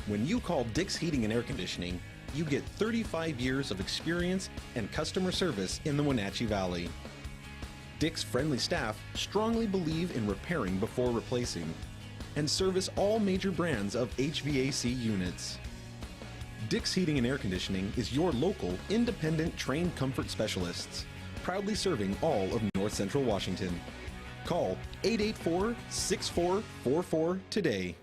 S16: When you call Dick's Heating and Air Conditioning, you get 35 years of experience and customer service in the Wenatchee Valley. Dick's friendly staff strongly believe in repairing before replacing and service all major brands of HVAC units. Dick's Heating and Air Conditioning is your local, independent, trained comfort specialists, proudly serving all of North Central Washington. Call 884-6444 today.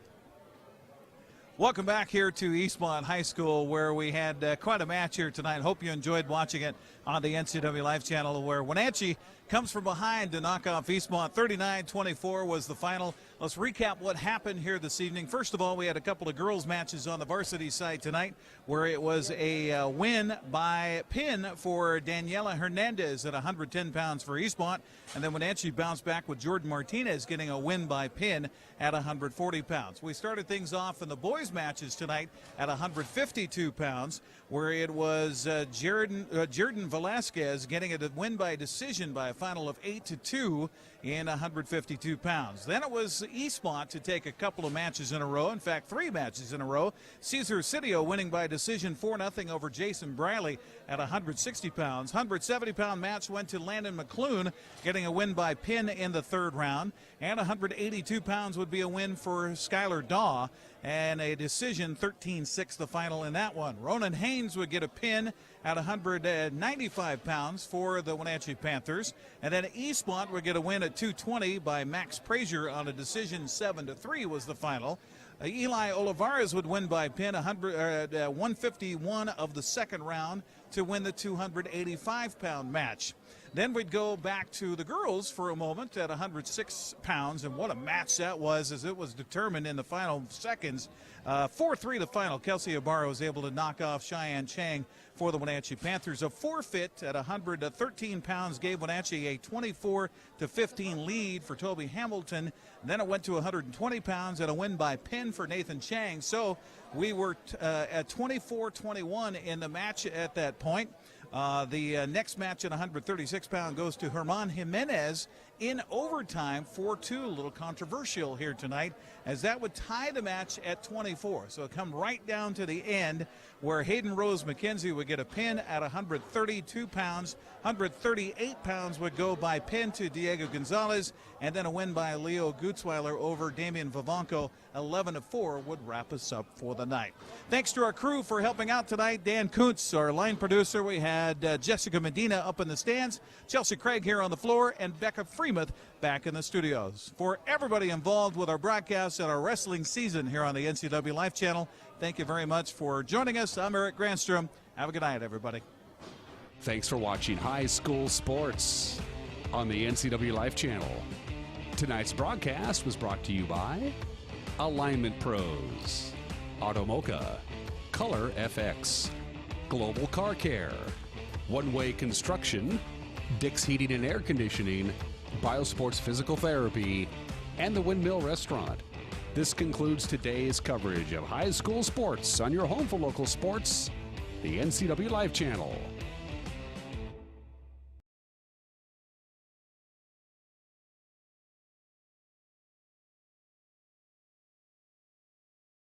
S2: Welcome back here to Eastmont High School, where we had quite a match here tonight. Hope you enjoyed watching it on the NCWLIFE channel, where Wenatchee comes from behind to knock off Eastmont. 39-24 was the final. Let's recap what happened here this evening. First of all, we had a couple of girls' matches on the varsity side tonight, where it was a win by pin for Daniela Hernandez at 110 pounds for Eastmont, and then Wenatchee bounced back with Jordan Martinez getting a win by pin at 140 pounds. We started things off in the boys' matches tonight at 152 pounds, where it was Jordan Velasquez getting a win by decision by a final of 8-2 in 152 pounds. Then it was Eastmont to take a couple of matches in a row, in fact 3 matches in a row. Cesar Sidio winning by decision 4-0 over Jason Briley at 160 pounds. 170-pound match went to Landon McClune getting a win by pin in the 3rd round, and 182 pounds would be a win for Skylar Daw, and a decision 13-6 the final in that one. Ronan Haynes would get a pin at 195 pounds for the Wenatchee Panthers, and then Eastmont would get a win at 220 by Max Frazier on a decision 7-3 was the final. Eli Olivares would win by pin 151 of the 2nd round to win the 285-pound match. Then we'd go back to the girls for a moment at 106 pounds, and what a match that was, as it was determined in the final seconds. 4-3 the final. Kelsey Ibarra was able to knock off Cheyenne Chang for the Wenatchee Panthers. A forfeit at 113 pounds gave Wenatchee a 24-15 lead for Toby Hamilton. Then it went to 120 pounds and a win by pin for Nathan Chang. So we were at 24-21 in the match at that point. The next match at 136 pounds goes to Herman Jimenez in overtime, 4-2. A little controversial here tonight, as that would tie the match at 24. So it come right down to the end, where Hayden Rose McKenzie would get a pin at 132 pounds. 138 pounds would go by pin to Diego Gonzalez, and then a win by Leo Gutzweiler over Damian Vivanco. 11-4 would wrap us up for the night. Thanks to our crew for helping out tonight. Dan Kuntz, our line producer. We had Jessica Medina up in the stands, Chelsea Craig here on the floor, and Becca Freemuth back in the studios. For everybody involved with our broadcast and our wrestling season here on the NCWLIFE channel, thank you very much for joining us. I'm Eric Granstrom. Have a good night, everybody.
S4: Thanks for watching High School Sports on the NCWLIFE channel. Tonight's broadcast was brought to you by Alignment Pros, Automoca, Color FX, Global Car Care, One Way Construction, Dick's Heating and Air Conditioning, Biosports Physical Therapy, and the Windmill Restaurant. This concludes today's coverage of high school sports on your home for local sports, the NCWLIFE channel.